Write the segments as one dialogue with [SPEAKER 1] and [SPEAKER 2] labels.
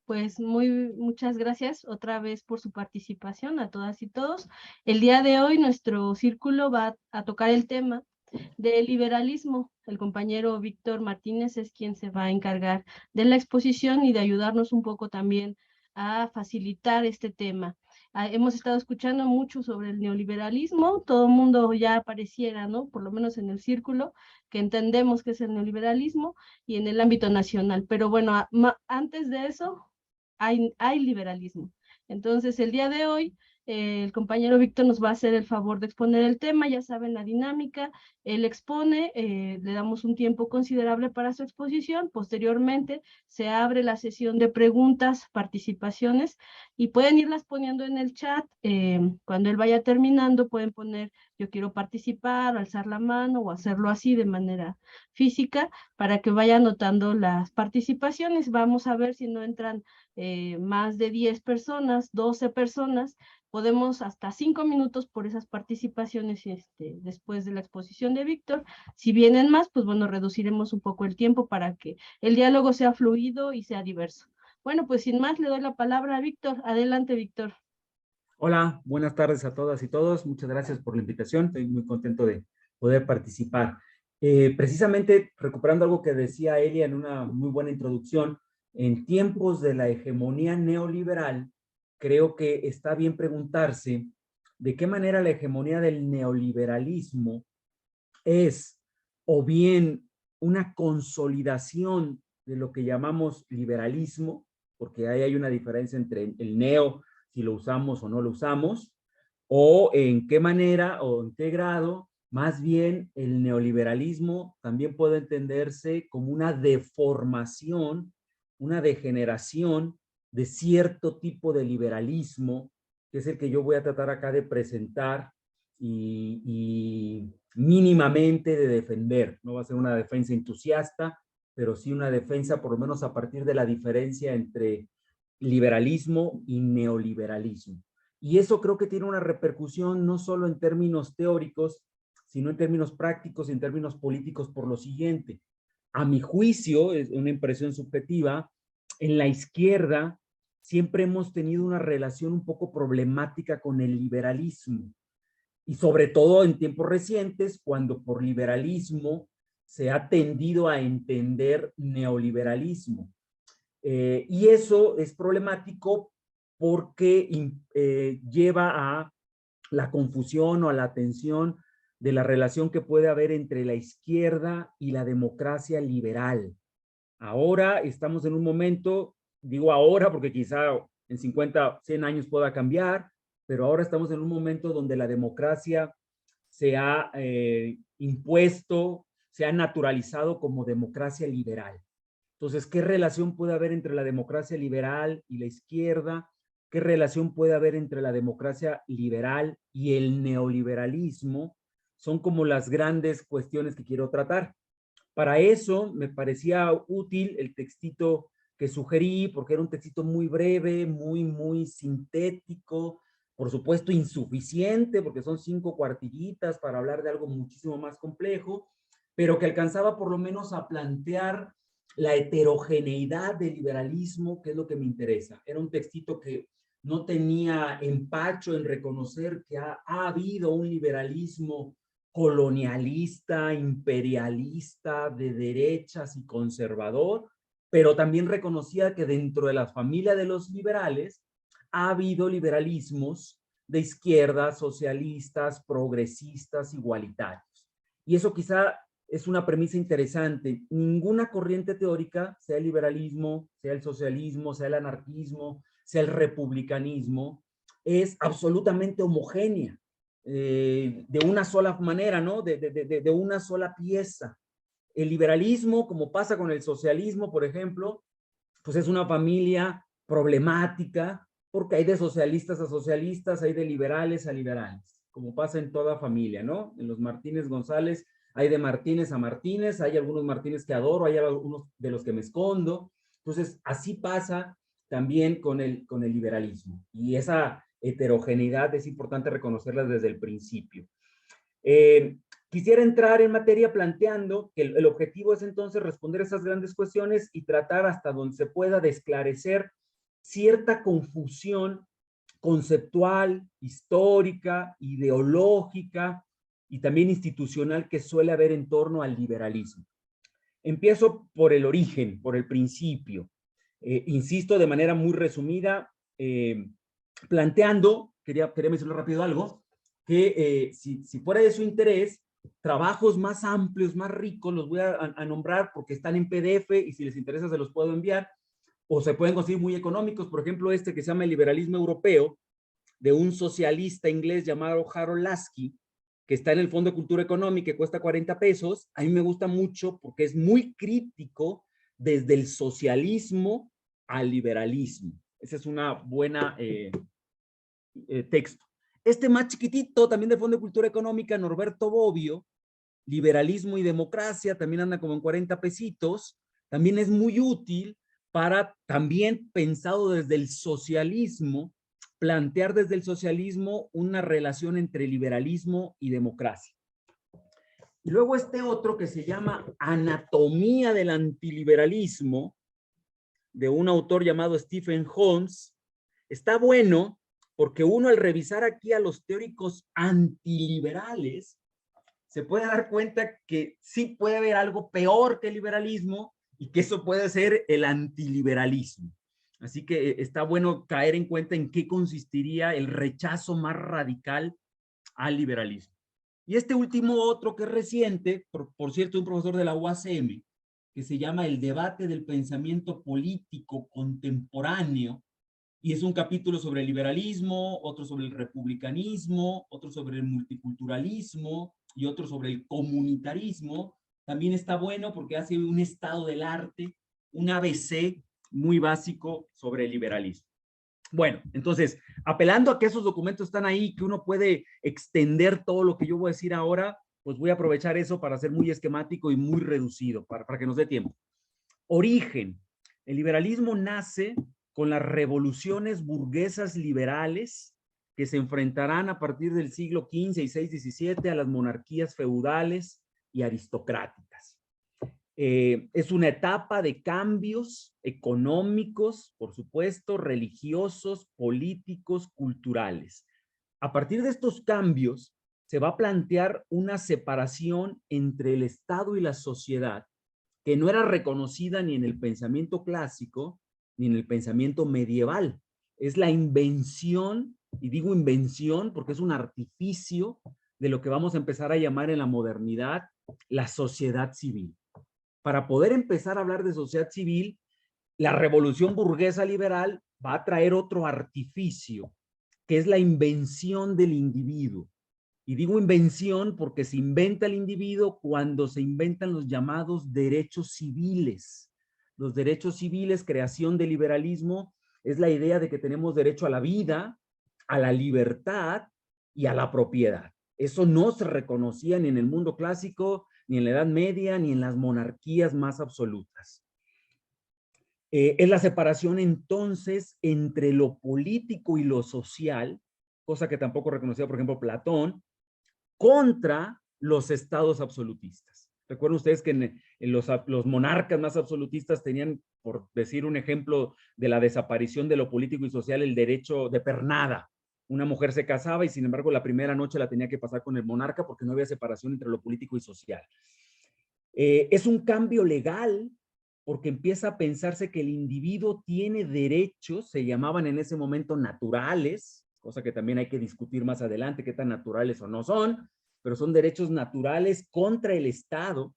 [SPEAKER 1] Pues muchas gracias otra vez por su participación a todas y todos. El día de hoy nuestro círculo va a tocar el tema del liberalismo. El compañero Víctor Martínez es quien se va a encargar de la exposición y de ayudarnos un poco también a facilitar este tema. Hemos estado escuchando mucho sobre el neoliberalismo, todo el mundo ya pareciera, ¿no? Por lo menos en el círculo, que entendemos que es el neoliberalismo y en el ámbito nacional. Pero bueno, antes de eso, hay liberalismo. Entonces, el día de hoy, el compañero Víctor nos va a hacer el favor de exponer el tema, ya saben la dinámica, él expone, le damos un tiempo considerable para su exposición, posteriormente se abre la sesión de preguntas, participaciones, y pueden irlas poniendo en el chat, cuando él vaya terminando pueden poner yo quiero participar, alzar la mano o hacerlo así de manera física para que vaya anotando las participaciones. Vamos a ver si no entran más de 10 personas, 12 personas, podemos hasta 5 minutos por esas participaciones después de la exposición de Víctor. Si vienen más, pues bueno, reduciremos un poco el tiempo para que el diálogo sea fluido y sea diverso. Bueno, pues sin más, le doy la palabra a Víctor. Adelante, Víctor.
[SPEAKER 2] Hola, buenas tardes a todas y todos. Muchas gracias por la invitación. Estoy muy contento de poder participar. Precisamente recuperando algo que decía Elia en una muy buena introducción, en tiempos de la hegemonía neoliberal, creo que está bien preguntarse de qué manera la hegemonía del neoliberalismo es o bien una consolidación de lo que llamamos liberalismo, porque ahí hay una diferencia entre el neo, si lo usamos o no lo usamos, o en qué manera o en qué grado, más bien el neoliberalismo también puede entenderse como una deformación, una degeneración de cierto tipo de liberalismo, que es el que yo voy a tratar acá de presentar y mínimamente de defender. No va a ser una defensa entusiasta, pero sí una defensa por lo menos a partir de la diferencia entre liberalismo y neoliberalismo. Y eso creo que tiene una repercusión no solo en términos teóricos, sino en términos prácticos y en términos políticos por lo siguiente. A mi juicio, es una impresión subjetiva, en la izquierda siempre hemos tenido una relación un poco problemática con el liberalismo y sobre todo en tiempos recientes, cuando por liberalismo se ha tendido a entender neoliberalismo. Y eso es problemático porque lleva a la confusión o a la tensión de la relación que puede haber entre la izquierda y la democracia liberal. Ahora estamos en un momento, digo ahora porque quizá en 50, 100 años pueda cambiar, pero ahora estamos en un momento donde la democracia se ha impuesto, se ha naturalizado como democracia liberal. Entonces, ¿qué relación puede haber entre la democracia liberal y la izquierda? ¿Qué relación puede haber entre la democracia liberal y el neoliberalismo? Son como las grandes cuestiones que quiero tratar. Para eso me parecía útil el textito que sugerí, porque era un textito muy breve, muy sintético, por supuesto insuficiente, porque son 5 cuartillitas para hablar de algo muchísimo más complejo, pero que alcanzaba por lo menos a plantear la heterogeneidad del liberalismo, que es lo que me interesa. Era un textito que no tenía empacho en reconocer que ha habido un liberalismo colonialista, imperialista, de derechas y conservador, pero también reconocía que dentro de la familia de los liberales ha habido liberalismos de izquierda, socialistas, progresistas, igualitarios. Y eso quizá es una premisa interesante. Ninguna corriente teórica, sea el liberalismo, sea el socialismo, sea el anarquismo, sea el republicanismo, es absolutamente homogénea. De una sola manera, ¿no? De una sola pieza. El liberalismo, como pasa con el socialismo, por ejemplo, pues es una familia problemática, porque hay de socialistas a socialistas, hay de liberales a liberales, como pasa en toda familia, ¿no? En los Martínez González hay de Martínez a Martínez, hay algunos Martínez que adoro, hay algunos de los que me escondo. Entonces, así pasa también con el liberalismo. Y esa heterogeneidad es importante reconocerla desde el principio. Eh, Quisiera entrar en materia planteando que el objetivo es entonces responder esas grandes cuestiones y tratar hasta donde se pueda de esclarecer cierta confusión conceptual, histórica, ideológica y también institucional que suele haber en torno al liberalismo. Empiezo por el origen, por el principio. Insisto de manera muy resumida, planteando, quería mencionar rápido algo, que si fuera de su interés, trabajos más amplios, más ricos, los voy a nombrar porque están en PDF y si les interesa se los puedo enviar, o se pueden conseguir muy económicos, por ejemplo este que se llama El liberalismo europeo, de un socialista inglés llamado Harold Lasky, que está en el Fondo de Cultura Económica, que cuesta 40 pesos. A mí me gusta mucho porque es muy crítico desde el socialismo al liberalismo. Ese es una buena texto. Este más chiquitito, también de Fondo de Cultura Económica, Norberto Bobbio, Liberalismo y Democracia, también anda como en 40 pesitos. También es muy útil para, también pensado desde el socialismo, plantear desde el socialismo una relación entre liberalismo y democracia. Y luego este otro que se llama Anatomía del Antiliberalismo, de un autor llamado Stephen Holmes, está bueno porque uno al revisar aquí a los teóricos antiliberales, se puede dar cuenta que sí puede haber algo peor que el liberalismo y que eso puede ser el antiliberalismo. Así que está bueno caer en cuenta en qué consistiría el rechazo más radical al liberalismo. Y este último otro que es reciente, por cierto, un profesor de la UACM, que se llama El debate del pensamiento político contemporáneo, y es un capítulo sobre el liberalismo, otro sobre el republicanismo, otro sobre el multiculturalismo y otro sobre el comunitarismo. También está bueno porque hace un estado del arte, un ABC muy básico sobre el liberalismo. Bueno, entonces, apelando a que esos documentos están ahí, que uno puede extender todo lo que yo voy a decir ahora, pues voy a aprovechar eso para ser muy esquemático y muy reducido, para que nos dé tiempo. Origen. El liberalismo nace con las revoluciones burguesas liberales que se enfrentarán a partir del siglo XV, XVI, XVII a las monarquías feudales y aristocráticas. Es una etapa de cambios económicos, por supuesto, religiosos, políticos, culturales. A partir de estos cambios, se va a plantear una separación entre el Estado y la sociedad que no era reconocida ni en el pensamiento clásico ni en el pensamiento medieval. Es la invención, y digo invención porque es un artificio de lo que vamos a empezar a llamar en la modernidad la sociedad civil. Para poder empezar a hablar de sociedad civil, la revolución burguesa liberal va a traer otro artificio, que es la invención del individuo. Y digo invención porque se inventa el individuo cuando se inventan los llamados derechos civiles. Los derechos civiles, creación del liberalismo, es la idea de que tenemos derecho a la vida, a la libertad y a la propiedad. Eso no se reconocía ni en el mundo clásico, ni en la Edad Media, ni en las monarquías más absolutas. Es la separación entonces entre lo político y lo social, cosa que tampoco reconocía, por ejemplo, Platón, contra los estados absolutistas. Recuerden ustedes que en los monarcas más absolutistas tenían, por decir un ejemplo de la desaparición de lo político y social, el derecho de pernada. Una mujer se casaba y sin embargo la primera noche la tenía que pasar con el monarca porque no había separación entre lo político y social. Es un cambio legal porque empieza a pensarse que el individuo tiene derechos, se llamaban en ese momento naturales, cosa que también hay que discutir más adelante qué tan naturales o no son, pero son derechos naturales contra el Estado,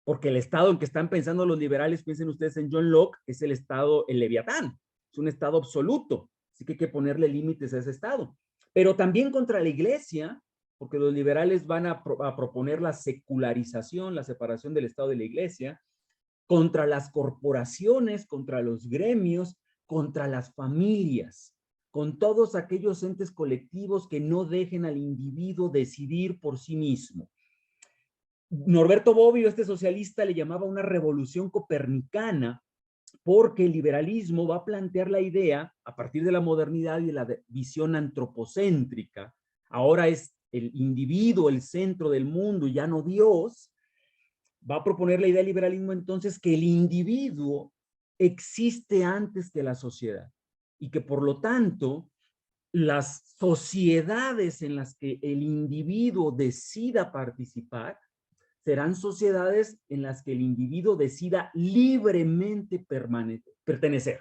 [SPEAKER 2] porque el Estado en que están pensando los liberales, piensen ustedes en John Locke, es el Estado, el Leviatán, es un Estado absoluto, así que hay que ponerle límites a ese Estado. Pero también contra la Iglesia, porque los liberales van a proponer la secularización, la separación del Estado de la Iglesia, contra las corporaciones, contra los gremios, contra las familias, con todos aquellos entes colectivos que no dejen al individuo decidir por sí mismo. Norberto Bobbio, este socialista, le llamaba una revolución copernicana porque el liberalismo va a plantear la idea, a partir de la modernidad y de la visión antropocéntrica, ahora es el individuo el centro del mundo, ya no Dios, va a proponer la idea del liberalismo entonces que el individuo existe antes que la sociedad. y que por lo tanto las sociedades en las que el individuo decida participar serán sociedades en las que el individuo decida libremente pertenecer,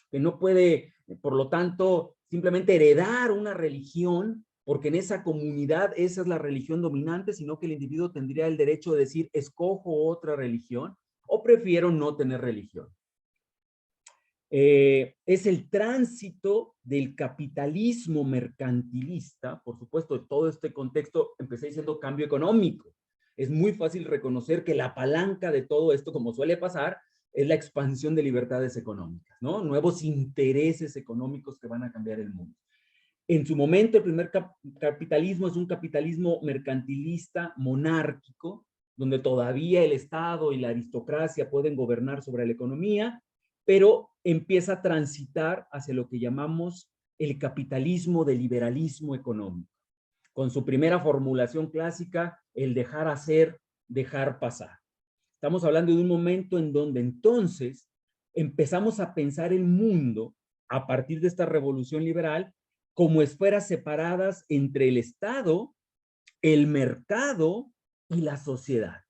[SPEAKER 2] que no puede, por lo tanto, simplemente heredar una religión, porque en esa comunidad esa es la religión dominante, sino que el individuo tendría el derecho de decir, escojo otra religión o prefiero no tener religión. Es el tránsito del capitalismo mercantilista, por supuesto, de todo este contexto, empecé diciendo cambio económico. Es muy fácil reconocer que la palanca de todo esto, como suele pasar, es la expansión de libertades económicas, ¿no? Nuevos intereses económicos que van a cambiar el mundo. En su momento, el primer capitalismo es un capitalismo mercantilista, monárquico, donde todavía el Estado y la aristocracia pueden gobernar sobre la economía, pero empieza a transitar hacia lo que llamamos el capitalismo de liberalismo económico. Con su primera formulación clásica, el dejar hacer, dejar pasar. Estamos hablando de un momento en donde entonces empezamos a pensar el mundo a partir de esta revolución liberal como esferas separadas entre el Estado, el mercado y la sociedad,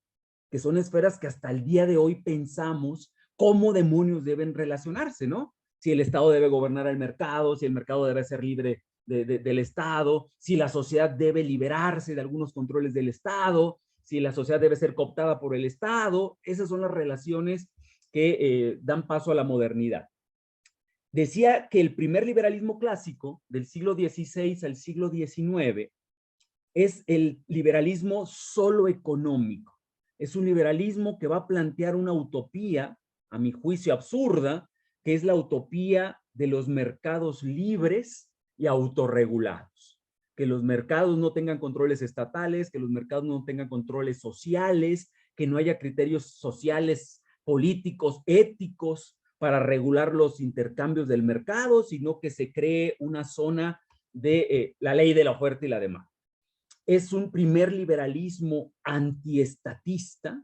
[SPEAKER 2] que son esferas que hasta el día de hoy pensamos cómo demonios deben relacionarse, ¿no? Si el Estado debe gobernar el mercado, si el mercado debe ser libre del Estado, si la sociedad debe liberarse de algunos controles del Estado, si la sociedad debe ser cooptada por el Estado. Esas son las relaciones que dan paso a la modernidad. Decía que el primer liberalismo clásico del siglo XVI al siglo XIX es el liberalismo solo económico. Es un liberalismo que va a plantear una utopía, a mi juicio absurda, que es la utopía de los mercados libres y autorregulados. Que los mercados no tengan controles estatales, que los mercados no tengan controles sociales, que no haya criterios sociales, políticos, éticos para regular los intercambios del mercado, sino que se cree una zona de la ley de la oferta y la demanda. Es un primer liberalismo antiestatista.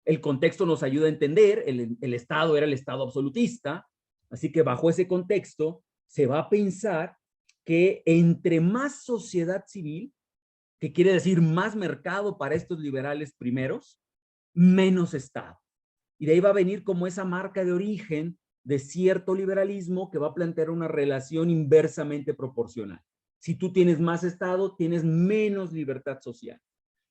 [SPEAKER 2] El contexto nos ayuda a entender, el Estado era el Estado absolutista, así que bajo ese contexto se va a pensar que entre más sociedad civil, que quiere decir más mercado para estos liberales primeros, menos Estado. Y de ahí va a venir como esa marca de origen de cierto liberalismo que va a plantear una relación inversamente proporcional. Si tú tienes más Estado, tienes menos libertad social.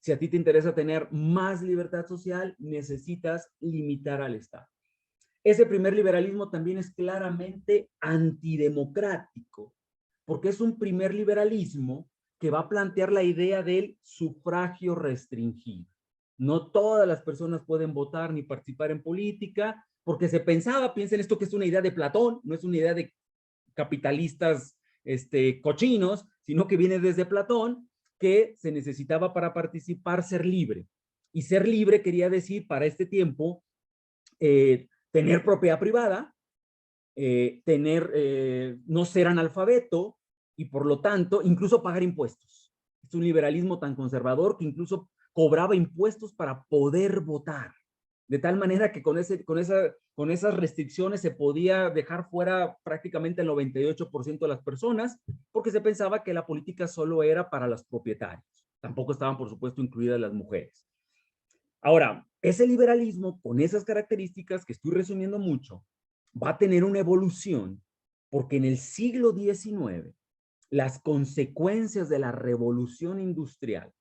[SPEAKER 2] Si a ti te interesa tener más libertad social, necesitas limitar al Estado. Ese primer liberalismo también es claramente antidemocrático, porque es un primer liberalismo que va a plantear la idea del sufragio restringido. No todas las personas pueden votar ni participar en política, porque se pensaba, piensen esto que es una idea de Platón, no es una idea de capitalistas cochinos, sino que viene desde Platón, que se necesitaba para participar ser libre. Y ser libre quería decir para este tiempo tener propiedad privada, no ser analfabeto y por lo tanto incluso pagar impuestos. Es un liberalismo tan conservador que incluso cobraba impuestos para poder votar. De tal manera que con esas restricciones se podía dejar fuera prácticamente el 98% de las personas, porque se pensaba que la política solo era para los propietarios. Tampoco estaban, por supuesto, incluidas las mujeres. Ahora, ese liberalismo, con esas características que estoy resumiendo mucho, va a tener una evolución, porque en el siglo XIX, las consecuencias de la revolución industrial,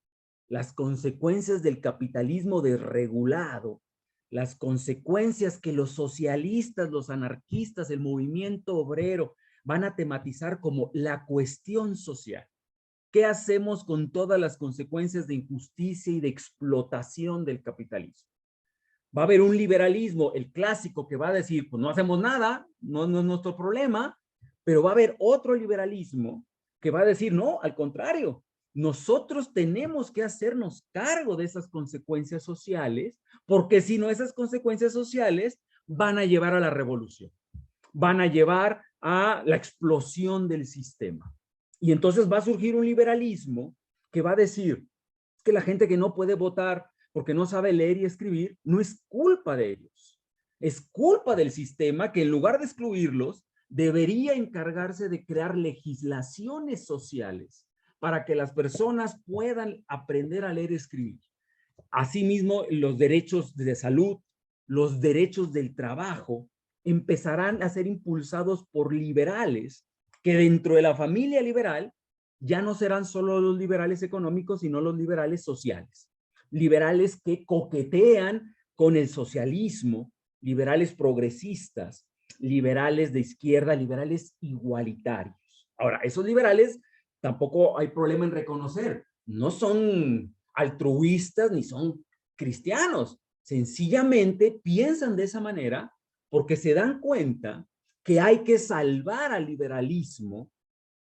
[SPEAKER 2] las consecuencias del capitalismo desregulado, las consecuencias que los socialistas, los anarquistas, el movimiento obrero van a tematizar como la cuestión social. ¿Qué hacemos con todas las consecuencias de injusticia y de explotación del capitalismo? Va a haber un liberalismo, el clásico, que va a decir, pues no hacemos nada, no es nuestro problema, pero va a haber otro liberalismo que va a decir, no, al contrario, nosotros tenemos que hacernos cargo de esas consecuencias sociales, porque si no, esas consecuencias sociales van a llevar a la revolución, van a llevar a la explosión del sistema. Y entonces va a surgir un liberalismo que va a decir que la gente que no puede votar porque no sabe leer y escribir, no es culpa de ellos. Es culpa del sistema que en lugar de excluirlos, debería encargarse de crear legislaciones sociales para que las personas puedan aprender a leer y escribir. Asimismo, los derechos de salud, los derechos del trabajo, empezarán a ser impulsados por liberales que dentro de la familia liberal ya no serán solo los liberales económicos, sino los liberales sociales. Liberales que coquetean con el socialismo, liberales progresistas, liberales de izquierda, liberales igualitarios. Ahora, esos liberales tampoco hay problema en reconocer, no son altruistas ni son cristianos, sencillamente piensan de esa manera porque se dan cuenta que hay que salvar al liberalismo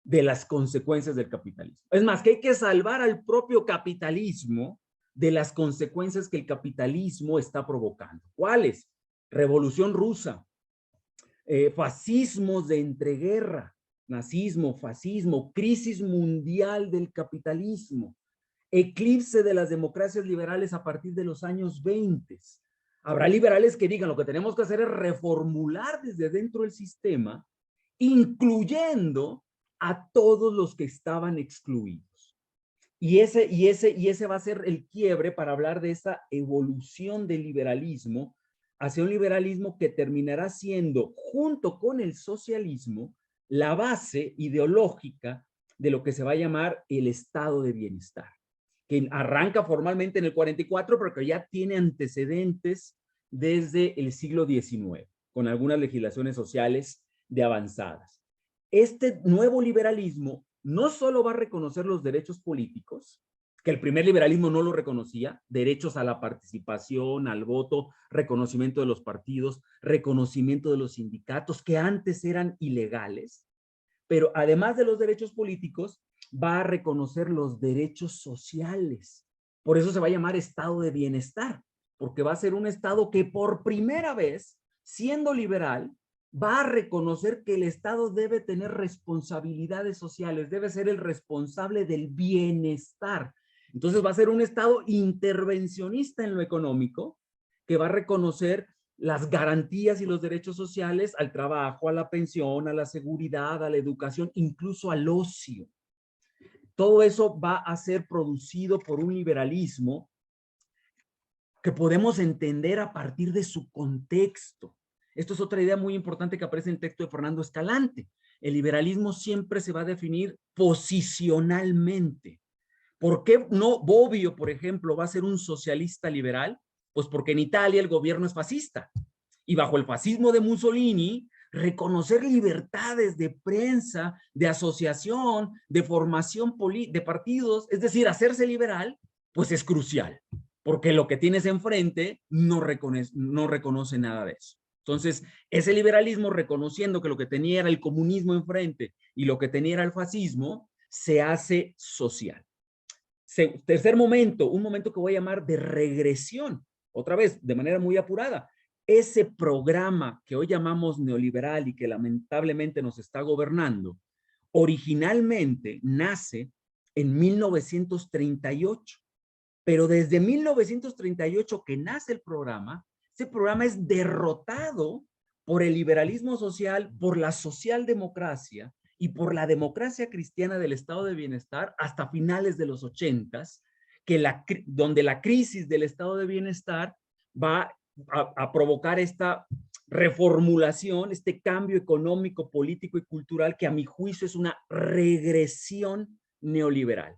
[SPEAKER 2] de las consecuencias del capitalismo. Es más, que hay que salvar al propio capitalismo de las consecuencias que el capitalismo está provocando. ¿Cuáles? Revolución rusa, fascismos de entreguerra, nazismo, fascismo, crisis mundial del capitalismo, eclipse de las democracias liberales a partir de los años 20. Habrá liberales que digan lo que tenemos que hacer es reformular desde dentro del sistema, incluyendo a todos los que estaban excluidos. Y ese va a ser el quiebre para hablar de esa evolución del liberalismo hacia un liberalismo que terminará siendo, junto con el socialismo, la base ideológica de lo que se va a llamar el estado de bienestar, que arranca formalmente en el 44, pero que ya tiene antecedentes desde el siglo XIX, con algunas legislaciones sociales de avanzadas. Este nuevo liberalismo no solo va a reconocer los derechos políticos, que el primer liberalismo no lo reconocía, derechos a la participación, al voto, reconocimiento de los partidos, reconocimiento de los sindicatos, que antes eran ilegales, pero además de los derechos políticos, va a reconocer los derechos sociales. Por eso se va a llamar estado de bienestar, porque va a ser un estado que por primera vez, siendo liberal, va a reconocer que el Estado debe tener responsabilidades sociales, debe ser el responsable del bienestar. Entonces va a ser un Estado intervencionista en lo económico, que va a reconocer las garantías y los derechos sociales al trabajo, a la pensión, a la seguridad, a la educación, incluso al ocio. Todo eso va a ser producido por un liberalismo que podemos entender a partir de su contexto. Esto es otra idea muy importante que aparece en el texto de Fernando Escalante. El liberalismo siempre se va a definir posicionalmente. ¿Por qué no Bobbio, por ejemplo, va a ser un socialista liberal? Pues porque en Italia el gobierno es fascista. Y bajo el fascismo de Mussolini, reconocer libertades de prensa, de asociación, de formación de partidos, es decir, hacerse liberal, pues es crucial, porque lo que tienes enfrente no reconoce nada de eso. Entonces, ese liberalismo, reconociendo que lo que tenía era el comunismo enfrente y lo que tenía era el fascismo, se hace social. Tercer momento, un momento que voy a llamar de regresión, otra vez, de manera muy apurada. Ese programa que hoy llamamos neoliberal y que lamentablemente nos está gobernando, originalmente nace en 1938, pero desde 1938 que nace el programa, ese programa es derrotado por el liberalismo social, por la socialdemocracia y por la democracia cristiana del estado de bienestar hasta finales de los 80s, donde la crisis del estado de bienestar va a provocar esta reformulación, este cambio económico, político y cultural que a mi juicio es una regresión neoliberal.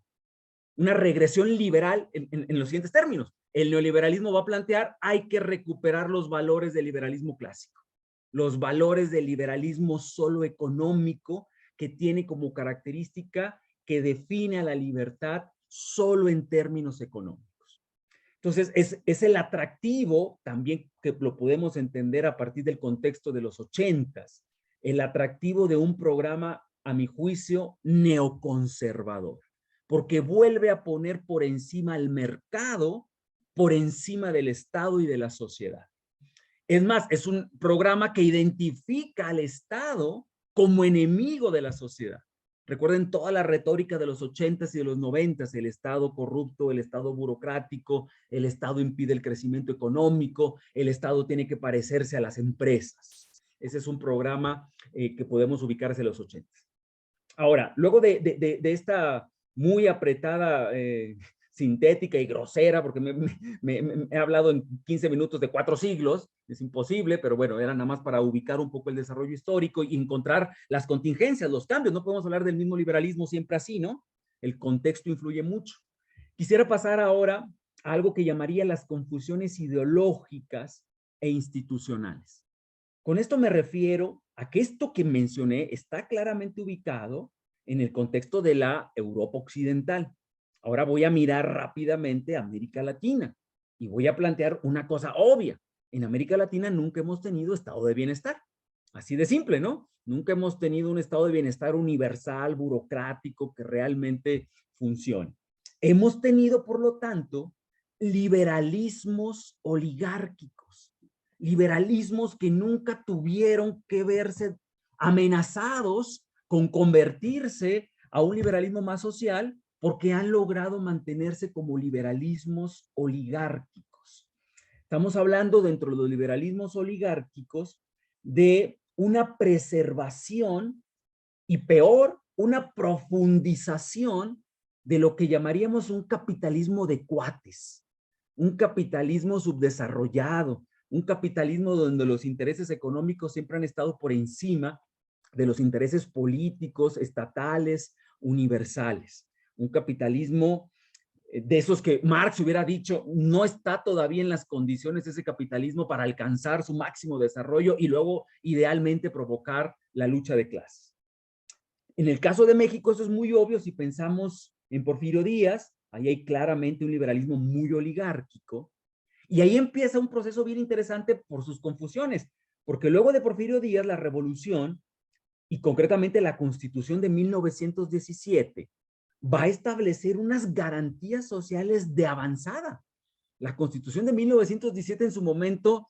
[SPEAKER 2] Una regresión liberal en los siguientes términos. El neoliberalismo va a plantear hay que recuperar los valores del liberalismo clásico, los valores del liberalismo solo económico que tiene como característica que define a la libertad solo en términos económicos. Entonces, es el atractivo también que lo podemos entender a partir del contexto de los 80s, el atractivo de un programa, a mi juicio, neoconservador, porque vuelve a poner por encima al mercado, por encima del Estado y de la sociedad. Es más, es un programa que identifica al Estado como enemigo de la sociedad. Recuerden toda la retórica de los 80s y de los 90s, el Estado corrupto, el Estado burocrático, el Estado impide el crecimiento económico, el Estado tiene que parecerse a las empresas. Ese es un programa que podemos ubicar hacia los 80. Ahora, luego de esta muy apretada, sintética y grosera, porque he hablado en 15 minutos de 4 siglos, es imposible, pero bueno, era nada más para ubicar un poco el desarrollo histórico y encontrar las contingencias, los cambios. No podemos hablar del mismo liberalismo siempre así, ¿no? El contexto influye mucho. Quisiera pasar ahora a algo que llamaría las confusiones ideológicas e institucionales. Con esto me refiero a que esto que mencioné está claramente ubicado en el contexto de la Europa occidental. Ahora voy a mirar rápidamente a América Latina y voy a plantear una cosa obvia. En América Latina nunca hemos tenido estado de bienestar. Así de simple, ¿no? Nunca hemos tenido un estado de bienestar universal, burocrático, que realmente funcione. Hemos tenido, por lo tanto, liberalismos oligárquicos, liberalismos que nunca tuvieron que verse amenazados con convertirse a un liberalismo más social porque han logrado mantenerse como liberalismos oligárquicos. Estamos hablando dentro de los liberalismos oligárquicos de una preservación y peor, una profundización de lo que llamaríamos un capitalismo de cuates, un capitalismo subdesarrollado, un capitalismo donde los intereses económicos siempre han estado por encima de los intereses políticos, estatales, universales. Un capitalismo de esos que Marx hubiera dicho, no está todavía en las condiciones ese capitalismo para alcanzar su máximo desarrollo y luego idealmente provocar la lucha de clases. En el caso de México eso es muy obvio si pensamos en Porfirio Díaz, ahí hay claramente un liberalismo muy oligárquico, y ahí empieza un proceso bien interesante por sus confusiones, porque luego de Porfirio Díaz la revolución, y concretamente la Constitución de 1917, va a establecer unas garantías sociales de avanzada. La Constitución de 1917 en su momento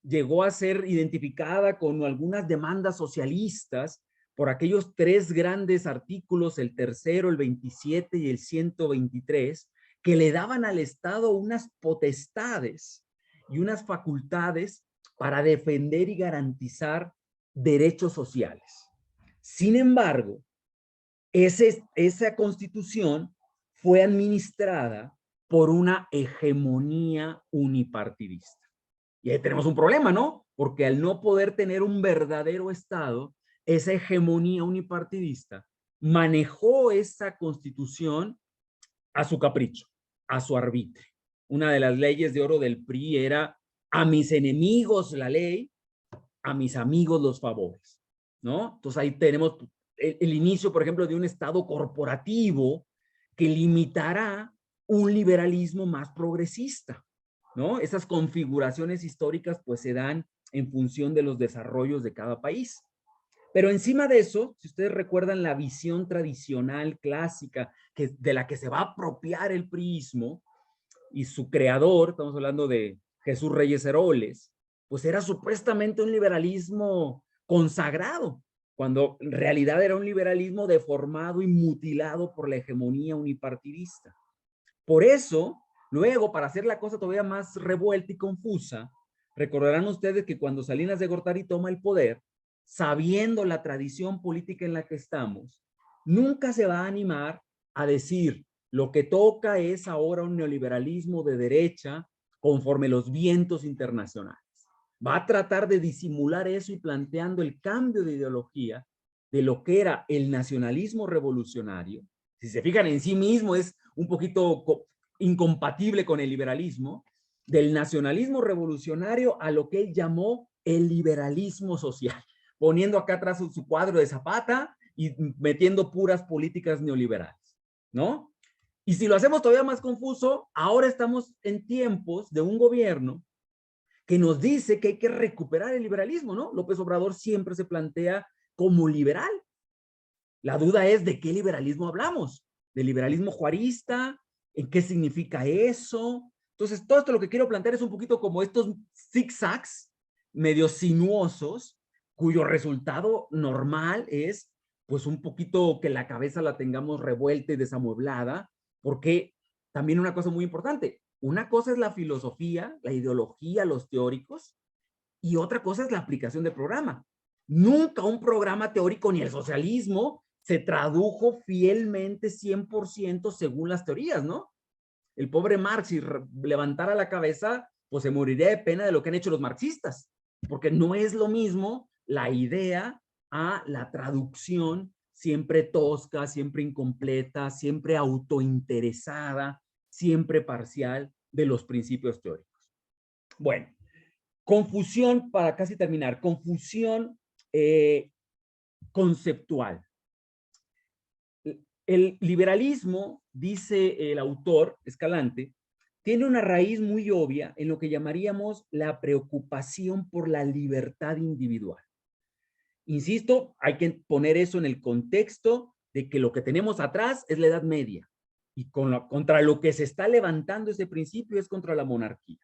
[SPEAKER 2] llegó a ser identificada con algunas demandas socialistas por aquellos 3 grandes artículos, el tercero, el 27 y el 123, que le daban al Estado unas potestades y unas facultades para defender y garantizar derechos sociales. Sin embargo, esa constitución fue administrada por una hegemonía unipartidista. Y ahí tenemos un problema, ¿no? Porque al no poder tener un verdadero Estado, esa hegemonía unipartidista manejó esa constitución a su capricho, a su arbitrio. Una de las leyes de oro del PRI era a mis enemigos la ley, a mis amigos los favores, ¿no? Entonces ahí tenemos el inicio, por ejemplo, de un Estado corporativo que limitará un liberalismo más progresista, ¿no? Esas configuraciones históricas pues se dan en función de los desarrollos de cada país. Pero encima de eso, si ustedes recuerdan la visión tradicional, clásica, de la que se va a apropiar el priismo, y su creador, estamos hablando de Jesús Reyes Heroles, pues era supuestamente un liberalismo consagrado, cuando en realidad era un liberalismo deformado y mutilado por la hegemonía unipartidista. Por eso, luego, para hacer la cosa todavía más revuelta y confusa, recordarán ustedes que cuando Salinas de Gortari toma el poder, sabiendo la tradición política en la que estamos, nunca se va a animar a decir lo que toca es ahora un neoliberalismo de derecha conforme los vientos internacionales. Va a tratar de disimular eso y planteando el cambio de ideología de lo que era el nacionalismo revolucionario. Si se fijan en sí mismo es un poquito incompatible con el liberalismo, del nacionalismo revolucionario a lo que él llamó el liberalismo social, poniendo acá atrás su cuadro de Zapata y metiendo puras políticas neoliberales, ¿no? Y si lo hacemos todavía más confuso, ahora estamos en tiempos de un gobierno que nos dice que hay que recuperar el liberalismo, ¿no? López Obrador siempre se plantea como liberal. La duda es de qué liberalismo hablamos, del liberalismo juarista, en qué significa eso. Entonces, todo esto lo que quiero plantear es un poquito como estos zigzags medio sinuosos, cuyo resultado normal es pues un poquito que la cabeza la tengamos revuelta y desamueblada, porque también una cosa muy importante, una cosa es la filosofía, la ideología, los teóricos, y otra cosa es la aplicación del programa. Nunca un programa teórico ni el socialismo se tradujo fielmente 100% según las teorías, ¿no? El pobre Marx, si levantara la cabeza, pues se moriría de pena de lo que han hecho los marxistas, porque no es lo mismo la idea a la traducción siempre tosca, siempre incompleta, siempre autointeresada, siempre parcial de los principios teóricos. Bueno, confusión, para casi terminar, confusión conceptual. El liberalismo, dice el autor Escalante, tiene una raíz muy obvia en lo que llamaríamos la preocupación por la libertad individual. Insisto, hay que poner eso en el contexto de que lo que tenemos atrás es la Edad Media y contra lo que se está levantando ese principio es contra la monarquía.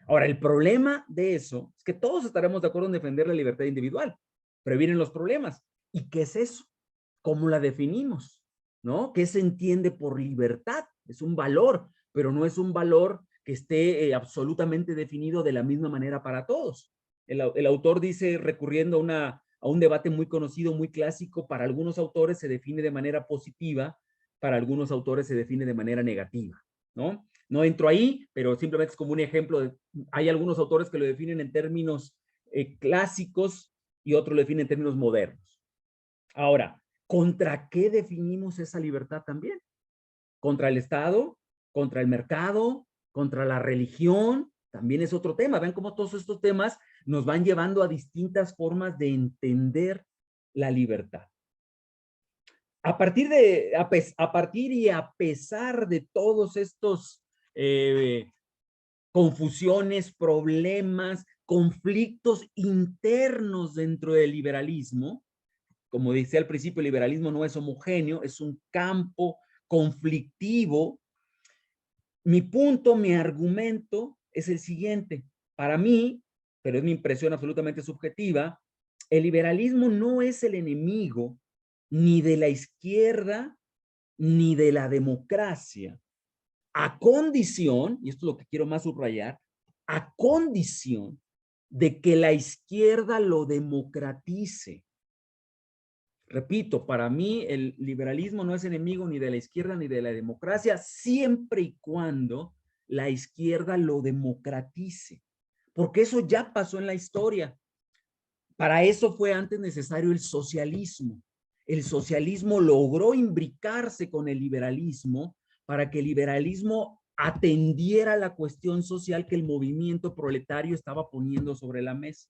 [SPEAKER 2] Ahora, el problema de eso es que todos estaremos de acuerdo en defender la libertad individual, pero vienen los problemas. ¿Y qué es eso? ¿Cómo la definimos? ¿No? ¿Qué se entiende por libertad? Es un valor, pero no es un valor que esté absolutamente definido de la misma manera para todos. El autor dice, recurriendo a un debate muy conocido, muy clásico, para algunos autores se define de manera positiva, para algunos autores se define de manera negativa, ¿no? No entro ahí, pero simplemente es como un ejemplo. Hay algunos autores que lo definen en términos clásicos y otros lo definen en términos modernos. Ahora, ¿contra qué definimos esa libertad también? ¿Contra el Estado? ¿Contra el mercado? ¿Contra la religión? También es otro tema. Ven cómo todos estos temas nos van llevando a distintas formas de entender la libertad. A partir y a pesar de todos estos confusiones, problemas, conflictos internos dentro del liberalismo, como decía al principio, el liberalismo no es homogéneo, es un campo conflictivo. Mi punto, mi argumento es el siguiente. Para mí, pero es mi impresión absolutamente subjetiva, el liberalismo no es el enemigo ni de la izquierda ni de la democracia, a condición, y esto es lo que quiero más subrayar, a condición de que la izquierda lo democratice. Repito, para mí el liberalismo no es enemigo ni de la izquierda ni de la democracia, siempre y cuando la izquierda lo democratice, porque eso ya pasó en la historia. Para eso fue antes necesario el socialismo. El socialismo logró imbricarse con el liberalismo para que el liberalismo atendiera la cuestión social que el movimiento proletario estaba poniendo sobre la mesa.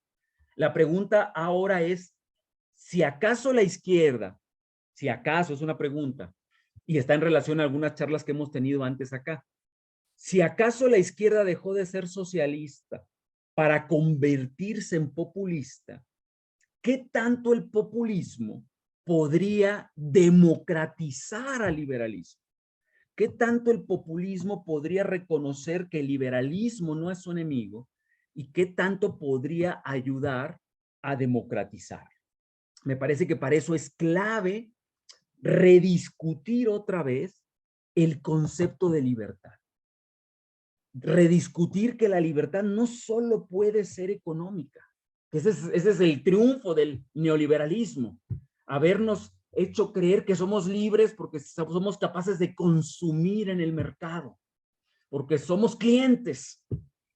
[SPEAKER 2] La pregunta ahora es, si acaso la izquierda, si acaso es una pregunta, y está en relación a algunas charlas que hemos tenido antes acá, si acaso la izquierda dejó de ser socialista para convertirse en populista, ¿qué tanto el populismo podría democratizar al liberalismo? ¿Qué tanto el populismo podría reconocer que el liberalismo no es su enemigo? ¿Y qué tanto podría ayudar a democratizar? Me parece que para eso es clave rediscutir otra vez el concepto de libertad. Rediscutir que la libertad no solo puede ser económica. Ese es el triunfo del neoliberalismo. Habernos hecho creer que somos libres porque somos capaces de consumir en el mercado, porque somos clientes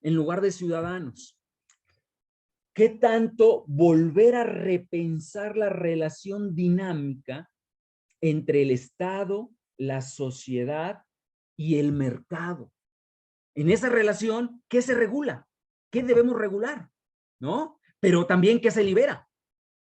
[SPEAKER 2] en lugar de ciudadanos. ¿Qué tanto volver a repensar la relación dinámica entre el Estado, la sociedad y el mercado? En esa relación, ¿qué se regula? ¿Qué debemos regular? ¿No? Pero también, ¿qué se libera?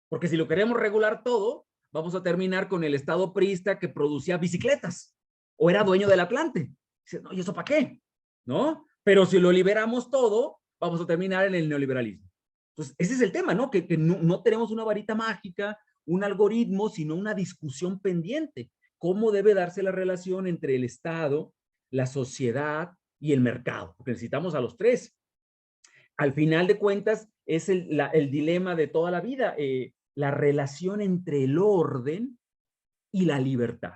[SPEAKER 2] Porque si lo queremos regular todo, vamos a terminar con el Estado priista que producía bicicletas o era dueño del Atlante. Dice, no, ¿y eso para qué? ¿No? Pero si lo liberamos todo, vamos a terminar en el neoliberalismo. Entonces, ese es el tema, ¿no? Que no tenemos una varita mágica, un algoritmo, sino una discusión pendiente. ¿Cómo debe darse la relación entre el Estado, la sociedad y el mercado? Porque necesitamos a los tres. Al final de cuentas, es el dilema de toda la vida, la relación entre el orden y la libertad.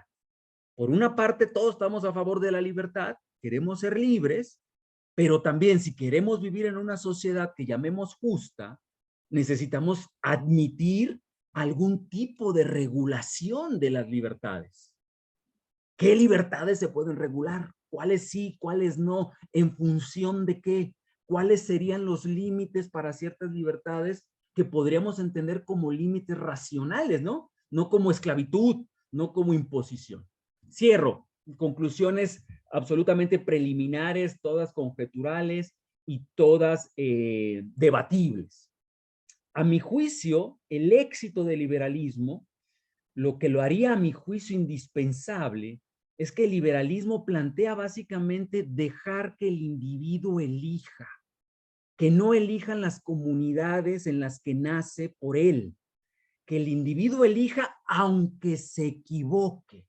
[SPEAKER 2] Por una parte, todos estamos a favor de la libertad, queremos ser libres, Pero también si queremos vivir en una sociedad que llamemos justa, necesitamos admitir algún tipo de regulación de las libertades. ¿Qué libertades se pueden regular? ¿Cuáles sí, cuáles no? ¿En función de qué? ¿Cuáles serían los límites para ciertas libertades que podríamos entender como límites racionales, ¿no? No como esclavitud, no como imposición. Cierro. Conclusiones absolutamente preliminares, todas conjeturales y todas debatibles. A mi juicio, el éxito del liberalismo, lo que lo haría a mi juicio indispensable, es que el liberalismo plantea básicamente dejar que el individuo elija, que no elijan las comunidades en las que nace por él, que el individuo elija aunque se equivoque,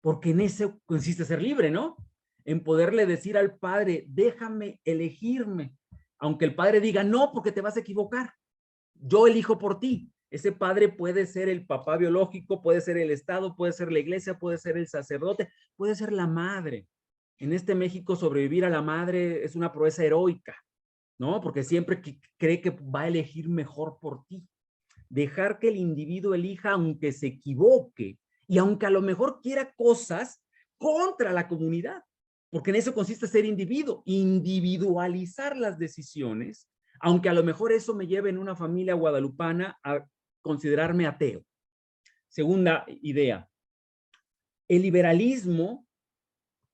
[SPEAKER 2] porque en eso consiste ser libre, ¿no? En poderle decir al padre, déjame elegirme, aunque el padre diga, no, porque te vas a equivocar, yo elijo por ti. Ese padre puede ser el papá biológico, puede ser el Estado, puede ser la iglesia, puede ser el sacerdote, puede ser la madre. En este México sobrevivir a la madre es una proeza heroica, ¿no? Porque siempre cree que va a elegir mejor por ti. Dejar que el individuo elija aunque se equivoque y aunque a lo mejor quiera cosas contra la comunidad, porque en eso consiste ser individuo, individualizar las decisiones, aunque a lo mejor eso me lleve en una familia guadalupana a considerarme ateo. Segunda idea, el liberalismo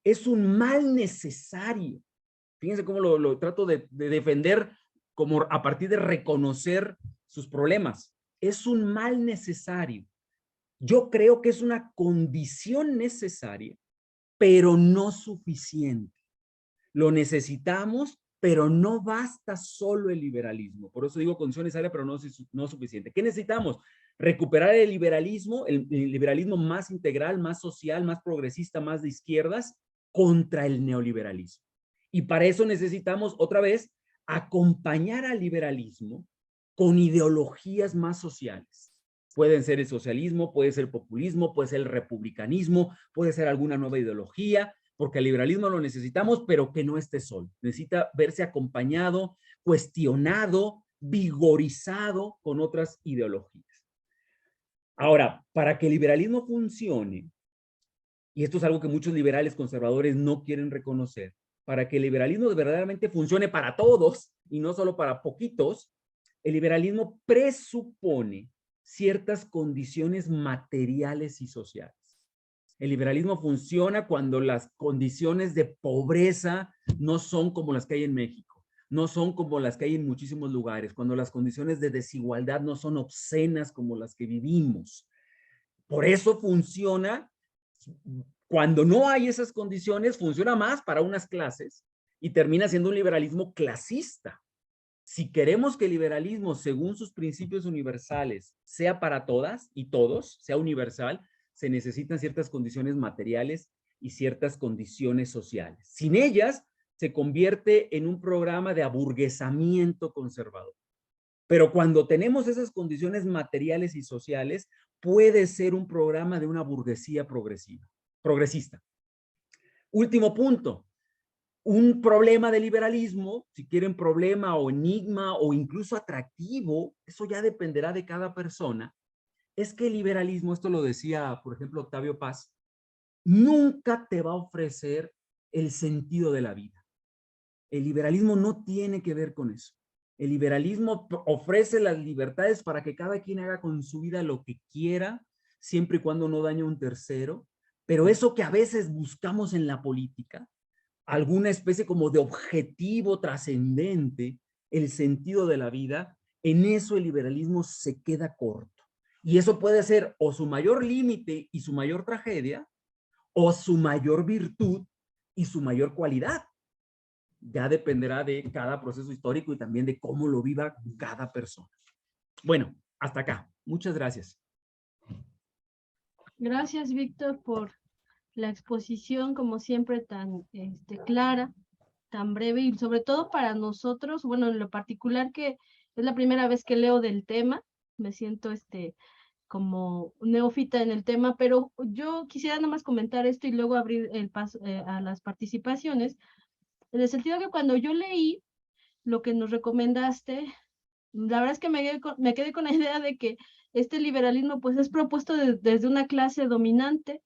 [SPEAKER 2] es un mal necesario. Fíjense cómo lo trato de defender como a partir de reconocer sus problemas. Es un mal necesario. Yo creo que es una condición necesaria, pero no suficiente. Lo necesitamos, pero no basta solo el liberalismo. Por eso digo condición necesaria, pero no suficiente. ¿Qué necesitamos? Recuperar el liberalismo más integral, más social, más progresista, más de izquierdas, contra el neoliberalismo. Y para eso necesitamos, otra vez, acompañar al liberalismo con ideologías más sociales. Pueden ser el socialismo, puede ser el populismo, puede ser el republicanismo, puede ser alguna nueva ideología, porque el liberalismo lo necesitamos, pero que no esté solo. Necesita verse acompañado, cuestionado, vigorizado con otras ideologías. Ahora, para que el liberalismo funcione, y esto es algo que muchos liberales conservadores no quieren reconocer, para que el liberalismo verdaderamente funcione para todos y no solo para poquitos, el liberalismo presupone ciertas condiciones materiales y sociales. El liberalismo funciona cuando las condiciones de pobreza no son como las que hay en México, no son como las que hay en muchísimos lugares, cuando las condiciones de desigualdad no son obscenas como las que vivimos. Por eso funciona, cuando no hay esas condiciones, funciona más para unas clases y termina siendo un liberalismo clasista. Si queremos que el liberalismo, según sus principios universales, sea para todas y todos, sea universal, se necesitan ciertas condiciones materiales y ciertas condiciones sociales. Sin ellas, se convierte en un programa de aburguesamiento conservador. Pero cuando tenemos esas condiciones materiales y sociales, puede ser un programa de una burguesía progresista. Último punto. Un problema de liberalismo, si quieren problema o enigma o incluso atractivo, eso ya dependerá de cada persona, es que el liberalismo, esto lo decía, por ejemplo, Octavio Paz, nunca te va a ofrecer el sentido de la vida. El liberalismo no tiene que ver con eso. El liberalismo ofrece las libertades para que cada quien haga con su vida lo que quiera, siempre y cuando no dañe a un tercero, pero eso que a veces buscamos en la política, alguna especie como de objetivo trascendente, el sentido de la vida, en eso el liberalismo se queda corto. Y eso puede ser o su mayor límite y su mayor tragedia, o su mayor virtud y su mayor cualidad. Ya dependerá de cada proceso histórico y también de cómo lo viva cada persona. Bueno, hasta acá. Muchas gracias.
[SPEAKER 1] Gracias, Víctor, por la exposición, como siempre, tan clara, tan breve y sobre todo para nosotros, bueno, en lo particular que es la primera vez que leo del tema, me siento como neófita en el tema, pero yo quisiera nada más comentar esto y luego abrir el paso a las participaciones. en el sentido que cuando yo leí lo que nos recomendaste, la verdad es que me quedé con la idea de que este liberalismo pues es propuesto desde una clase dominante,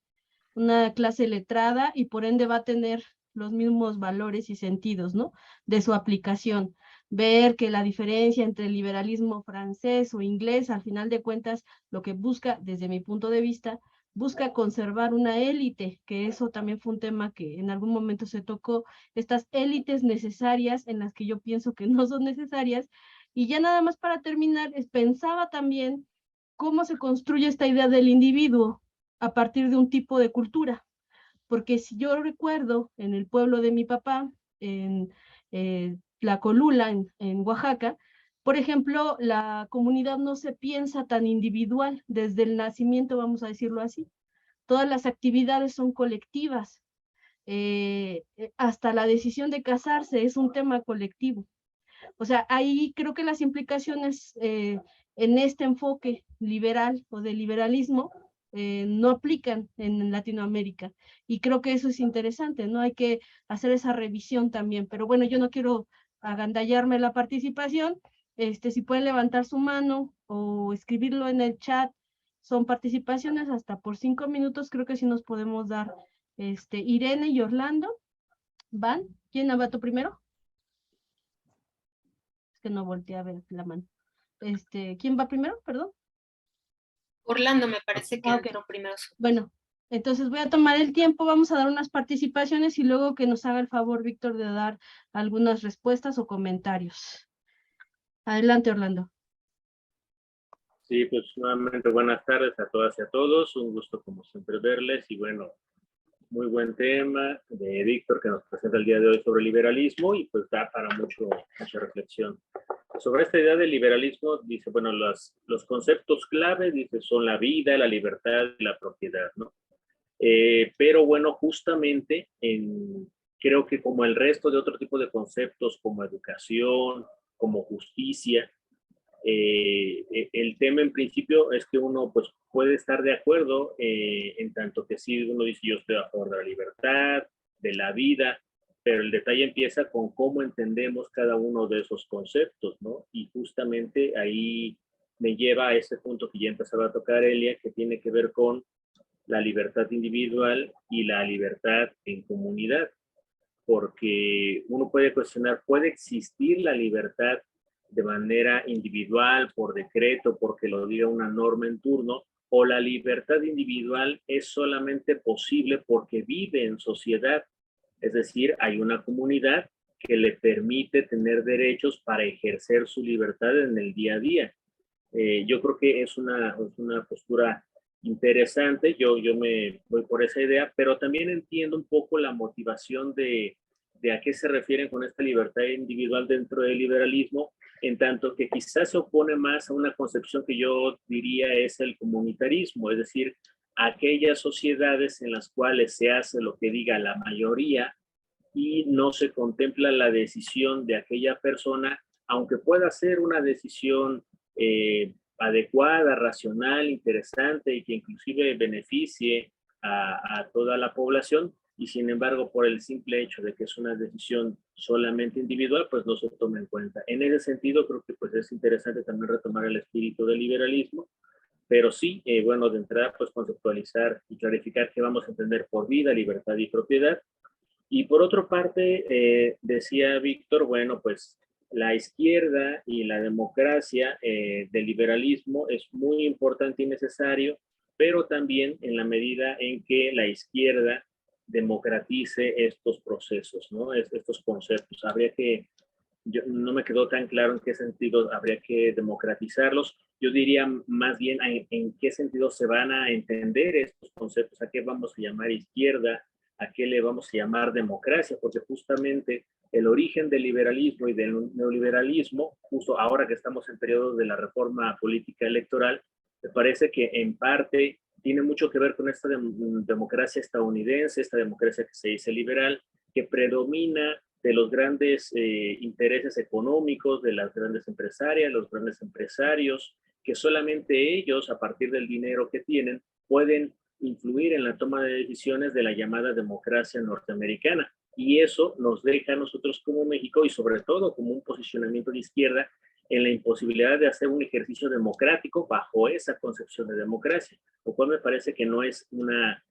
[SPEAKER 1] una clase letrada, y por ende va a tener los mismos valores y sentidos, ¿no? De su aplicación. Ver que la diferencia entre el liberalismo francés o inglés, al final de cuentas, lo que busca, desde mi punto de vista, busca conservar una élite, que eso también fue un tema que en algún momento se tocó, estas élites necesarias en las que yo pienso que no son necesarias. Y ya nada más para terminar, pensaba también cómo se construye esta idea del individuo a partir de un tipo de cultura. Porque si yo recuerdo en el pueblo de mi papá, en La Colula, en Oaxaca, por ejemplo, la comunidad no se piensa tan individual desde el nacimiento, vamos a decirlo así. Todas las actividades son colectivas. Hasta la decisión de casarse es un tema colectivo. O sea, ahí creo que las implicaciones en este enfoque liberal o de liberalismo no aplican en Latinoamérica. Y creo que eso es interesante, ¿no? Hay que hacer esa revisión también. Pero bueno, yo no quiero agandallarme la participación. Si pueden levantar su mano o escribirlo en el chat, son participaciones hasta por 5 minutos. Creo que sí nos podemos dar. Irene y Orlando, ¿van? ¿Quién va tú primero? Que no volteé a ver la mano. ¿Quién va primero? Perdón.
[SPEAKER 3] Orlando me parece que
[SPEAKER 1] okay.
[SPEAKER 3] entró primero.
[SPEAKER 1] Bueno, entonces voy a tomar el tiempo, vamos a dar unas participaciones y luego que nos haga el favor, Víctor, de dar algunas respuestas o comentarios. Adelante, Orlando.
[SPEAKER 4] Sí, pues nuevamente buenas tardes a todas y a todos. Un gusto como siempre verles y bueno, muy buen tema de Víctor que nos presenta el día de hoy sobre liberalismo y pues da para mucha reflexión. Sobre esta idea del liberalismo, dice, bueno, los conceptos clave, dice, son la vida, la libertad y la propiedad, ¿no? Pero bueno, justamente creo que como el resto de otro tipo de conceptos como educación, como justicia, el tema en principio es que uno pues puede estar de acuerdo en tanto que sí uno dice yo estoy a favor de la libertad, de la vida, pero el detalle empieza con cómo entendemos cada uno de esos conceptos, ¿no? Y justamente ahí me lleva a ese punto que ya empezaba a tocar Elia, que tiene que ver con la libertad individual y la libertad en comunidad, porque uno puede cuestionar, ¿puede existir la libertad de manera individual, por decreto, porque lo diga una norma en turno, o la libertad individual es solamente posible porque vive en sociedad? Es decir, hay una comunidad que le permite tener derechos para ejercer su libertad en el día a día. Yo creo que es una postura interesante, yo me voy por esa idea, pero también entiendo un poco la motivación de a qué se refieren con esta libertad individual dentro del liberalismo, en tanto que quizás se opone más a una concepción que yo diría es el comunitarismo, es decir, aquellas sociedades en las cuales se hace lo que diga la mayoría y no se contempla la decisión de aquella persona, aunque pueda ser una decisión adecuada, racional, interesante y que inclusive beneficie a toda la población, y sin embargo por el simple hecho de que es una decisión solamente individual, pues no se toma en cuenta. En ese sentido creo que pues es interesante también retomar el espíritu del liberalismo, pero sí, bueno, de entrada pues conceptualizar y clarificar qué vamos a entender por vida, libertad y propiedad. Y por otra parte, decía Víctor, bueno, pues la izquierda y la democracia del liberalismo es muy importante y necesario, pero también en la medida en que la izquierda democratice estos procesos, ¿no? Estos conceptos. No me quedó tan claro en qué sentido habría que democratizarlos. Yo diría más bien en qué sentido se van a entender estos conceptos, a qué vamos a llamar izquierda, a qué le vamos a llamar democracia, porque justamente el origen del liberalismo y del neoliberalismo, justo ahora que estamos en periodo de la reforma política electoral, me parece que en parte tiene mucho que ver con esta democracia estadounidense, esta democracia que se dice liberal, que predomina de los grandes intereses económicos, de las grandes empresarias, los grandes empresarios, que solamente ellos, a partir del dinero que tienen, pueden influir en la toma de decisiones de la llamada democracia norteamericana. y eso nos deja a nosotros como México y sobre todo como un posicionamiento de izquierda en la imposibilidad de hacer un ejercicio democrático bajo esa concepción de democracia, lo cual me parece que no es una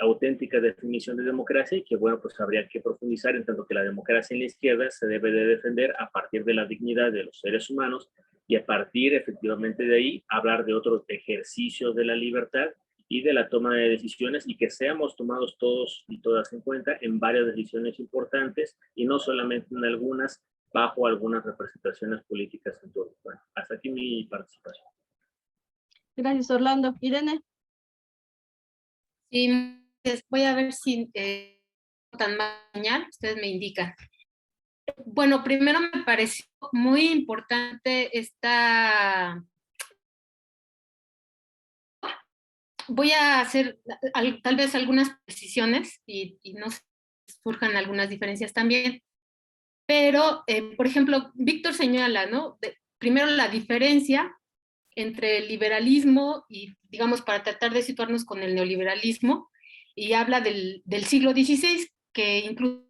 [SPEAKER 4] auténtica definición de democracia y que, bueno, pues habría que profundizar en tanto que la democracia en la izquierda se debe de defender a partir de la dignidad de los seres humanos y a partir efectivamente de ahí hablar de otros ejercicios de la libertad y de la toma de decisiones y que seamos tomados todos y todas en cuenta en varias decisiones importantes y no solamente en algunas bajo algunas representaciones políticas en todo. Bueno, hasta aquí mi participación.
[SPEAKER 1] Gracias, Orlando. Irene.
[SPEAKER 3] Sí, voy a ver si tan mañana ustedes me indican. Bueno, primero me pareció muy importante esta... Voy a hacer tal vez algunas precisiones y no surjan algunas diferencias también. Pero, por ejemplo, Víctor señala, ¿no? Primero la diferencia entre el liberalismo y, digamos, para tratar de situarnos con el neoliberalismo, y habla del siglo XVI, que incluso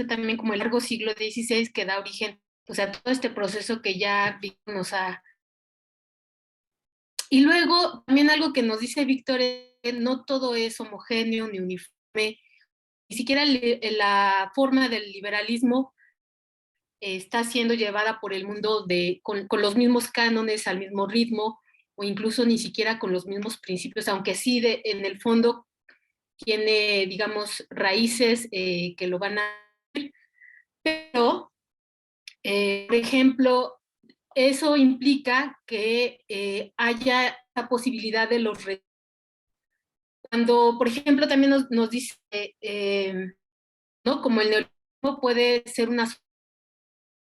[SPEAKER 3] también como el largo siglo XVI que da origen, o sea, todo este proceso que ya Víctor nos ha... Y luego, también algo que nos dice Víctor es que no todo es homogéneo ni uniforme, ni siquiera la forma del liberalismo está siendo llevada por el mundo con los mismos cánones, al mismo ritmo, o incluso ni siquiera con los mismos principios, aunque sí en el fondo tiene, digamos, raíces que lo van a... Pero, por ejemplo, eso implica que haya la posibilidad de los... Cuando, por ejemplo, también nos dice, ¿no? Como el neoliberalismo puede ser una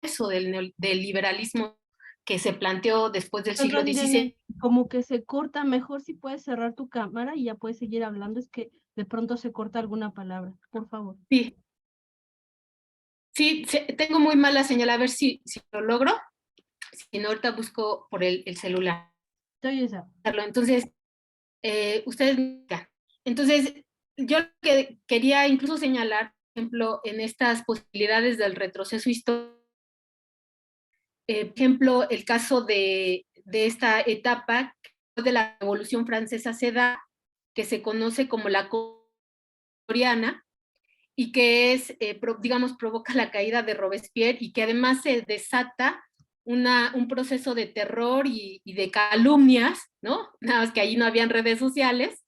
[SPEAKER 3] eso del liberalismo que se planteó después del siglo XVI.
[SPEAKER 1] Como que se corta, mejor si puedes cerrar tu cámara y ya puedes seguir hablando, es que de pronto se corta alguna palabra, por favor.
[SPEAKER 3] Sí, sí, tengo muy mala señal, a ver si lo logro, si no ahorita busco por el celular.
[SPEAKER 1] Estoy esa.
[SPEAKER 3] Entonces, ustedes, entonces, yo que quería incluso señalar, por ejemplo, en estas posibilidades del retroceso histórico, por ejemplo, el caso de esta etapa de la Revolución Francesa se da, que se conoce como la coreana, y que es, digamos, provoca la caída de Robespierre y que además se desata un proceso de terror y de calumnias, ¿no? Nada más que ahí no habían redes sociales,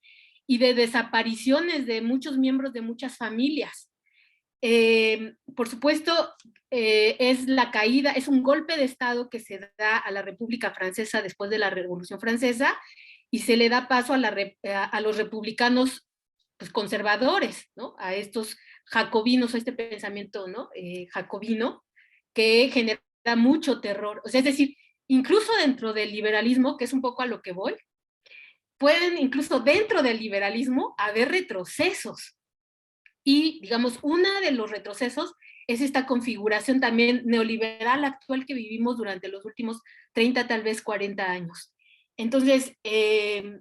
[SPEAKER 3] y de desapariciones de muchos miembros de muchas familias. Por supuesto, es la caída, es un golpe de Estado que se da a la República Francesa después de la Revolución Francesa y se le da paso a los republicanos pues, conservadores, ¿no? A estos jacobinos, a este pensamiento, ¿no? Jacobino, que genera mucho terror. O sea, es decir, incluso dentro del liberalismo, que es un poco a lo que voy, pueden incluso dentro del liberalismo haber retrocesos. Y, digamos, uno de los retrocesos es esta configuración también neoliberal actual que vivimos durante los últimos 30, tal vez 40 años. Entonces, esa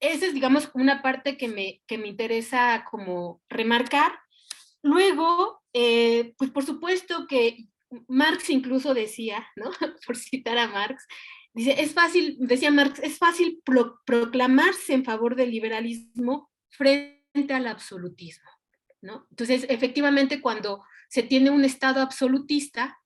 [SPEAKER 3] es, digamos, una parte que me interesa como remarcar. Luego, pues por supuesto que Marx incluso decía, ¿no? Por citar a Marx, dice, es fácil, decía Marx, es fácil proclamarse en favor del liberalismo frente al absolutismo, ¿no? Entonces, efectivamente, cuando se tiene un Estado absolutista,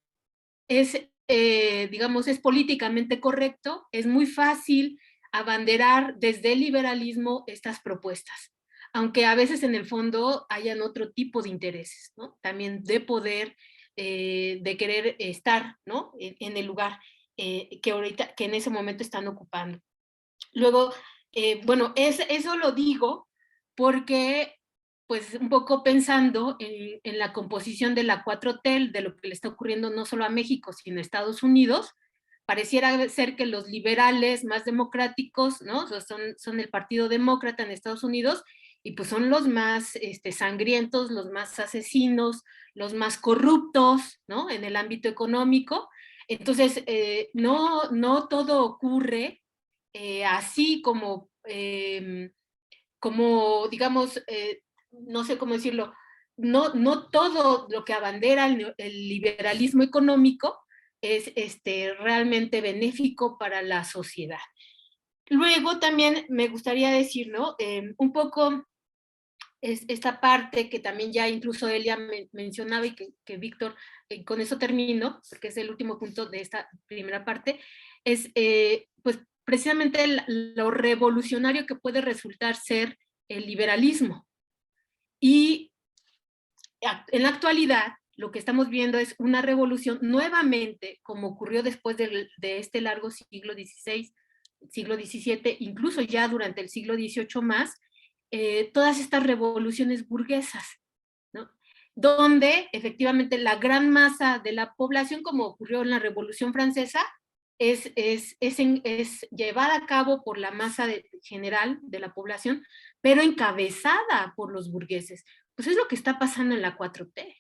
[SPEAKER 3] es, digamos, es políticamente correcto, es muy fácil abanderar desde el liberalismo estas propuestas, aunque a veces en el fondo hayan otro tipo de intereses, ¿no? También de poder, de querer estar, ¿no? En el lugar que en ese momento están ocupando. Luego, bueno, eso lo digo porque, pues, un poco pensando en la composición de la 4T, de lo que le está ocurriendo no solo a México, sino a Estados Unidos, pareciera ser que los liberales más democráticos, ¿no? O sea, son el Partido Demócrata en Estados Unidos, y pues son los más sangrientos, los más asesinos, los más corruptos, ¿no? En el ámbito económico. Entonces, no todo ocurre así como, como digamos, no sé cómo decirlo, no todo lo que abandera el liberalismo económico es realmente benéfico para la sociedad. Luego también me gustaría decir, ¿no? Un poco es esta parte que también ya incluso Elia mencionaba y que Víctor, con eso termino, porque es el último punto de esta primera parte, es pues precisamente lo revolucionario que puede resultar ser el liberalismo. Y en la actualidad lo que estamos viendo es una revolución nuevamente, como ocurrió después de este largo siglo XVI, siglo XVII, incluso ya durante el siglo XVIII más, todas estas revoluciones burguesas, ¿no? Donde efectivamente la gran masa de la población, como ocurrió en la Revolución Francesa, es llevada a cabo por la masa general de la población, pero encabezada por los burgueses. Pues es lo que está pasando en la 4T.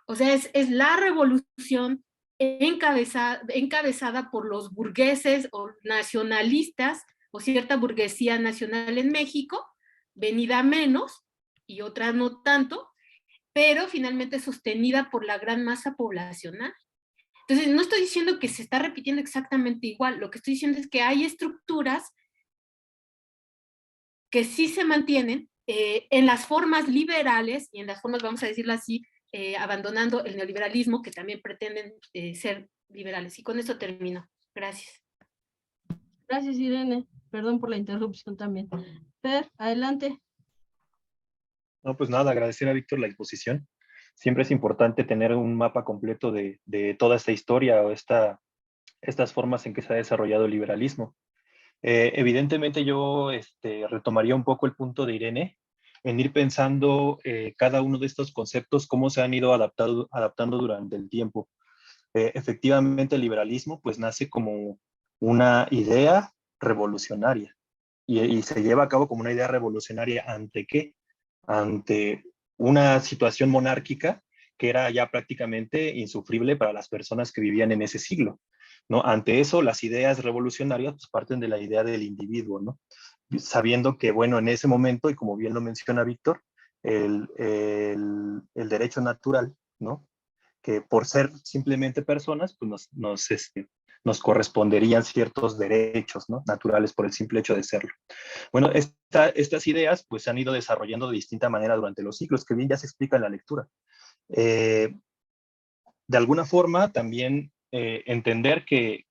[SPEAKER 3] O sea, es la revolución encabezada por los burgueses o nacionalistas o cierta burguesía nacional en México, venida menos y otra no tanto, pero finalmente sostenida por la gran masa poblacional. Entonces, no estoy diciendo que se está repitiendo exactamente igual, lo que estoy diciendo es que hay estructuras que sí se mantienen en las formas liberales y en las formas, vamos a decirlo así, abandonando el neoliberalismo, que también pretenden ser liberales. Y con eso termino. Gracias.
[SPEAKER 1] Gracias, Irene. Perdón por la interrupción también. Fer, adelante.
[SPEAKER 5] No, pues nada, agradecer a Víctor la exposición. Siempre es importante tener un mapa completo de toda esta historia o estas formas en que se ha desarrollado el liberalismo. Evidentemente yo retomaría un poco el punto de Irene en ir pensando cada uno de estos conceptos, cómo se han ido adaptando durante el tiempo. Efectivamente, el liberalismo pues nace como una idea revolucionaria y se lleva a cabo como una idea revolucionaria ¿ante qué? Ante una situación monárquica que era ya prácticamente insufrible para las personas que vivían en ese siglo, ¿no? Ante eso, las ideas revolucionarias pues, parten de la idea del individuo, ¿no? Sabiendo que, bueno, en ese momento, y como bien lo menciona Víctor, el derecho natural, ¿no? Que por ser simplemente personas, pues nos corresponderían ciertos derechos, ¿no? Naturales por el simple hecho de serlo. Bueno, estas ideas pues se han ido desarrollando de distinta manera durante los siglos, que bien ya se explica en la lectura. De alguna forma también entender que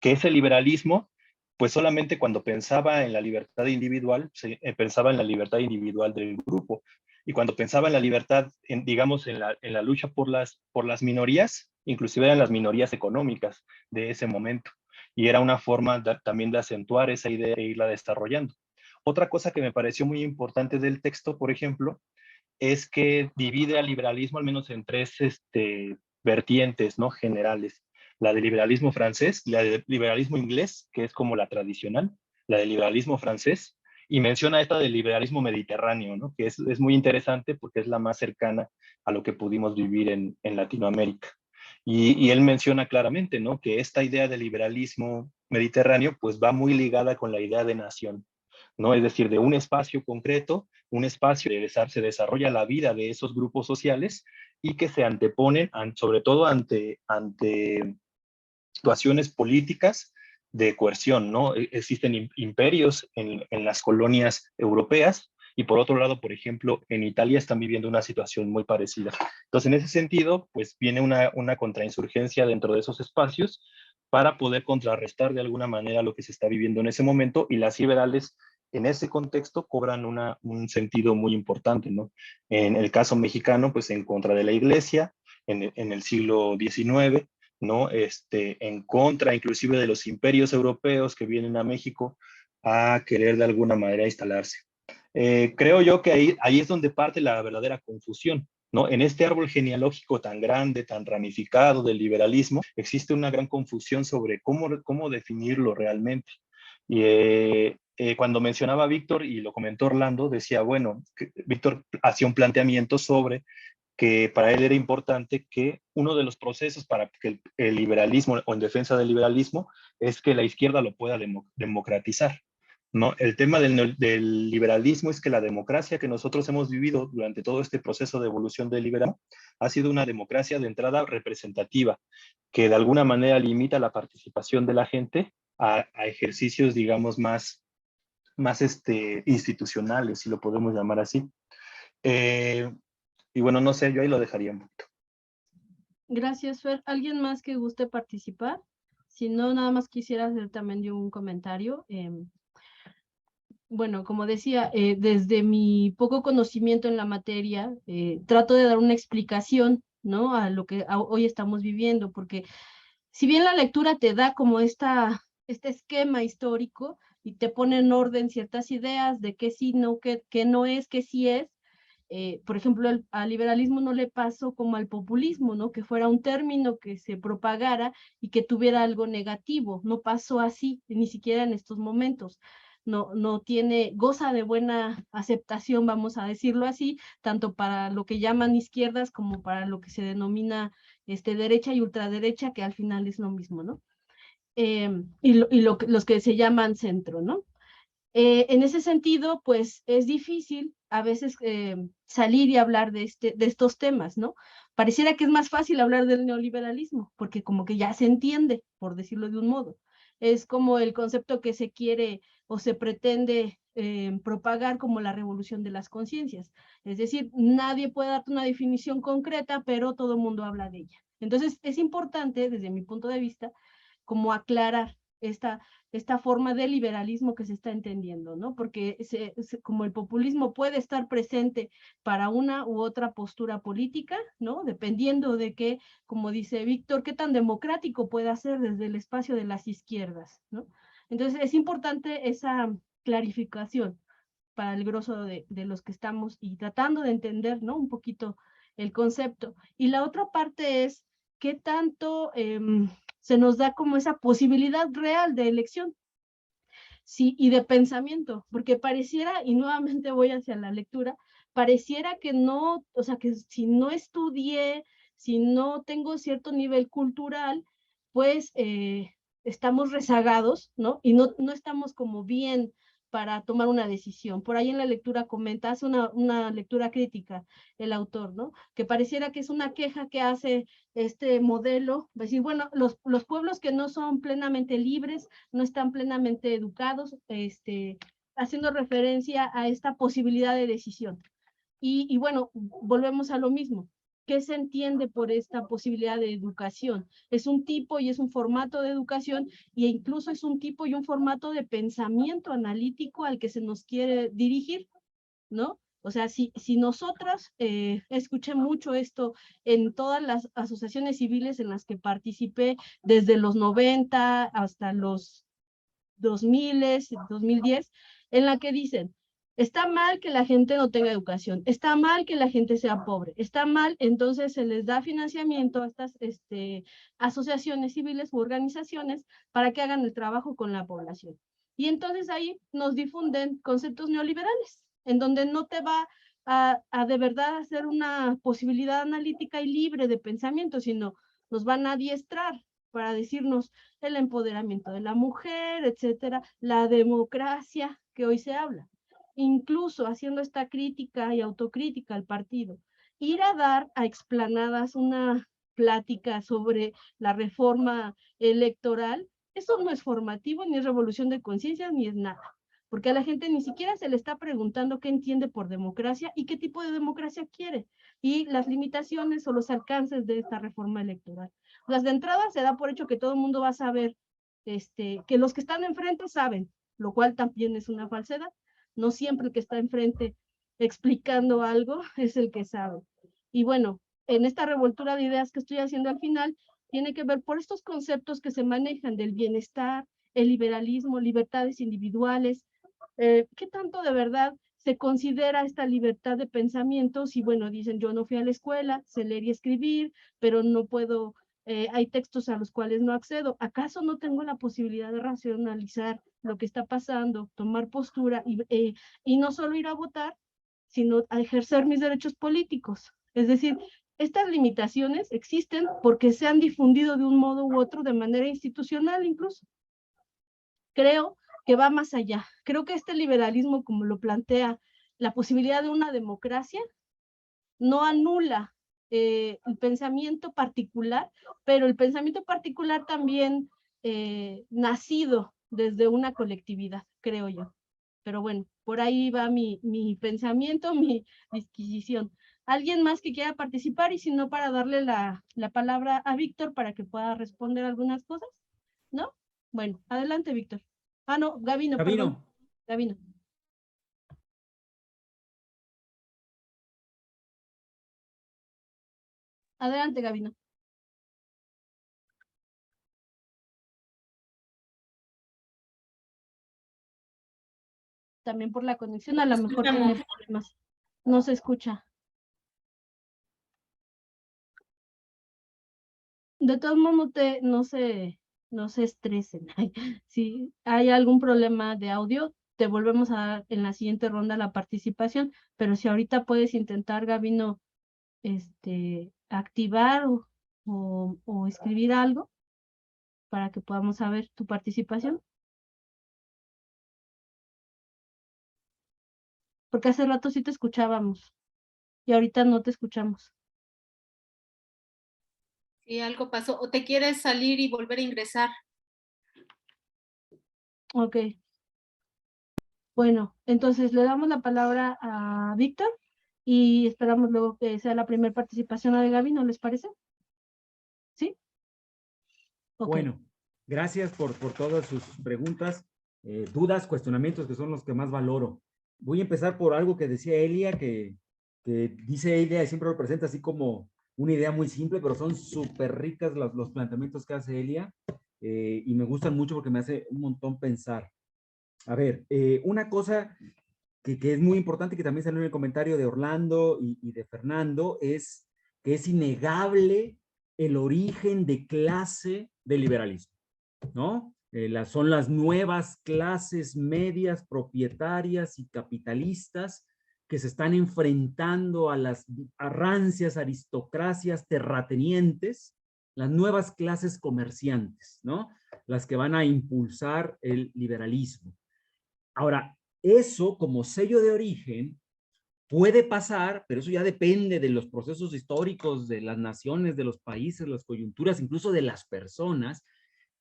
[SPEAKER 5] ese liberalismo, pues solamente cuando pensaba en la libertad individual, pensaba en la libertad individual del grupo. Y cuando pensaba en la libertad, digamos, en la lucha por las minorías, inclusive eran las minorías económicas de ese momento. Y era una forma también de acentuar esa idea e irla desarrollando. Otra cosa que me pareció muy importante del texto, por ejemplo, es que divide al liberalismo al menos en tres vertientes, ¿no? Generales. La del liberalismo francés, la del liberalismo inglés, que es como la tradicional, la del liberalismo francés, y menciona esta del liberalismo mediterráneo, ¿no? Que es muy interesante porque es la más cercana a lo que pudimos vivir en Latinoamérica. Y él menciona claramente, ¿no? Que esta idea del liberalismo mediterráneo pues va muy ligada con la idea de nación, ¿no? Es decir, de un espacio concreto, un espacio de se desarrolla la vida de esos grupos sociales y que se anteponen, sobre todo ante situaciones políticas de coerción, ¿no? Existen imperios en las colonias europeas y por otro lado, por ejemplo, en Italia están viviendo una situación muy parecida. Entonces, en ese sentido, pues viene una contrainsurgencia dentro de esos espacios para poder contrarrestar de alguna manera lo que se está viviendo en ese momento y las liberales en ese contexto cobran un sentido muy importante, ¿no? En el caso mexicano, pues en contra de la iglesia, en el siglo XIX, ¿no? En contra inclusive de los imperios europeos que vienen a México a querer de alguna manera instalarse. Creo yo que ahí es donde parte la verdadera confusión, ¿no? En este árbol genealógico tan grande, tan ramificado del liberalismo, existe una gran confusión sobre cómo definirlo realmente. Y cuando mencionaba a Víctor, y lo comentó Orlando, decía, bueno, Víctor hacía un planteamiento sobre que para él era importante que uno de los procesos para que el liberalismo o en defensa del liberalismo es que la izquierda lo pueda democratizar, ¿no? El tema del liberalismo es que la democracia que nosotros hemos vivido durante todo este proceso de evolución del liberalismo ha sido una democracia de entrada representativa, que de alguna manera limita la participación de la gente a ejercicios, digamos, más institucionales, si lo podemos llamar así. Y bueno, no sé, yo ahí lo dejaría un poquito.
[SPEAKER 1] Gracias, Fer. ¿Alguien más que guste participar? Si no, nada más quisiera hacer también yo un comentario. Bueno, como decía, desde mi poco conocimiento en la materia, trato de dar una explicación, ¿no? A lo que hoy estamos viviendo, porque si bien la lectura te da como este esquema histórico y te pone en orden ciertas ideas de qué sí, no, qué no es, qué sí es, por ejemplo, al liberalismo no le pasó como al populismo, ¿no? Que fuera un término que se propagara y que tuviera algo negativo. No pasó así, ni siquiera en estos momentos. No goza de buena aceptación, vamos a decirlo así, tanto para lo que llaman izquierdas como para lo que se denomina derecha y ultraderecha, que al final es lo mismo, ¿no? Los que se llaman centro, ¿no? En ese sentido, pues es difícil a veces salir y hablar de estos temas, ¿no? Pareciera que es más fácil hablar del neoliberalismo, porque como que ya se entiende, por decirlo de un modo. Es como el concepto que se quiere o se pretende propagar como la revolución de las conciencias. Es decir, nadie puede darte una definición concreta, pero todo el mundo habla de ella. Entonces, es importante, desde mi punto de vista, como aclarar esta forma de liberalismo que se está entendiendo, ¿no? Porque como el populismo puede estar presente para una u otra postura política, ¿no? Dependiendo de qué, como dice Víctor, qué tan democrático puede ser desde el espacio de las izquierdas, ¿no? Entonces es importante esa clarificación para el grosso de los que estamos y tratando de entender, ¿no? Un poquito el concepto. Y la otra parte es qué tanto se nos da como esa posibilidad real de elección, sí, y de pensamiento, porque pareciera, y nuevamente voy hacia la lectura, pareciera que no, o sea, que si no estudié, si no tengo cierto nivel cultural, pues estamos rezagados, ¿no? Y no estamos como bien para tomar una decisión. Por ahí en la lectura comenta, hace una lectura crítica el autor, ¿no? Que pareciera que es una queja que hace este modelo, decir, bueno, los pueblos que no son plenamente libres, no están plenamente educados, haciendo referencia a esta posibilidad de decisión. Y bueno, volvemos a lo mismo. ¿Qué se entiende por esta posibilidad de educación? Es un tipo y es un formato de educación e incluso es un tipo y un formato de pensamiento analítico al que se nos quiere dirigir, ¿no? O sea, si nosotros, escuché mucho esto en todas las asociaciones civiles en las que participé, desde los 90 hasta los 2000, 2010, en la que dicen, está mal que la gente no tenga educación, está mal que la gente sea pobre, está mal, entonces se les da financiamiento a estas asociaciones civiles u organizaciones para que hagan el trabajo con la población. Y entonces ahí nos difunden conceptos neoliberales, en donde no te va a de verdad hacer una posibilidad analítica y libre de pensamiento, sino nos van a adiestrar para decirnos el empoderamiento de la mujer, etcétera, la democracia que hoy se habla. Incluso haciendo esta crítica y autocrítica al partido, ir a dar a explanadas una plática sobre la reforma electoral, eso no es formativo, ni es revolución de conciencia, ni es nada. Porque a la gente ni siquiera se le está preguntando qué entiende por democracia y qué tipo de democracia quiere, y las limitaciones o los alcances de esta reforma electoral. Las de entrada se da por hecho que todo el mundo va a saber, que los que están enfrente saben, lo cual también es una falsedad. No siempre el que está enfrente explicando algo es el que sabe. Y bueno, en esta revoltura de ideas que estoy haciendo al final, tiene que ver por estos conceptos que se manejan del bienestar, el liberalismo, libertades individuales, ¿qué tanto de verdad se considera esta libertad de pensamiento? Si, bueno, dicen, yo no fui a la escuela, sé leer y escribir, pero no puedo, hay textos a los cuales no accedo. ¿Acaso no tengo la posibilidad de racionalizar lo que está pasando, tomar postura y no solo ir a votar, sino a ejercer mis derechos políticos? Es decir, estas limitaciones existen porque se han difundido de un modo u otro de manera institucional incluso. Creo que va más allá. Creo que este liberalismo, como lo plantea, la posibilidad de una democracia, no anula el pensamiento particular, pero el pensamiento particular también nacido desde una colectividad, creo yo. Pero bueno, por ahí va mi pensamiento, mi disquisición. ¿Alguien más que quiera participar? Y si no, para darle la palabra a Víctor para que pueda responder algunas cosas, ¿no? Bueno, adelante, Víctor. Ah, no, Gabino, perdón.
[SPEAKER 2] Gabino.
[SPEAKER 1] Gabino. Adelante, Gabino. También por la conexión, a lo mejor tiene problemas. No se escucha. De todos modos, no se estresen. Si hay algún problema de audio, te volvemos a dar en la siguiente ronda la participación, pero si ahorita puedes intentar, Gabino, activar o escribir algo para que podamos saber tu participación. Porque hace rato sí te escuchábamos y ahorita no te escuchamos.
[SPEAKER 3] Si algo pasó, o te quieres salir y volver a ingresar.
[SPEAKER 1] Ok. Bueno, entonces le damos la palabra a Víctor y esperamos luego que sea la primera participación de Gaby, ¿no les parece? ¿Sí? Okay.
[SPEAKER 2] Bueno, gracias por todas sus preguntas, dudas, cuestionamientos, que son los que más valoro. Voy a empezar por algo que decía Elia, que dice Elia, y siempre lo presenta así como una idea muy simple, pero son súper ricas los planteamientos que hace Elia, y me gustan mucho porque me hace un montón pensar. A ver, una cosa que es muy importante, que también salió en el comentario de Orlando y de Fernando, es que es innegable el origen de clase del liberalismo, ¿no? Son las nuevas clases medias propietarias y capitalistas que se están enfrentando a las rancias aristocracias terratenientes, las nuevas clases comerciantes, ¿no? Las que van a impulsar el liberalismo. Ahora, eso como sello de origen puede pasar, pero eso ya depende de los procesos históricos, de las naciones, de los países, las coyunturas, incluso de las personas,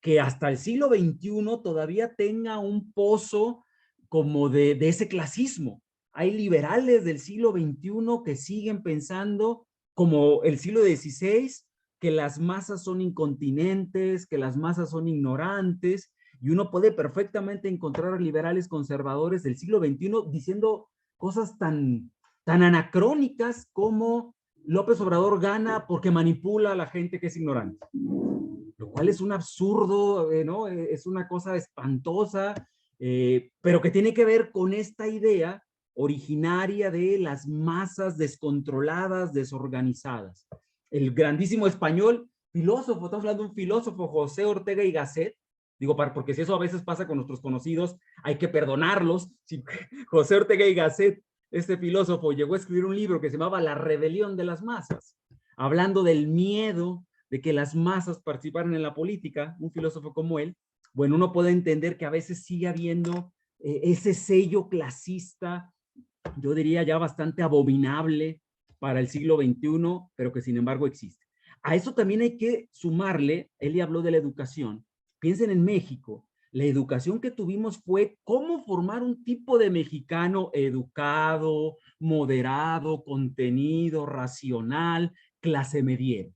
[SPEAKER 2] que hasta el siglo XXI todavía tenga un pozo como de ese clasismo. Hay liberales del siglo XXI que siguen pensando como el siglo XVI, que las masas son incontinentes, que las masas son ignorantes, y uno puede perfectamente encontrar liberales conservadores del siglo XXI diciendo cosas tan anacrónicas como López Obrador gana porque manipula a la gente que es ignorante, lo cual es un absurdo, ¿no? Es una cosa espantosa, pero que tiene que ver con esta idea originaria de las masas descontroladas, desorganizadas. El grandísimo español, filósofo, estamos hablando de un filósofo, José Ortega y Gasset, digo, porque si eso a veces pasa con nuestros conocidos, hay que perdonarlos. Si José Ortega y Gasset, este filósofo, llegó a escribir un libro que se llamaba La rebelión de las masas, hablando del miedo de que las masas participaran en la política, un filósofo como él, bueno, uno puede entender que a veces sigue habiendo ese sello clasista, yo diría ya bastante abominable para el siglo XXI, pero que sin embargo existe. A eso también hay que sumarle, él habló de la educación, piensen en México, la educación que tuvimos fue cómo formar un tipo de mexicano educado, moderado, contenido, racional, clase mediera,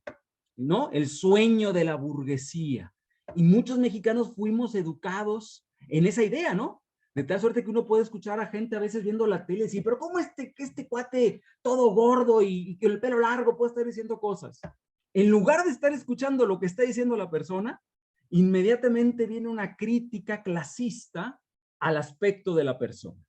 [SPEAKER 2] ¿no? El sueño de la burguesía. Y muchos mexicanos fuimos educados en esa idea, ¿no? De tal suerte que uno puede escuchar a gente a veces viendo la tele y decir, pero ¿cómo este cuate todo gordo y que el pelo largo puede estar diciendo cosas? En lugar de estar escuchando lo que está diciendo la persona, inmediatamente viene una crítica clasista al aspecto de la persona,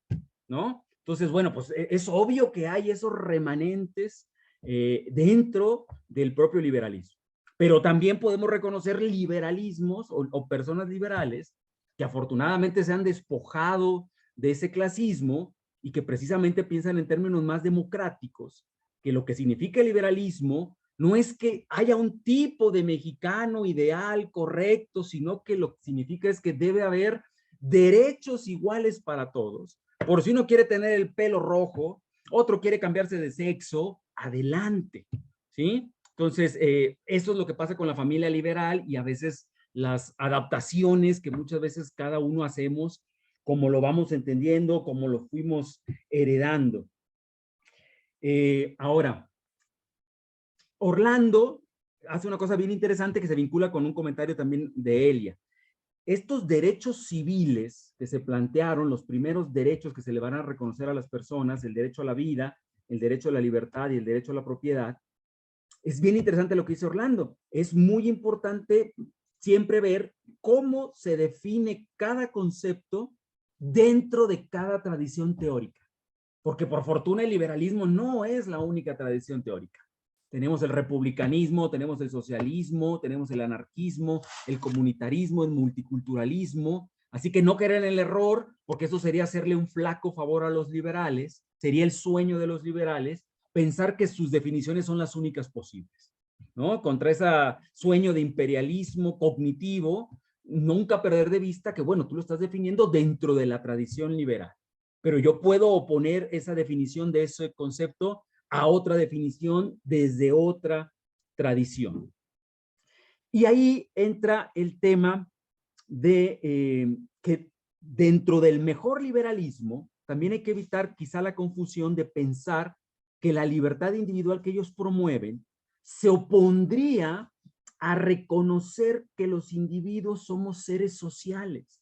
[SPEAKER 2] ¿no? Entonces, bueno, pues es obvio que hay esos remanentes dentro del propio liberalismo. Pero también podemos reconocer liberalismos o personas liberales que afortunadamente se han despojado de ese clasismo y que precisamente piensan en términos más democráticos, que lo que significa el liberalismo no es que haya un tipo de mexicano ideal, correcto, sino que lo que significa es que debe haber derechos iguales para todos. Por si uno quiere tener el pelo rojo, otro quiere cambiarse de sexo, adelante, ¿sí? Entonces, eso es lo que pasa con la familia liberal y a veces las adaptaciones que muchas veces cada uno hacemos, como lo vamos entendiendo, como lo fuimos heredando. Ahora, Orlando hace una cosa bien interesante que se vincula con un comentario también de Elia. Estos derechos civiles que se plantearon, los primeros derechos que se le van a reconocer a las personas, el derecho a la vida, el derecho a la libertad y el derecho a la propiedad, es bien interesante lo que dice Orlando. Es muy importante siempre ver cómo se define cada concepto dentro de cada tradición teórica. Porque por fortuna el liberalismo no es la única tradición teórica. Tenemos el republicanismo, tenemos el socialismo, tenemos el anarquismo, el comunitarismo, el multiculturalismo. Así que no caer en el error, porque eso sería hacerle un flaco favor a los liberales, sería el sueño de los liberales, pensar que sus definiciones son las únicas posibles, ¿no? Contra ese sueño de imperialismo cognitivo, nunca perder de vista que, bueno, tú lo estás definiendo dentro de la tradición liberal, pero yo puedo oponer esa definición de ese concepto a otra definición desde otra tradición. Y ahí entra el tema de que dentro del mejor liberalismo también hay que evitar quizá la confusión de pensar que la libertad individual que ellos promueven se opondría a reconocer que los individuos somos seres sociales.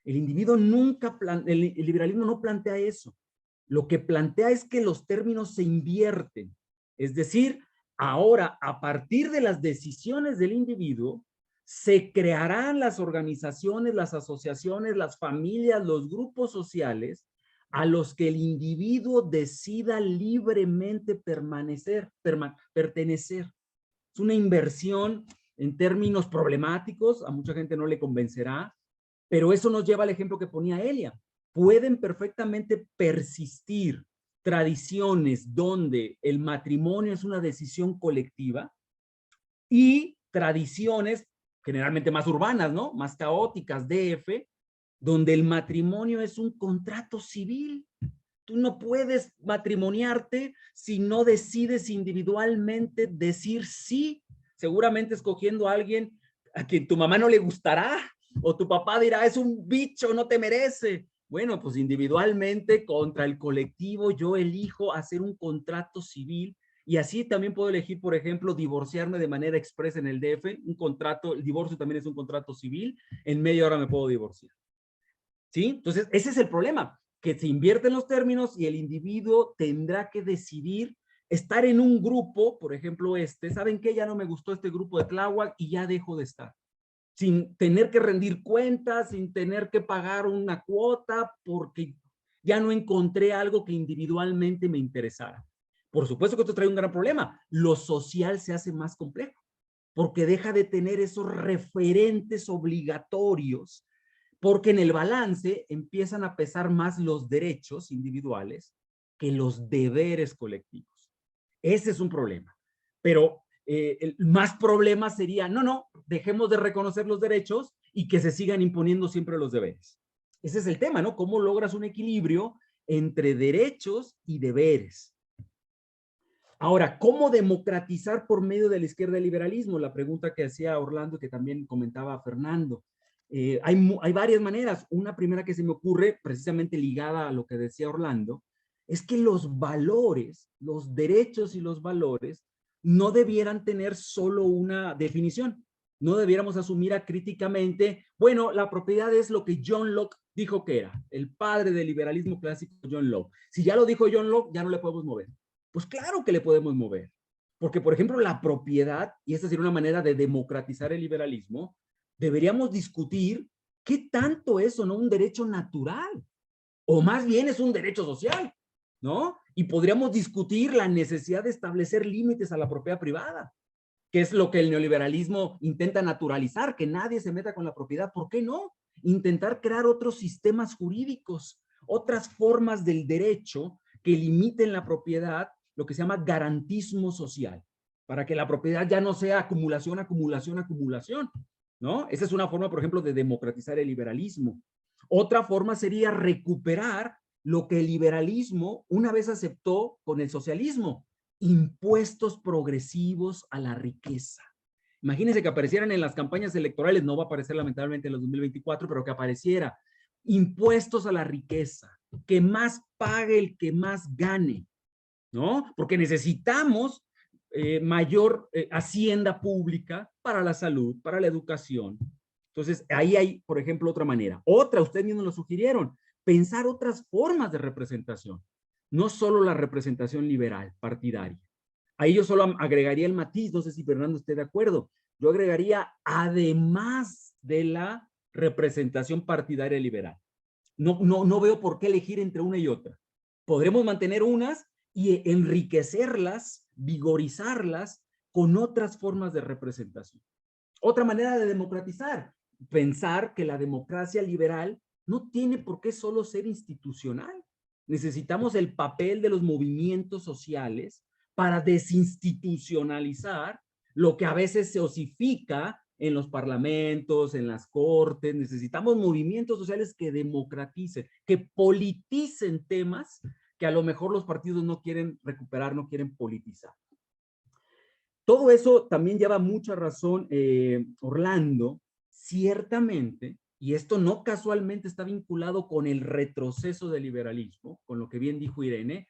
[SPEAKER 2] El individuo nunca, el liberalismo no plantea eso. Lo que plantea es que los términos se invierten. Es decir, ahora, a partir de las decisiones del individuo, se crearán las organizaciones, las asociaciones, las familias, los grupos sociales a los que el individuo decida libremente pertenecer. Es una inversión en términos problemáticos, a mucha gente no le convencerá, pero eso nos lleva al ejemplo que ponía Elia. Pueden perfectamente persistir tradiciones donde el matrimonio es una decisión colectiva y tradiciones generalmente más urbanas, ¿no? Más caóticas, DF, donde el matrimonio es un contrato civil. Tú no puedes matrimoniarte si no decides individualmente decir sí, seguramente escogiendo a alguien a quien tu mamá no le gustará, o tu papá dirá, es un bicho, no te merece. Bueno, pues individualmente contra el colectivo yo elijo hacer un contrato civil y así también puedo elegir, por ejemplo, divorciarme de manera expresa en el DF, un contrato, el divorcio también es un contrato civil, en media hora me puedo divorciar. ¿Sí? Entonces, ese es el problema, que se invierten los términos y el individuo tendrá que decidir estar en un grupo, por ejemplo ¿saben qué? Ya no me gustó este grupo de Tláhuac y ya dejo de estar. Sin tener que rendir cuentas, sin tener que pagar una cuota, porque ya no encontré algo que individualmente me interesara. Por supuesto que esto trae un gran problema. Lo social se hace más complejo, porque deja de tener esos referentes obligatorios, porque en el balance empiezan a pesar más los derechos individuales que los deberes colectivos. Ese es un problema. Pero el más problema sería, no, dejemos de reconocer los derechos y que se sigan imponiendo siempre los deberes. Ese es el tema, ¿no? ¿Cómo logras un equilibrio entre derechos y deberes? Ahora, ¿cómo democratizar por medio de la izquierda el liberalismo? La pregunta que hacía Orlando, que también comentaba Fernando. Hay varias maneras. Una primera que se me ocurre, precisamente ligada a lo que decía Orlando, es que los valores, los derechos y los valores no debieran tener solo una definición. No debiéramos asumir acríticamente, bueno, la propiedad es lo que John Locke dijo que era, el padre del liberalismo clásico, John Locke. Si ya lo dijo John Locke, ya no le podemos mover. Pues claro que le podemos mover. Porque, por ejemplo, la propiedad, y esta sería una manera de democratizar el liberalismo, deberíamos discutir qué tanto es o no un derecho natural, o más bien es un derecho social, ¿no? Y podríamos discutir la necesidad de establecer límites a la propiedad privada, que es lo que el neoliberalismo intenta naturalizar, que nadie se meta con la propiedad. ¿Por qué no? Intentar crear otros sistemas jurídicos, otras formas del derecho que limiten la propiedad, lo que se llama garantismo social, para que la propiedad ya no sea acumulación, acumulación, acumulación, ¿no? Esa es una forma, por ejemplo, de democratizar el liberalismo. Otra forma sería recuperar lo que el liberalismo una vez aceptó con el socialismo, impuestos progresivos a la riqueza. Imagínense que aparecieran en las campañas electorales, no va a aparecer lamentablemente en los 2024, pero que apareciera impuestos a la riqueza, que más pague el que más gane, ¿no? Porque necesitamos mayor hacienda pública para la salud, para la educación. Entonces, ahí hay, por ejemplo, otra manera. Otra, ustedes mismos lo sugirieron, pensar otras formas de representación, no solo la representación liberal, partidaria. Ahí yo solo agregaría el matiz, no sé si Fernando esté de acuerdo, yo agregaría además de la representación partidaria liberal. No veo por qué elegir entre una y otra. Podremos mantener unas y enriquecerlas, vigorizarlas con otras formas de representación. Otra manera de democratizar, pensar que la democracia liberal no tiene por qué solo ser institucional. Necesitamos el papel de los movimientos sociales para desinstitucionalizar lo que a veces se osifica en los parlamentos, en las cortes. Necesitamos movimientos sociales que democraticen, que politicen temas que a lo mejor los partidos no quieren recuperar, no quieren politizar. Todo eso también lleva mucha razón, Orlando, ciertamente, y esto no casualmente está vinculado con el retroceso del liberalismo, con lo que bien dijo Irene,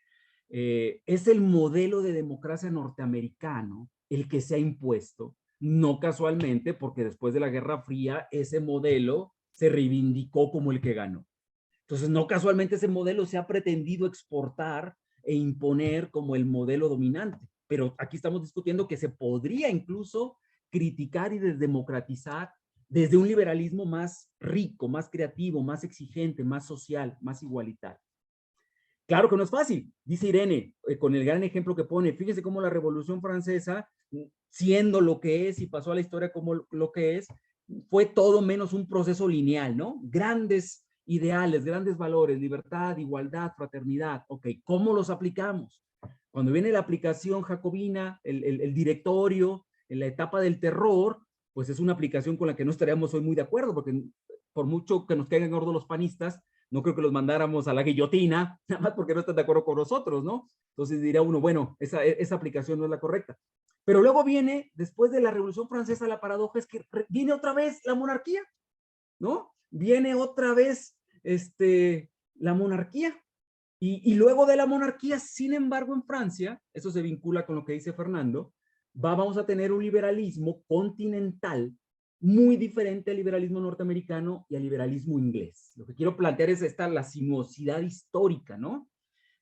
[SPEAKER 2] es el modelo de democracia norteamericano el que se ha impuesto, no casualmente, porque después de la Guerra Fría ese modelo se reivindicó como el que ganó. Entonces, no casualmente ese modelo se ha pretendido exportar e imponer como el modelo dominante. Pero aquí estamos discutiendo que se podría incluso criticar y desdemocratizar desde un liberalismo más rico, más creativo, más exigente, más social, más igualitario. Claro que no es fácil, dice Irene, con el gran ejemplo que pone. Fíjese cómo la Revolución Francesa, siendo lo que es y pasó a la historia como lo que es, fue todo menos un proceso lineal, ¿no? Grandes ideales, grandes valores, libertad, igualdad, fraternidad. Ok, ¿cómo los aplicamos? Cuando viene la aplicación jacobina, el directorio, en la etapa del terror, pues es una aplicación con la que no estaríamos hoy muy de acuerdo, porque por mucho que nos caigan gordos los panistas, no creo que los mandáramos a la guillotina, nada más porque no están de acuerdo con nosotros, ¿no? Entonces dirá uno, bueno, esa aplicación no es la correcta. Pero luego viene, después de la Revolución Francesa, la paradoja es que viene otra vez la monarquía, ¿no? Viene otra vez la monarquía. Y luego de la monarquía, sin embargo, en Francia, eso se vincula con lo que dice Fernando, vamos a tener un liberalismo continental muy diferente al liberalismo norteamericano y al liberalismo inglés. Lo que quiero plantear es la sinuosidad histórica, ¿no?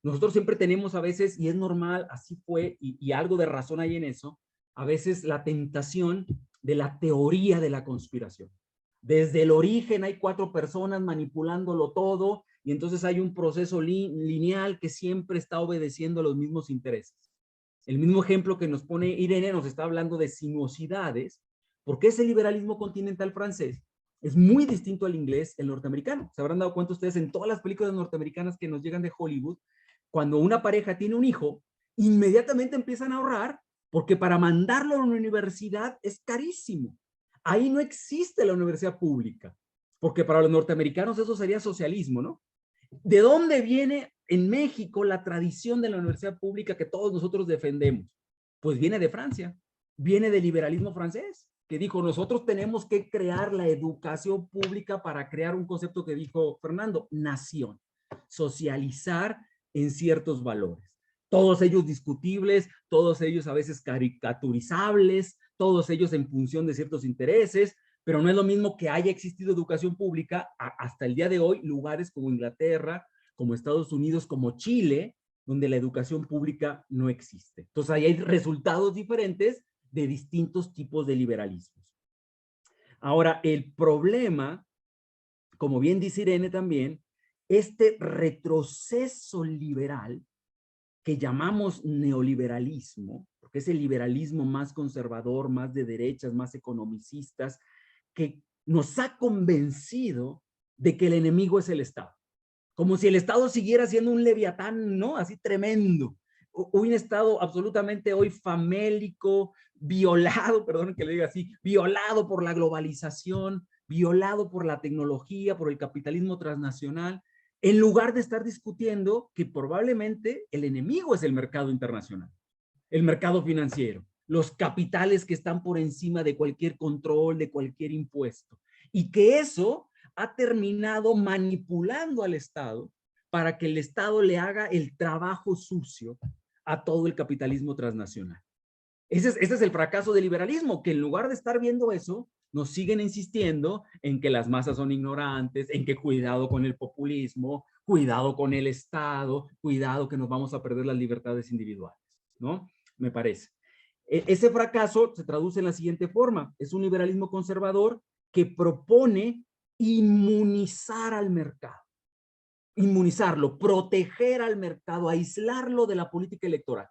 [SPEAKER 2] Nosotros siempre tenemos a veces, y es normal, así fue, y algo de razón hay en eso, a veces la tentación de la teoría de la conspiración. Desde el origen hay 4 personas manipulándolo todo, y entonces hay un proceso lineal que siempre está obedeciendo a los mismos intereses. El mismo ejemplo que nos pone Irene nos está hablando de sinuosidades, porque ese liberalismo continental francés es muy distinto al inglés, el norteamericano. Se habrán dado cuenta ustedes en todas las películas norteamericanas que nos llegan de Hollywood, cuando una pareja tiene un hijo, inmediatamente empiezan a ahorrar, porque para mandarlo a una universidad es carísimo. Ahí no existe la universidad pública, porque para los norteamericanos eso sería socialismo, ¿no? ¿De dónde viene en México la tradición de la universidad pública que todos nosotros defendemos? Pues viene de Francia, viene del liberalismo francés, que dijo, nosotros tenemos que crear la educación pública para crear un concepto que dijo Fernando, nación, socializar en ciertos valores. Todos ellos discutibles, todos ellos a veces caricaturizables, todos ellos en función de ciertos intereses, pero no es lo mismo que haya existido educación pública hasta el día de hoy, lugares como Inglaterra, como Estados Unidos, como Chile, donde la educación pública no existe. Entonces ahí hay resultados diferentes de distintos tipos de liberalismos. Ahora, el problema, como bien dice Irene también, este retroceso liberal que llamamos neoliberalismo, porque es el liberalismo más conservador, más de derechas, más economicistas, que nos ha convencido de que el enemigo es el Estado. Como si el Estado siguiera siendo un leviatán, ¿no? Así tremendo. Un Estado absolutamente hoy famélico, violado, perdón que le diga así, violado por la globalización, violado por la tecnología, por el capitalismo transnacional, en lugar de estar discutiendo que probablemente el enemigo es el mercado internacional, el mercado financiero, los capitales que están por encima de cualquier control, de cualquier impuesto, y que eso ha terminado manipulando al Estado para que el Estado le haga el trabajo sucio a todo el capitalismo transnacional. Ese es el fracaso del liberalismo, que en lugar de estar viendo eso, nos siguen insistiendo en que las masas son ignorantes, en que cuidado con el populismo, cuidado con el Estado, cuidado que nos vamos a perder las libertades individuales, ¿no? Me parece. Ese fracaso se traduce en la siguiente forma. Es un liberalismo conservador que propone inmunizar al mercado, inmunizarlo, proteger al mercado, aislarlo de la política electoral.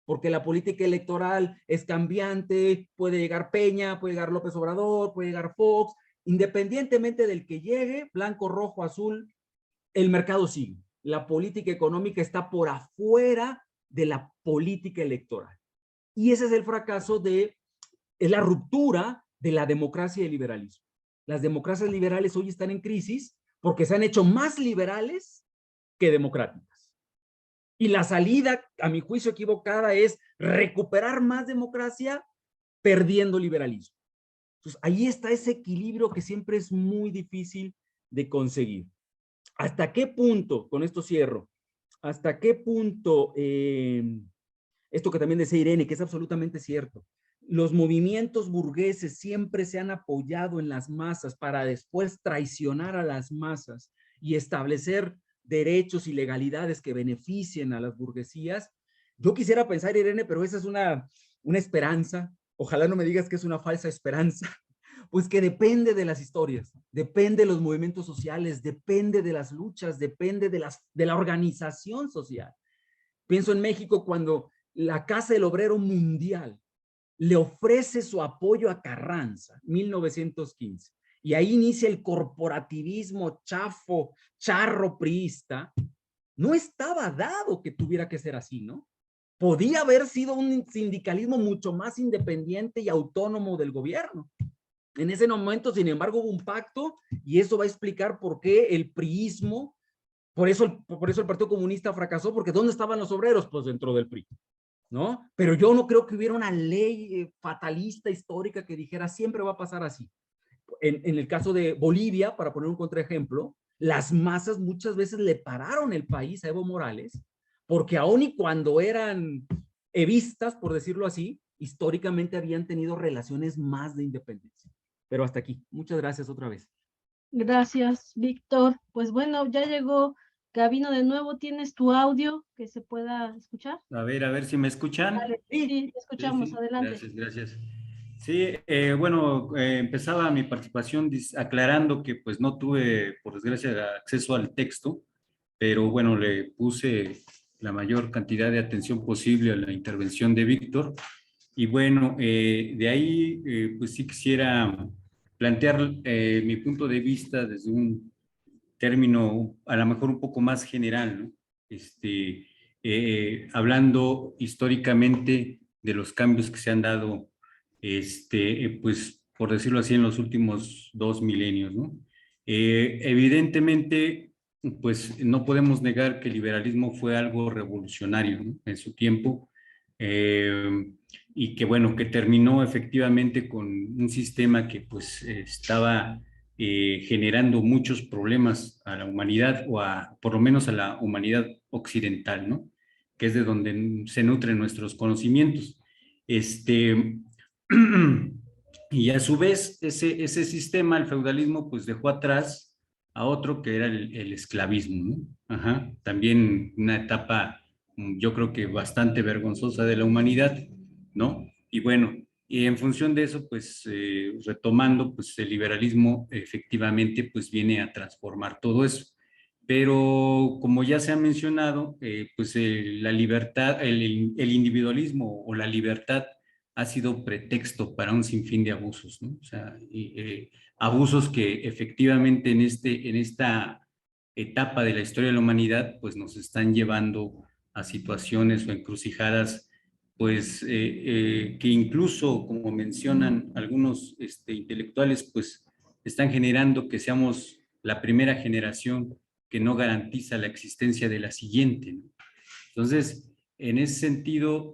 [SPEAKER 2] Porque la política electoral es cambiante, puede llegar Peña, puede llegar López Obrador, puede llegar Fox, independientemente del que llegue, blanco, rojo, azul, el mercado sigue. La política económica está por afuera de la política electoral. Y ese es el fracaso es la ruptura de la democracia y el liberalismo. Las democracias liberales hoy están en crisis porque se han hecho más liberales que democráticas. Y la salida, a mi juicio equivocada, es recuperar más democracia perdiendo liberalismo. Entonces, ahí está ese equilibrio que siempre es muy difícil de conseguir. ¿Hasta qué punto, con esto cierro, hasta qué punto, esto que también decía Irene, que es absolutamente cierto, los movimientos burgueses siempre se han apoyado en las masas para después traicionar a las masas y establecer derechos y legalidades que beneficien a las burguesías? Yo quisiera pensar, Irene, pero esa es una esperanza. Ojalá no me digas que es una falsa esperanza. Pues que depende de las historias, depende de los movimientos sociales, depende de las luchas, depende de la organización social. Pienso en México cuando la Casa del Obrero Mundial le ofrece su apoyo a Carranza, 1915. Y ahí inicia el corporativismo chafo, charro priista. No estaba dado que tuviera que ser así, ¿no? Podía haber sido un sindicalismo mucho más independiente y autónomo del gobierno. En ese momento, sin embargo, hubo un pacto y eso va a explicar por qué el priismo, por eso el Partido Comunista fracasó, porque ¿dónde estaban los obreros? Pues dentro del PRI, ¿no? Pero yo no creo que hubiera una ley fatalista histórica que dijera siempre va a pasar así. En el caso de Bolivia, para poner un contraejemplo, las masas muchas veces le pararon el país a Evo Morales, porque aun y cuando eran evistas, por decirlo así, históricamente habían tenido relaciones más de independencia. Pero hasta aquí. Muchas gracias otra vez.
[SPEAKER 1] Gracias, Víctor. Pues bueno, ya llegó Gabino de nuevo. ¿Tienes tu audio que se pueda escuchar?
[SPEAKER 6] A ver si me escuchan.
[SPEAKER 1] Vale, sí, te escuchamos.
[SPEAKER 6] Sí.
[SPEAKER 1] Adelante.
[SPEAKER 6] Gracias. Sí, bueno, empezaba mi participación aclarando que pues no tuve, por desgracia, acceso al texto, pero bueno, le puse la mayor cantidad de atención posible a la intervención de Víctor. Y bueno, de ahí pues sí quisiera plantear mi punto de vista desde un término a lo mejor un poco más general, ¿no? Hablando históricamente de los cambios que se han dado, pues por decirlo así, en los últimos 2 milenios, ¿no? Evidentemente, pues no podemos negar que el liberalismo fue algo revolucionario, ¿no? En su tiempo, y que bueno, que terminó efectivamente con un sistema que pues estaba generando muchos problemas a la humanidad o por lo menos a la humanidad occidental, ¿no? Que es de donde se nutren nuestros conocimientos. Y a su vez, ese sistema, el feudalismo, pues dejó atrás a otro que era el esclavismo, ¿no? Ajá. También una etapa, yo creo que bastante vergonzosa de la humanidad, ¿no? Y bueno, y en función de eso, pues retomando, pues el liberalismo efectivamente pues viene a transformar todo eso. Pero como ya se ha mencionado, pues la libertad, el individualismo o la libertad ha sido pretexto para un sinfín de abusos, ¿no? O sea, abusos que efectivamente en esta etapa de la historia de la humanidad, pues nos están llevando a situaciones o encrucijadas pues que incluso, como mencionan algunos intelectuales, pues están generando que seamos la primera generación que no garantiza la existencia de la siguiente, ¿no? Entonces, en ese sentido,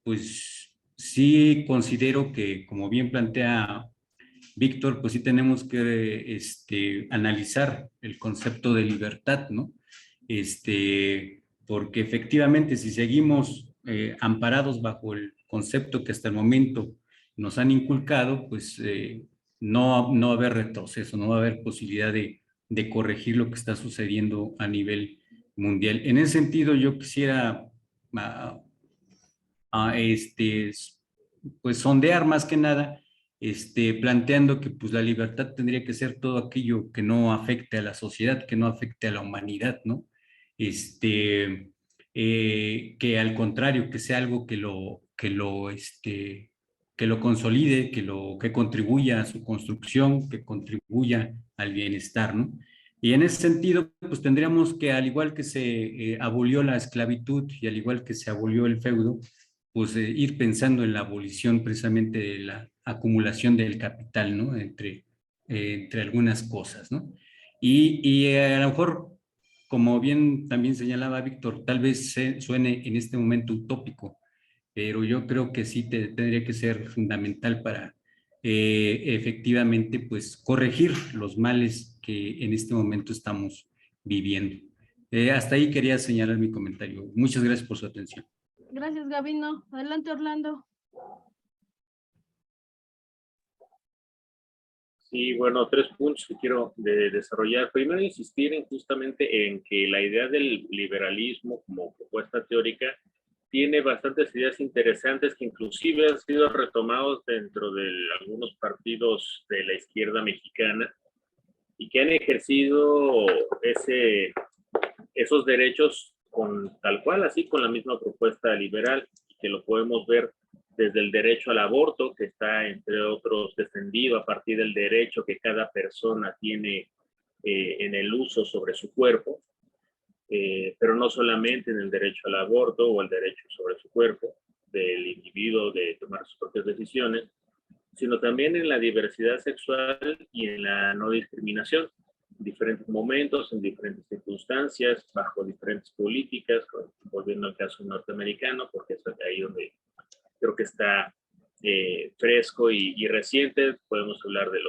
[SPEAKER 6] pues sí considero que, como bien plantea Víctor, pues sí tenemos que analizar el concepto de libertad, ¿no? Porque efectivamente si seguimos amparados bajo el concepto que hasta el momento nos han inculcado, pues no va a haber retroceso, no va a haber posibilidad de corregir lo que está sucediendo a nivel mundial. En ese sentido, yo quisiera a, a pues sondear más que nada, planteando que pues la libertad tendría que ser todo aquello que no afecte a la sociedad, que no afecte a la humanidad, ¿no? Que al contrario, que sea algo que lo consolide, que contribuya a su construcción, que contribuya al bienestar, ¿no? Y en ese sentido, pues tendríamos que, al igual que se abolió la esclavitud y al igual que se abolió el feudo, pues ir pensando en la abolición precisamente de la acumulación del capital, ¿no? Entre algunas cosas, ¿no? Y a lo mejor, como bien también señalaba Víctor, tal vez suene en este momento utópico, pero yo creo que sí tendría que ser fundamental para efectivamente pues corregir los males que en este momento estamos viviendo. Hasta ahí quería señalar mi comentario. Muchas gracias por su atención.
[SPEAKER 1] Gracias, Gabino. Adelante, Orlando.
[SPEAKER 4] Sí, bueno, 3 puntos que quiero desarrollar. Primero, insistir justamente en que la idea del liberalismo como propuesta teórica tiene bastantes ideas interesantes que inclusive han sido retomados dentro de algunos partidos de la izquierda mexicana y que han ejercido esos derechos con tal cual, así con la misma propuesta liberal, que lo podemos ver desde el derecho al aborto, que está, entre otros, defendido a partir del derecho que cada persona tiene en el uso sobre su cuerpo, pero no solamente en el derecho al aborto o el derecho sobre su cuerpo del individuo de tomar sus propias decisiones, sino también en la diversidad sexual y en la no discriminación, en diferentes momentos, en diferentes circunstancias, bajo diferentes políticas, volviendo al caso norteamericano, porque es ahí donde creo que está fresco y reciente. Podemos hablar de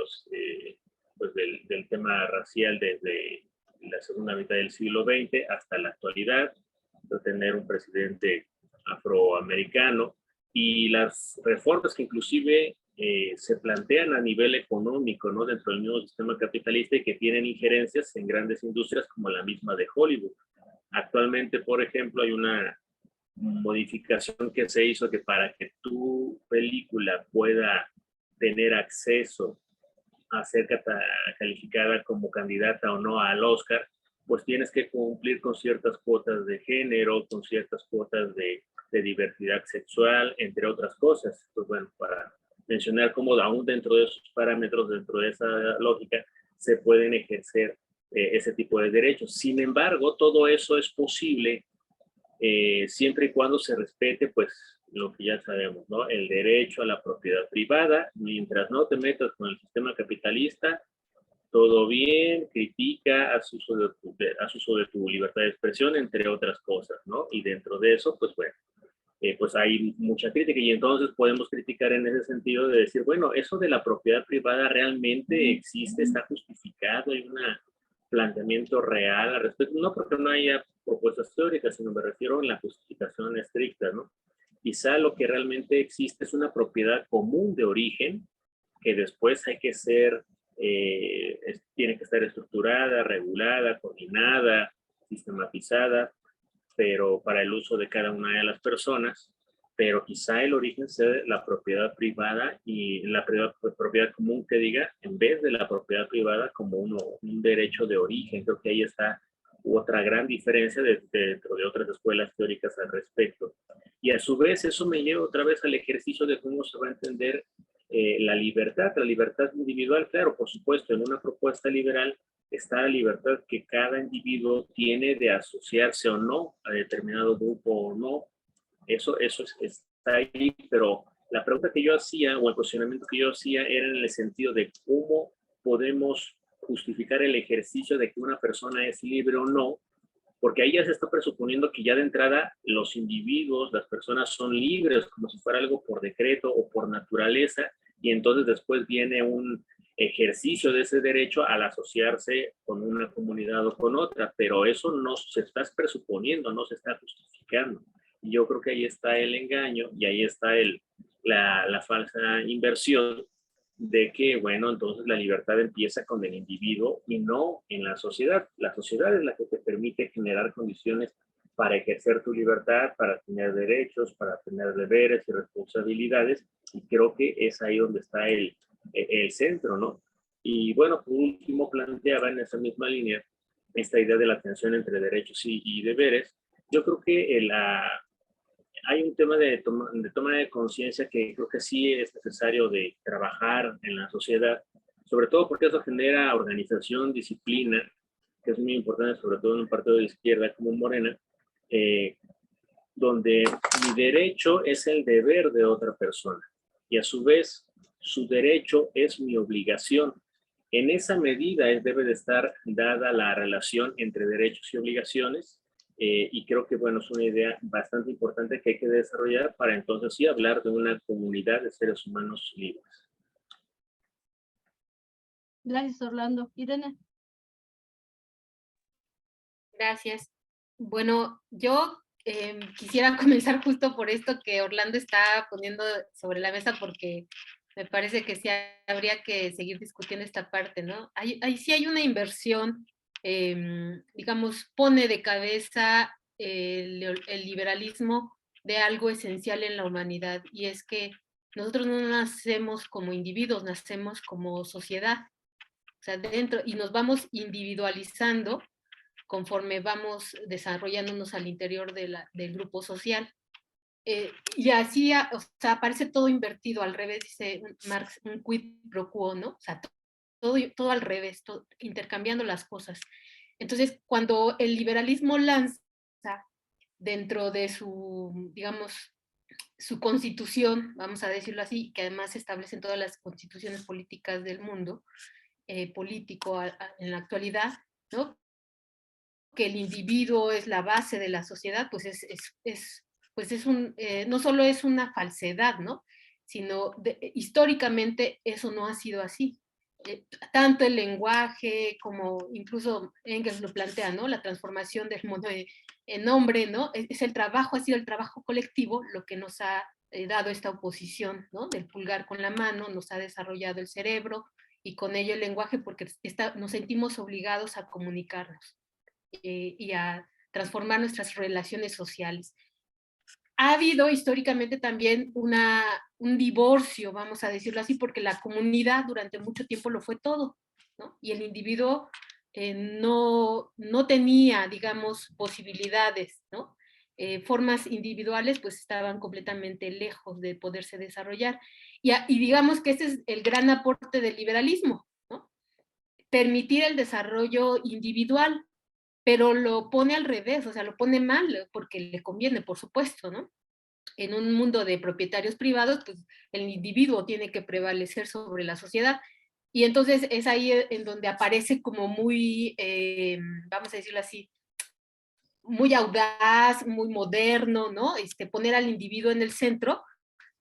[SPEAKER 4] pues del tema racial desde la segunda mitad del siglo XX hasta la actualidad, de tener un presidente afroamericano y las reformas que inclusive se plantean a nivel económico, ¿no? Dentro del mismo sistema capitalista y que tienen injerencias en grandes industrias como la misma de Hollywood. Actualmente, por ejemplo, hay una modificación que se hizo que para que tu película pueda tener acceso a ser calificada como candidata o no al Oscar, pues tienes que cumplir con ciertas cuotas de género, con ciertas cuotas de diversidad sexual, entre otras cosas. Pues bueno, para mencionar cómo aún dentro de esos parámetros, dentro de esa lógica, se pueden ejercer ese tipo de derechos. Sin embargo, todo eso es posible siempre y cuando se respete, pues, lo que ya sabemos, ¿no? El derecho a la propiedad privada. Mientras no te metas con el sistema capitalista, todo bien, critica, haz uso de tu libertad de expresión, entre otras cosas, ¿no? Y dentro de eso, pues bueno, pues hay mucha crítica y entonces podemos criticar en ese sentido de decir, bueno, eso de la propiedad privada realmente existe, está justificado, hay un planteamiento real al respecto, no porque no haya propuestas teóricas, sino me refiero en la justificación estricta, ¿no? Quizá lo que realmente existe es una propiedad común de origen que después hay que ser, tiene que estar estructurada, regulada, coordinada, sistematizada, pero para el uso de cada una de las personas, pero quizá el origen sea la propiedad privada y la propiedad común que diga, en vez de la propiedad privada como un derecho de origen. Creo que ahí está otra gran diferencia dentro de otras escuelas teóricas al respecto. Y a su vez eso me lleva otra vez al ejercicio de cómo se va a entender la libertad individual. Claro, por supuesto, en una propuesta liberal está la libertad que cada individuo tiene de asociarse o no a determinado grupo o no. Eso está ahí, pero la pregunta que yo hacía o el cuestionamiento que yo hacía era en el sentido de cómo podemos justificar el ejercicio de que una persona es libre o no, porque ahí ya se está presuponiendo que ya de entrada los individuos, las personas son libres, como si fuera algo por decreto o por naturaleza, y entonces después viene un ejercicio de ese derecho al asociarse con una comunidad o con otra, pero eso no se está presuponiendo, no se está justificando. Y yo creo que ahí está el engaño y ahí está la falsa inversión de que, bueno, entonces la libertad empieza con el individuo y no en la sociedad. La sociedad es la que te permite generar condiciones para ejercer tu libertad, para tener derechos, para tener deberes y responsabilidades, y creo que es ahí donde está el centro, ¿no? Y bueno, por último, planteaba en esa misma línea esta idea de la tensión entre derechos y deberes. Yo creo que hay un tema de toma de conciencia que creo que sí es necesario de trabajar en la sociedad, sobre todo porque eso genera organización, disciplina, que es muy importante, sobre todo en un partido de izquierda como Morena, donde mi derecho es el deber de otra persona y a su vez su derecho es mi obligación. En esa medida debe de estar dada la relación entre derechos y obligaciones, y creo que, bueno, es una idea bastante importante que hay que desarrollar para entonces sí hablar de una comunidad de seres humanos libres.
[SPEAKER 1] Gracias, Orlando. Irene.
[SPEAKER 3] Gracias. Bueno, yo quisiera comenzar justo por esto que Orlando está poniendo sobre la mesa, porque me parece que sí habría que seguir discutiendo esta parte, ¿no? Sí hay una inversión, digamos, pone de cabeza el liberalismo de algo esencial en la humanidad, y es que nosotros no nacemos como individuos, nacemos como sociedad, o sea, dentro, y nos vamos individualizando conforme vamos desarrollándonos al interior del grupo social. Y así, o sea, parece todo invertido, al revés, dice Marx, un quid pro quo, ¿no? O sea, todo al revés, intercambiando las cosas. Entonces, cuando el liberalismo lanza dentro de su, digamos, su constitución, vamos a decirlo así, que además se establece en todas las constituciones políticas del mundo, político en la actualidad, ¿no? Que el individuo es la base de la sociedad, pues no solo es una falsedad, ¿no? Sino históricamente eso no ha sido así. Tanto el lenguaje como incluso Engels lo plantea, ¿no? La transformación del mundo en hombre, ¿no? Es el trabajo, ha sido el trabajo colectivo lo que nos ha dado esta oposición, ¿no? Del pulgar con la mano, nos ha desarrollado el cerebro y con ello el lenguaje, porque nos sentimos obligados a comunicarnos y a transformar nuestras relaciones sociales. Ha habido históricamente también un divorcio, vamos a decirlo así, porque la comunidad durante mucho tiempo lo fue todo, ¿no? Y el individuo no tenía, digamos, posibilidades, ¿no? Formas individuales pues estaban completamente lejos de poderse desarrollar. Y digamos que ese es el gran aporte del liberalismo, ¿no? Permitir el desarrollo individual, pero lo pone al revés, o sea, lo pone mal, porque le conviene, por supuesto, ¿no? En un mundo de propietarios privados, pues el individuo tiene que prevalecer sobre la sociedad, y entonces es ahí en donde aparece como muy, vamos a decirlo así, muy audaz, muy moderno, ¿no? Poner al individuo en el centro,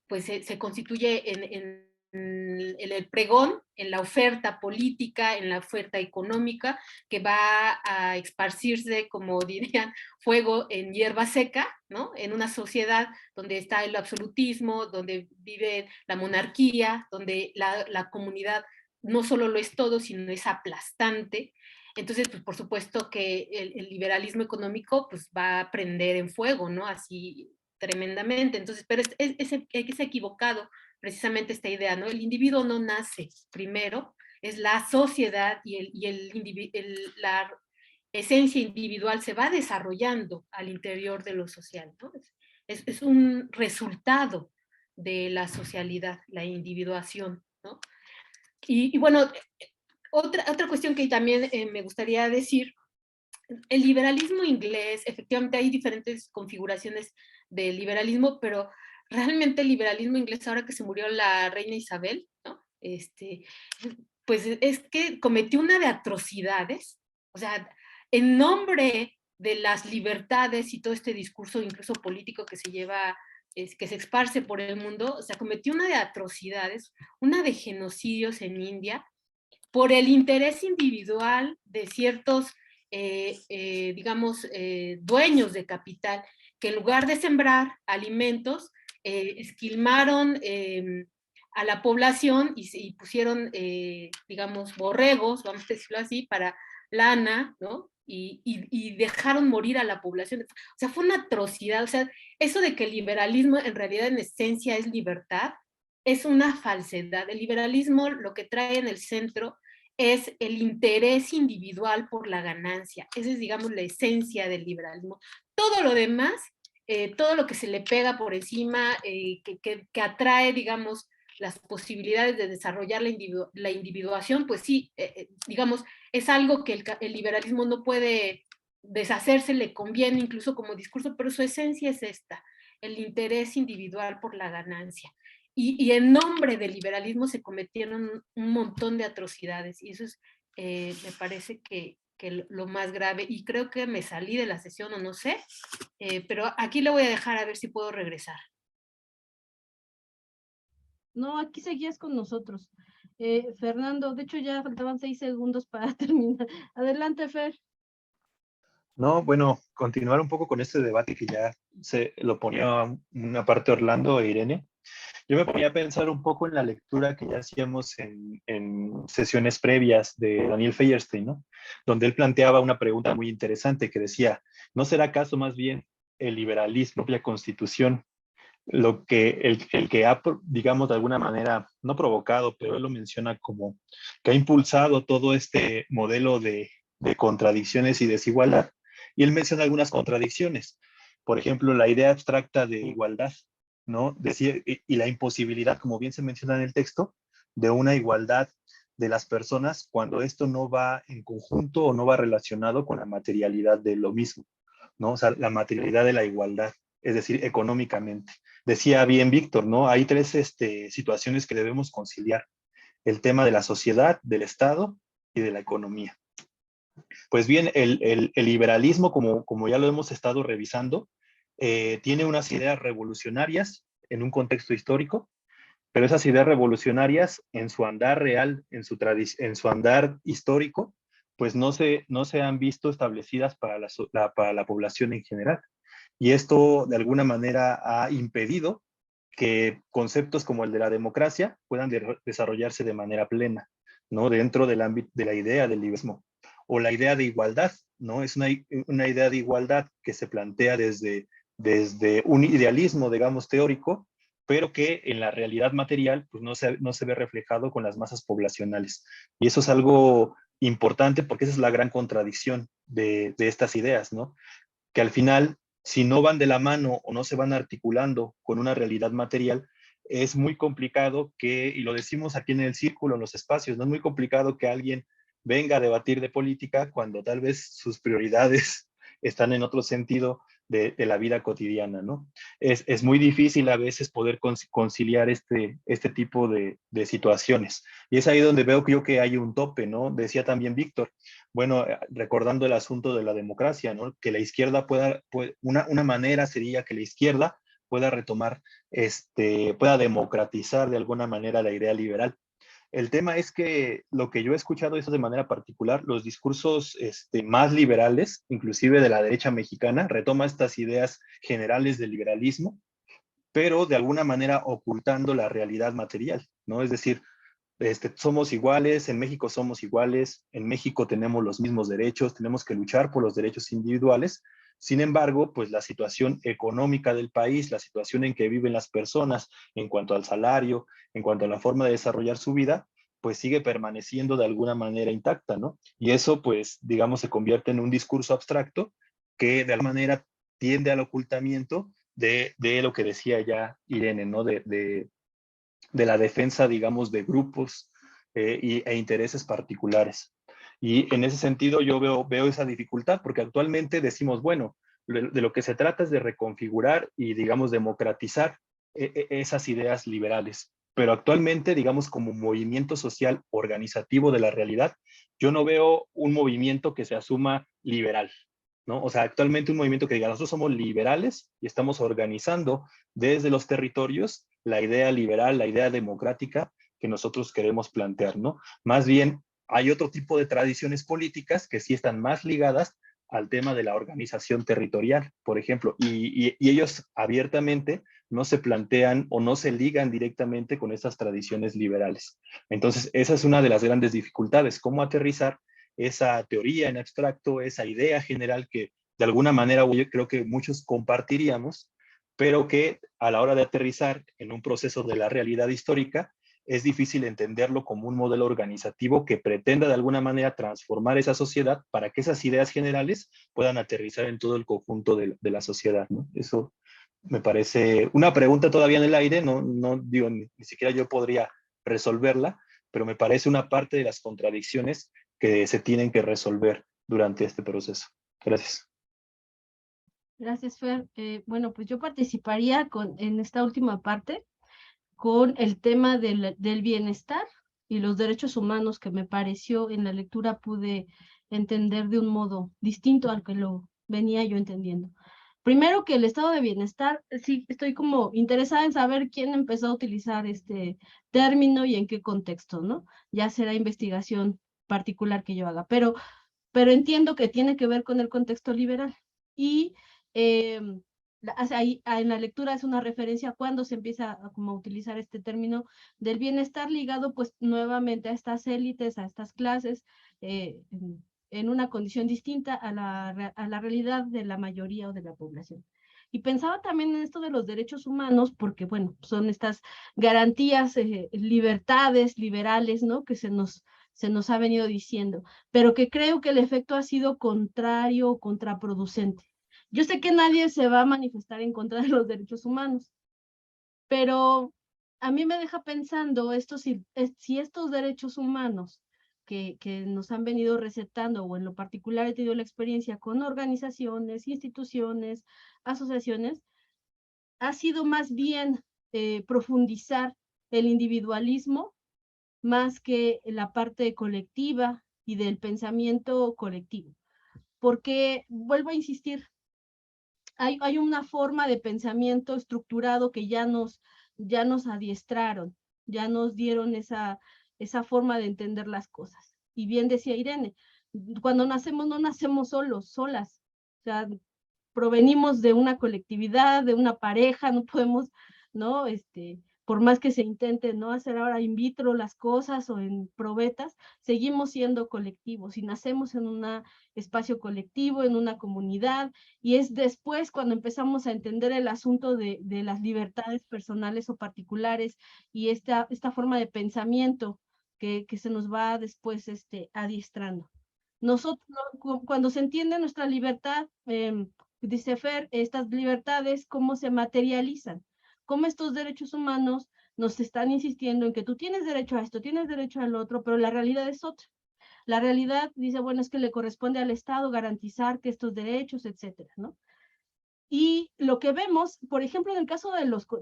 [SPEAKER 3] pues se constituye en el pregón, en la oferta política, en la oferta económica, que va a esparcirse, como dirían, fuego en hierba seca, ¿no? En una sociedad donde está el absolutismo, donde vive la monarquía, donde la comunidad no solo lo es todo, sino es aplastante. Entonces, pues por supuesto que el liberalismo económico pues va a prender en fuego, ¿no? Así tremendamente. Entonces, pero es equivocado precisamente esta idea, ¿no? El individuo no nace primero, es la sociedad y la esencia individual se va desarrollando al interior de lo social, ¿no? Es un resultado de la socialidad, la individuación, ¿no? Y bueno, otra cuestión que también me gustaría decir, el liberalismo inglés, efectivamente hay diferentes configuraciones del liberalismo, pero realmente el liberalismo inglés, ahora que se murió la reina Isabel, ¿no? pues es que cometió una de atrocidades, o sea, en nombre de las libertades y todo este discurso incluso político que se lleva, que se esparce por el mundo, o sea, cometió una de atrocidades, una de genocidios en India, por el interés individual de ciertos, digamos, dueños de capital, que en lugar de sembrar alimentos, esquilmaron a la población y pusieron, digamos, borregos, vamos a decirlo así, para lana, ¿no? Y dejaron morir a la población. O sea, fue una atrocidad. O sea, eso de que el liberalismo en realidad en esencia es libertad, es una falsedad. El liberalismo lo que trae en el centro es el interés individual por la ganancia. Esa es, digamos, la esencia del liberalismo. Todo lo demás, todo lo que se le pega por encima, que atrae, digamos, las posibilidades de desarrollar la individuación, pues sí, digamos, es algo que el liberalismo no puede deshacerse, le conviene incluso como discurso, pero su esencia es esta, el interés individual por la ganancia. Y en nombre del liberalismo se cometieron un montón de atrocidades, y eso es, me parece que lo más grave, y creo que me salí de la sesión o no sé, pero aquí lo voy a dejar a ver si puedo regresar.
[SPEAKER 1] No, aquí seguías con nosotros. Fernando, de hecho ya faltaban 6 segundos para terminar. Adelante, Fer.
[SPEAKER 5] No, bueno, continuar un poco con este debate que ya se lo ponía una parte Orlando e Irene. Yo me ponía a pensar un poco en la lectura que ya hacíamos en sesiones previas de Daniel Feuerstein, ¿no? Donde él planteaba una pregunta muy interesante que decía, ¿no será acaso más bien el liberalismo, la constitución, lo que el que ha, digamos, de alguna manera, no provocado, pero él lo menciona como que ha impulsado todo este modelo de contradicciones y desigualdad? Y él menciona algunas contradicciones. Por ejemplo, la idea abstracta de igualdad, ¿no? Decir, y la imposibilidad, como bien se menciona en el texto, de una igualdad de las personas cuando esto no va en conjunto o no va relacionado con la materialidad de lo mismo, ¿no? O sea, la materialidad de la igualdad, es decir, económicamente. Decía bien Víctor, ¿no? Hay tres situaciones que debemos conciliar: el tema de la sociedad, del Estado y de la economía. Pues bien, el liberalismo, como ya lo hemos estado revisando, tiene unas ideas revolucionarias en un contexto histórico, pero esas ideas revolucionarias en su andar real, en su andar histórico, pues no se han visto establecidas para la población en general. Y esto de alguna manera ha impedido que conceptos como el de la democracia puedan desarrollarse de manera plena, ¿no? Dentro del ámbito de la idea del liberalismo. O la idea de igualdad, ¿no? Es una idea de igualdad que se plantea desde un idealismo, digamos, teórico, pero que en la realidad material pues no se ve reflejado con las masas poblacionales. Y eso es algo importante porque esa es la gran contradicción de estas ideas, ¿no? Que al final, si no van de la mano o no se van articulando con una realidad material, es muy complicado que, y lo decimos aquí en el círculo, en los espacios, no es muy complicado que alguien venga a debatir de política cuando tal vez sus prioridades están en otro sentido de la vida cotidiana, ¿no? Es muy difícil a veces poder conciliar este tipo de situaciones. Y es ahí donde veo yo que hay un tope, ¿no? Decía también Víctor, bueno, recordando el asunto de la democracia, ¿no? Que la izquierda una manera sería que la izquierda pueda retomar, pueda democratizar de alguna manera la idea liberal. El tema es que lo que yo he escuchado eso de manera particular, los discursos más liberales, inclusive de la derecha mexicana, retoma estas ideas generales del liberalismo, pero de alguna manera ocultando la realidad material, ¿no? Es decir, somos iguales, en México somos iguales, en México tenemos los mismos derechos, tenemos que luchar por los derechos individuales. Sin embargo, pues la situación económica del país, la situación en que viven las personas en cuanto al salario, en cuanto a la forma de desarrollar su vida, pues sigue permaneciendo de alguna manera intacta, ¿no? Y eso, pues, digamos, se convierte en un discurso abstracto que de alguna manera tiende al ocultamiento de lo que decía ya Irene, ¿no? De la defensa, digamos, de grupos e intereses particulares. Y en ese sentido yo veo esa dificultad, porque actualmente decimos, bueno, de lo que se trata es de reconfigurar y, digamos, democratizar esas ideas liberales. pero actualmente, digamos, como movimiento social organizativo de la realidad, yo no veo un movimiento que se asuma liberal, ¿no? O sea, actualmente un movimiento que diga, nosotros somos liberales y estamos organizando desde los territorios la idea liberal, la idea democrática que nosotros queremos plantear, ¿no? Más bien, hay otro tipo de tradiciones políticas que sí están más ligadas al tema de la organización territorial, por ejemplo, y ellos abiertamente no se plantean o no se ligan directamente con esas tradiciones liberales. Entonces, esa es una de las grandes dificultades, cómo aterrizar esa teoría en abstracto, esa idea general que de alguna manera yo creo que muchos compartiríamos, pero que a la hora de aterrizar en un proceso de la realidad histórica, es difícil entenderlo como un modelo organizativo que pretenda de alguna manera transformar esa sociedad para que esas ideas generales puedan aterrizar en todo el conjunto de la sociedad, ¿no? Eso me parece una pregunta todavía en el aire, no digo, ni siquiera yo podría resolverla, pero me parece una parte de las contradicciones que se tienen que resolver durante este proceso. Gracias.
[SPEAKER 1] Gracias, Fer. Bueno, pues yo participaría en esta última parte con el tema del bienestar y los derechos humanos, que me pareció en la lectura pude entender de un modo distinto al que lo venía yo entendiendo. Primero, que el estado de bienestar, sí, estoy como interesada en saber quién empezó a utilizar este término y en qué contexto, ¿no? Ya será investigación particular que yo haga, pero entiendo que tiene que ver con el contexto liberal. Y ahí, en la lectura es una referencia a cuando se empieza a, como, utilizar este término del bienestar ligado pues nuevamente a estas élites, a estas clases, en una condición distinta a la realidad de la mayoría o de la población. Y pensaba también en esto de los derechos humanos, porque, bueno, son estas garantías, libertades liberales, ¿no? Que se nos ha venido diciendo, pero que creo que el efecto ha sido contrario o contraproducente. Yo sé que nadie se va a manifestar en contra de los derechos humanos, pero a mí me deja pensando si estos derechos humanos que nos han venido recetando, o en lo particular he tenido la experiencia con organizaciones, instituciones, asociaciones, ha sido más bien profundizar el individualismo más que la parte colectiva y del pensamiento colectivo. Porque, vuelvo a insistir, hay una forma de pensamiento estructurado que ya nos adiestraron, ya nos dieron esa forma de entender las cosas. Y bien decía Irene, cuando nacemos no nacemos solos, solas. O sea, provenimos de una colectividad, de una pareja, no podemos, ¿no? Por más que se intente, ¿no? Hacer ahora in vitro las cosas o en probetas, seguimos siendo colectivos y nacemos en un espacio colectivo, en una comunidad, y es después cuando empezamos a entender el asunto de las libertades personales o particulares y esta forma de pensamiento que se nos va después adiestrando. Nosotros, cuando se entiende nuestra libertad, dice Fer, estas libertades, ¿cómo se materializan? ¿Cómo estos derechos humanos nos están insistiendo en que tú tienes derecho a esto, tienes derecho al otro, pero la realidad es otra? La realidad dice, bueno, es que le corresponde al Estado garantizar que estos derechos, etcétera, ¿no? Y lo que vemos, por ejemplo, en el caso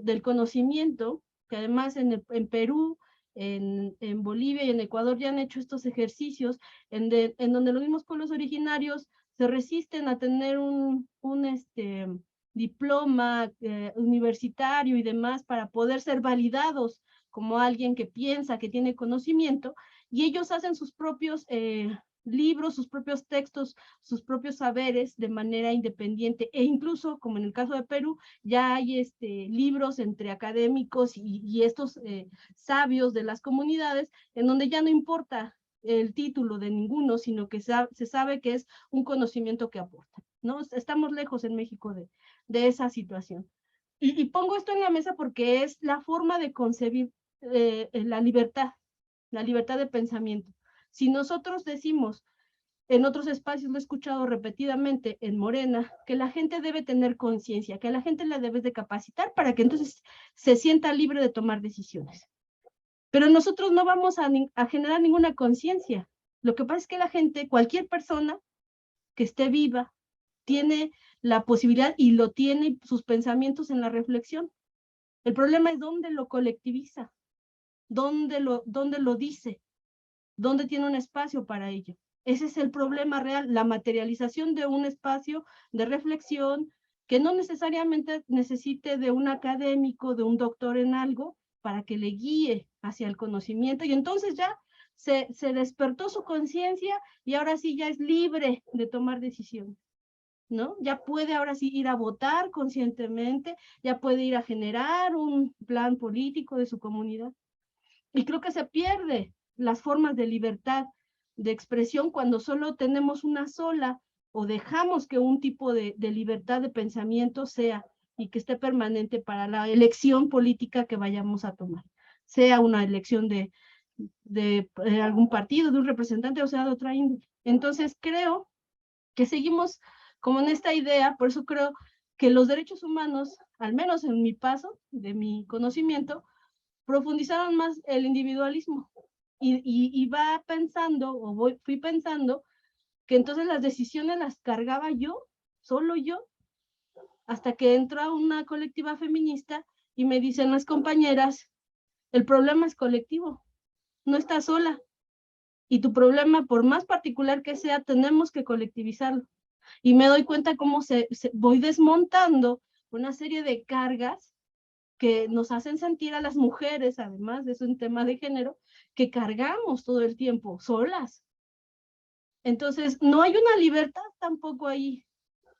[SPEAKER 1] del conocimiento, que además en Perú, en Bolivia y en Ecuador ya han hecho estos ejercicios en donde los mismos pueblos originarios se resisten a tener un diploma universitario y demás para poder ser validados como alguien que piensa, que tiene conocimiento, y ellos hacen sus propios libros, sus propios textos, sus propios saberes de manera independiente, e incluso, como en el caso de Perú, ya hay libros entre académicos y estos sabios de las comunidades, en donde ya no importa el título de ninguno, sino que se sabe que es un conocimiento que aporta, ¿no? Estamos lejos en México de esa situación. Y pongo esto en la mesa porque es la forma de concebir la libertad de pensamiento. Si nosotros decimos, en otros espacios lo he escuchado repetidamente en Morena, que la gente debe tener conciencia, que a la gente la debes de capacitar para que entonces se sienta libre de tomar decisiones. Pero nosotros no vamos a generar ninguna conciencia. Lo que pasa es que la gente, cualquier persona que esté viva, tiene la posibilidad y lo tiene sus pensamientos en la reflexión. El problema es dónde lo colectiviza. ¿Dónde lo dice? ¿Dónde tiene un espacio para ello? Ese es el problema real, la materialización de un espacio de reflexión que no necesariamente necesite de un académico, de un doctor en algo, para que le guíe hacia el conocimiento, y entonces ya se despertó su conciencia y ahora sí ya es libre de tomar decisiones, ¿no? Ya puede ahora sí ir a votar conscientemente, ya puede ir a generar un plan político de su comunidad. Y creo que se pierde las formas de libertad de expresión cuando solo tenemos una sola, o dejamos que un tipo de libertad de pensamiento sea y que esté permanente para la elección política que vayamos a tomar, sea una elección de algún partido, de un representante, o sea, de otra índole. Entonces creo que seguimos como en esta idea, por eso creo que los derechos humanos, al menos en mi paso, de mi conocimiento, profundizaron más el individualismo y va pensando, fui pensando, que entonces las decisiones las cargaba yo, solo yo, hasta que entró a una colectiva feminista y me dicen las compañeras, el problema es colectivo, no estás sola, y tu problema, por más particular que sea, tenemos que colectivizarlo. Y me doy cuenta cómo voy desmontando una serie de cargas que nos hacen sentir a las mujeres, además de eso un tema de género, que cargamos todo el tiempo solas. Entonces, no hay una libertad tampoco ahí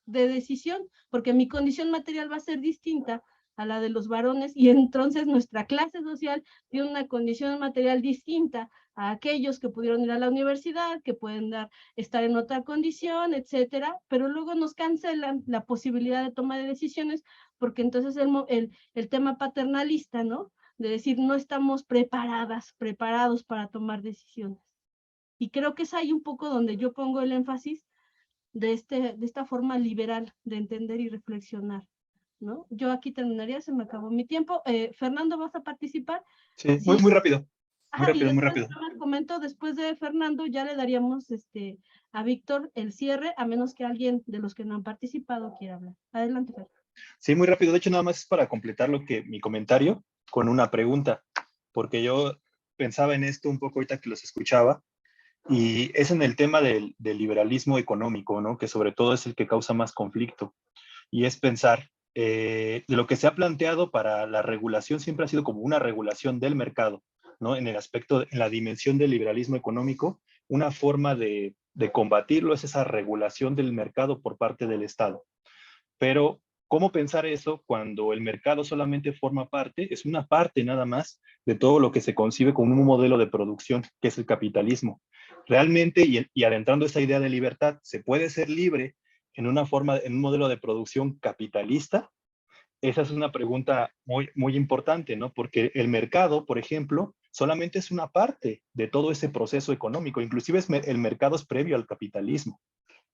[SPEAKER 1] de decisión, porque mi condición material va a ser distinta a la de los varones, y entonces nuestra clase social tiene una condición material distinta a aquellos que pudieron ir a la universidad, que pueden estar en otra condición, etcétera, pero luego nos cancelan la posibilidad de toma de decisiones, porque entonces el tema paternalista, ¿no? De decir, no estamos preparados para tomar decisiones. Y creo que es ahí un poco donde yo pongo el énfasis de esta forma liberal de entender y reflexionar, ¿no? Yo aquí terminaría, se me acabó mi tiempo. Fernando, ¿vas a participar?
[SPEAKER 5] Sí,
[SPEAKER 1] Sí.
[SPEAKER 5] muy rápido.
[SPEAKER 1] Ajá, y
[SPEAKER 5] Muy
[SPEAKER 1] después,
[SPEAKER 5] rápido.
[SPEAKER 1] les comento, después de Fernando ya le daríamos a Víctor el cierre, a menos que alguien de los que no han participado quiera hablar. Adelante, Fer.
[SPEAKER 5] Sí, muy rápido. De hecho, nada más es para completar mi comentario con una pregunta, porque yo pensaba en esto un poco ahorita que los escuchaba, y es en el tema del liberalismo económico, ¿no? Que sobre todo es el que causa más conflicto. Y es pensar, de lo que se ha planteado para la regulación siempre ha sido como una regulación del mercado, ¿no? En el aspecto, en la dimensión del liberalismo económico, una forma de combatirlo es esa regulación del mercado por parte del Estado. Pero, ¿cómo pensar eso cuando el mercado solamente forma parte, es una parte nada más de todo lo que se concibe como un modelo de producción, que es el capitalismo? Realmente, y adentrando esa idea de libertad, ¿se puede ser libre en un modelo de producción capitalista? Esa es una pregunta muy, muy importante, ¿no? Porque el mercado, por ejemplo, solamente es una parte de todo ese proceso económico. Inclusive el mercado es previo al capitalismo,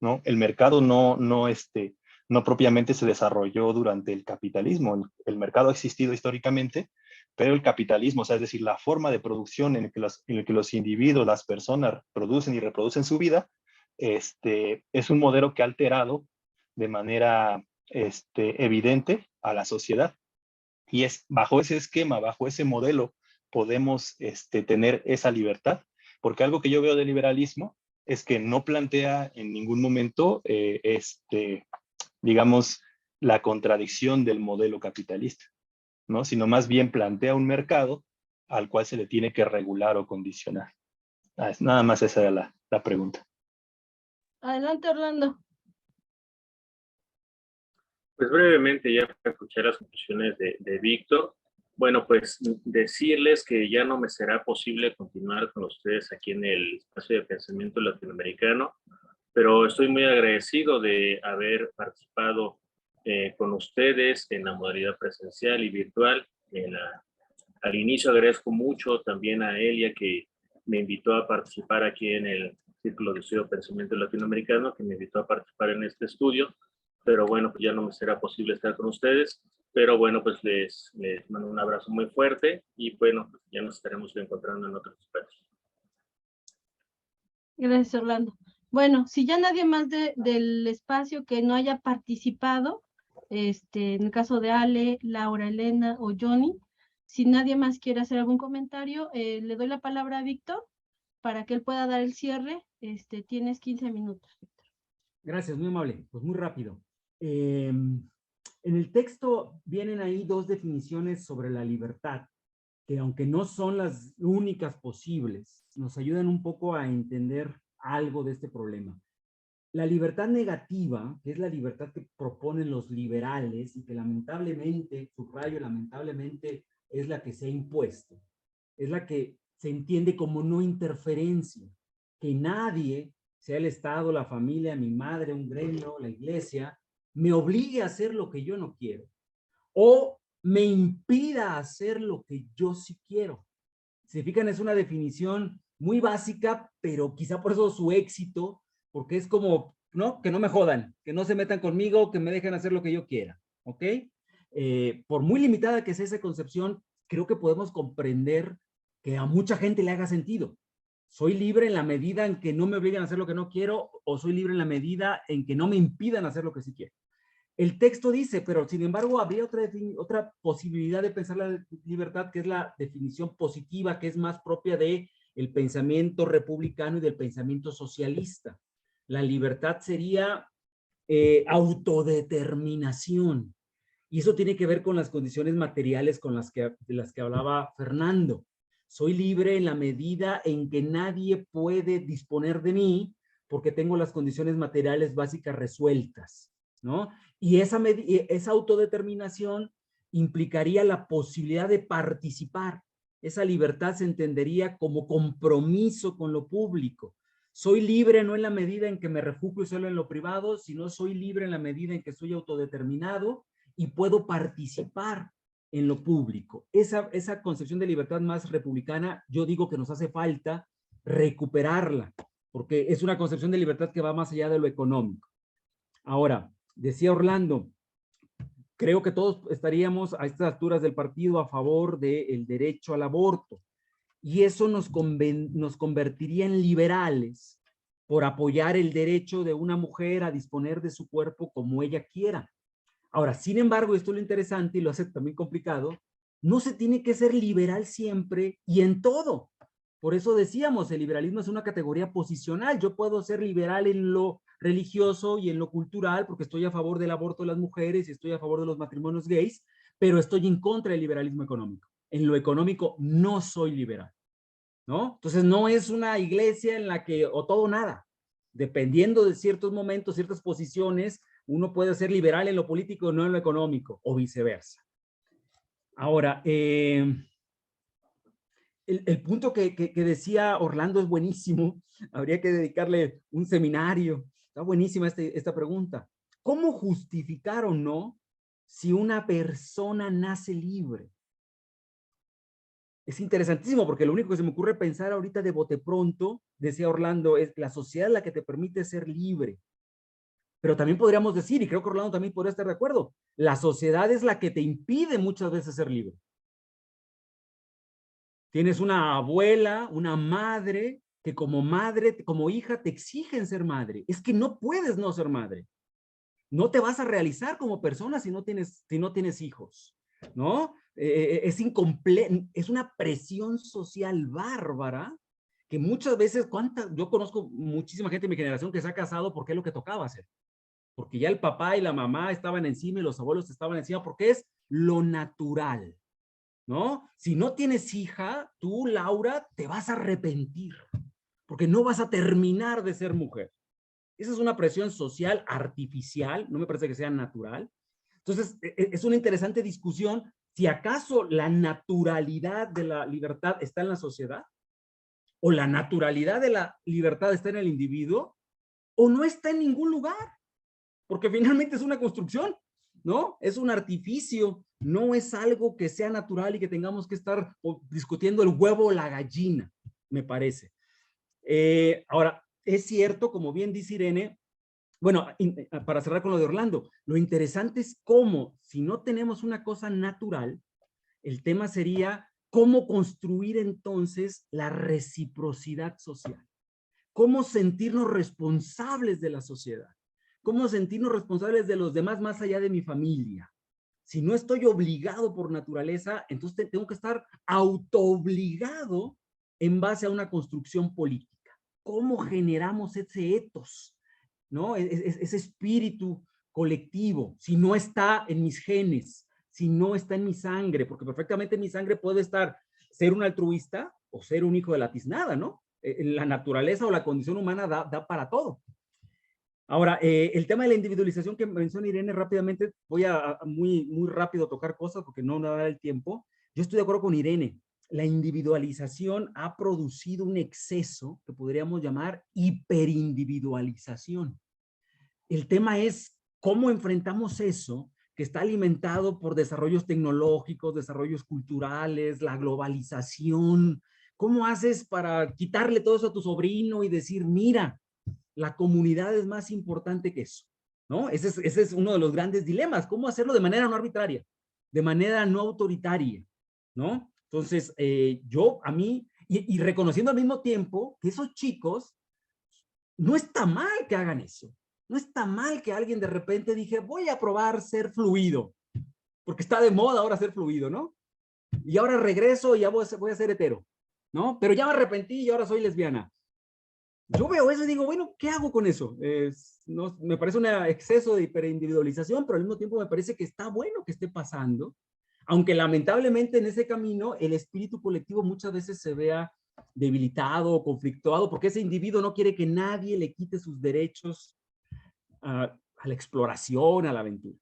[SPEAKER 5] ¿no? El mercado no propiamente se desarrolló durante el capitalismo. El mercado ha existido históricamente, pero el capitalismo, o sea, es decir, la forma de producción en el que los individuos, las personas producen y reproducen su vida, es un modelo que ha alterado de manera evidente a la sociedad. Y es bajo ese esquema, bajo ese modelo, podemos tener esa libertad. Porque algo que yo veo del liberalismo es que no plantea en ningún momento, digamos, la contradicción del modelo capitalista, ¿no? Sino más bien plantea un mercado al cual se le tiene que regular o condicionar. Nada más esa era la pregunta.
[SPEAKER 1] Adelante, Orlando.
[SPEAKER 4] Pues brevemente, ya para escuchar las conclusiones de Víctor, bueno, pues decirles que ya no me será posible continuar con ustedes aquí en el espacio de pensamiento latinoamericano, pero estoy muy agradecido de haber participado con ustedes en la modalidad presencial y virtual. Al inicio agradezco mucho también a Elia, que me invitó a participar aquí en el Círculo de Estudio de Pensamiento Latinoamericano, que me invitó a participar en este estudio, pero bueno, pues ya no me será posible estar con ustedes, pero bueno, pues les mando un abrazo muy fuerte y bueno, pues ya nos estaremos encontrando en otros espacios.
[SPEAKER 1] Gracias, Orlando. Bueno, si ya nadie más del espacio que no haya participado, en el caso de Ale, Laura Elena o Johnny, Si nadie más quiere hacer algún comentario, le doy la palabra a Víctor para que él pueda dar el cierre. Tienes 15 minutos, Víctor.
[SPEAKER 2] Gracias, muy amable. Pues muy rápido. En el texto vienen ahí dos definiciones sobre la libertad, que aunque no son las únicas posibles, nos ayudan un poco a entender algo de este problema. La libertad negativa, que es la libertad que proponen los liberales y que lamentablemente, subrayo, lamentablemente es la que se ha impuesto, es la que se entiende como no interferencia, que nadie, sea el Estado, la familia, mi madre, un gremio, la iglesia, me obligue a hacer lo que yo no quiero o me impida hacer lo que yo sí quiero. Si fijan, es una definición muy básica, pero quizá por eso su éxito, porque es como, ¿no? Que no me jodan, que no se metan conmigo, que me dejen hacer lo que yo quiera, ¿ok? Por muy limitada que sea esa concepción, creo que podemos comprender que a mucha gente le haga sentido. Soy libre en la medida en que no me obligan a hacer lo que no quiero, o soy libre en la medida en que no me impidan hacer lo que sí quiero. El texto dice, pero sin embargo habría otra posibilidad de pensar la libertad, que es la definición positiva, que es más propia del pensamiento republicano y del pensamiento socialista. La libertad sería autodeterminación. Y eso tiene que ver con las condiciones materiales de las que hablaba Fernando. Soy libre en la medida en que nadie puede disponer de mí porque tengo las condiciones materiales básicas resueltas, ¿no? Y esa autodeterminación implicaría la posibilidad de participar. Esa libertad se entendería como compromiso con lo público. Soy libre no en la medida en que me refugio solo en lo privado, sino soy libre en la medida en que soy autodeterminado y puedo participar en lo público. Esa concepción de libertad más republicana, yo digo que nos hace falta recuperarla, porque es una concepción de libertad que va más allá de lo económico. Ahora, decía Orlando, creo que todos estaríamos a estas alturas del partido a favor del derecho al aborto, y eso nos convertiría en liberales por apoyar el derecho de una mujer a disponer de su cuerpo como ella quiera. Ahora, sin embargo, esto es lo interesante y lo hace también complicado, no se tiene que ser liberal siempre y en todo. Por eso decíamos, el liberalismo es una categoría posicional. Yo puedo ser liberal en lo religioso y en lo cultural porque estoy a favor del aborto de las mujeres y estoy a favor de los matrimonios gays, pero estoy en contra del liberalismo económico. En lo económico no soy liberal, ¿no? Entonces no es una iglesia en la que o todo o nada. Dependiendo de ciertos momentos, ciertas posiciones, uno puede ser liberal en lo político y no en lo económico, o viceversa. Ahora, el punto que decía Orlando es buenísimo. Habría que dedicarle un seminario. Está buenísima esta pregunta. ¿Cómo justificar o no si una persona nace libre? Es interesantísimo porque lo único que se me ocurre pensar ahorita de bote pronto, decía Orlando, es la sociedad la que te permite ser libre. Pero también podríamos decir, y creo que Orlando también podría estar de acuerdo, la sociedad es la que te impide muchas veces ser libre. Tienes una abuela, una madre, que como hija te exigen ser madre. Es que no puedes no ser madre. No te vas a realizar como persona si no tienes hijos, ¿no? Es incompleto, es una presión social bárbara que muchas veces, yo conozco muchísima gente de mi generación que se ha casado porque es lo que tocaba hacer. Porque ya el papá y la mamá estaban encima y los abuelos estaban encima, porque es lo natural, ¿no? Si no tienes hija, tú, Laura, te vas a arrepentir, porque no vas a terminar de ser mujer. Esa es una presión social artificial, no me parece que sea natural. Entonces, es una interesante discusión si acaso la naturalidad de la libertad está en la sociedad, o la naturalidad de la libertad está en el individuo, o no está en ningún lugar. Porque finalmente es una construcción, ¿no? Es un artificio, no es algo que sea natural y que tengamos que estar discutiendo el huevo o la gallina, me parece. Ahora, es cierto, como bien dice Irene, bueno, para cerrar con lo de Orlando, lo interesante es cómo, si no tenemos una cosa natural, el tema sería cómo construir entonces la reciprocidad social, cómo sentirnos responsables de la sociedad. ¿Cómo sentirnos responsables de los demás más allá de mi familia? Si no estoy obligado por naturaleza, entonces tengo que estar autoobligado en base a una construcción política. ¿Cómo generamos ese etos? ¿No? Ese espíritu colectivo, si no está en mis genes, si no está en mi sangre, porque perfectamente en mi sangre puede estar ser un altruista o ser un hijo de la tiznada, ¿no? La naturaleza o la condición humana da para todo. Ahora, el tema de la individualización que menciona Irene rápidamente, voy a muy rápido tocar cosas porque no me va a dar el tiempo. Yo estoy de acuerdo con Irene. La individualización ha producido un exceso que podríamos llamar hiperindividualización. El tema es cómo enfrentamos eso que está alimentado por desarrollos tecnológicos, desarrollos culturales, la globalización. ¿Cómo haces para quitarle todo eso a tu sobrino y decir, mira, la comunidad es más importante que eso? ¿No? Ese es uno de los grandes dilemas. ¿Cómo hacerlo de manera no arbitraria? De manera no autoritaria, ¿no? Entonces, a mí, y reconociendo al mismo tiempo que esos chicos, no está mal que hagan eso. No está mal que alguien de repente dije, voy a probar ser fluido, porque está de moda ahora ser fluido, ¿no? Y ahora regreso y ya voy a ser hetero, ¿no? Pero ya me arrepentí y ahora soy lesbiana. Yo veo eso y digo, bueno, ¿qué hago con eso? No, me parece un exceso de hiperindividualización, pero al mismo tiempo me parece que está bueno que esté pasando, aunque lamentablemente en ese camino el espíritu colectivo muchas veces se vea debilitado o conflictuado, porque ese individuo no quiere que nadie le quite sus derechos a la exploración, a la aventura.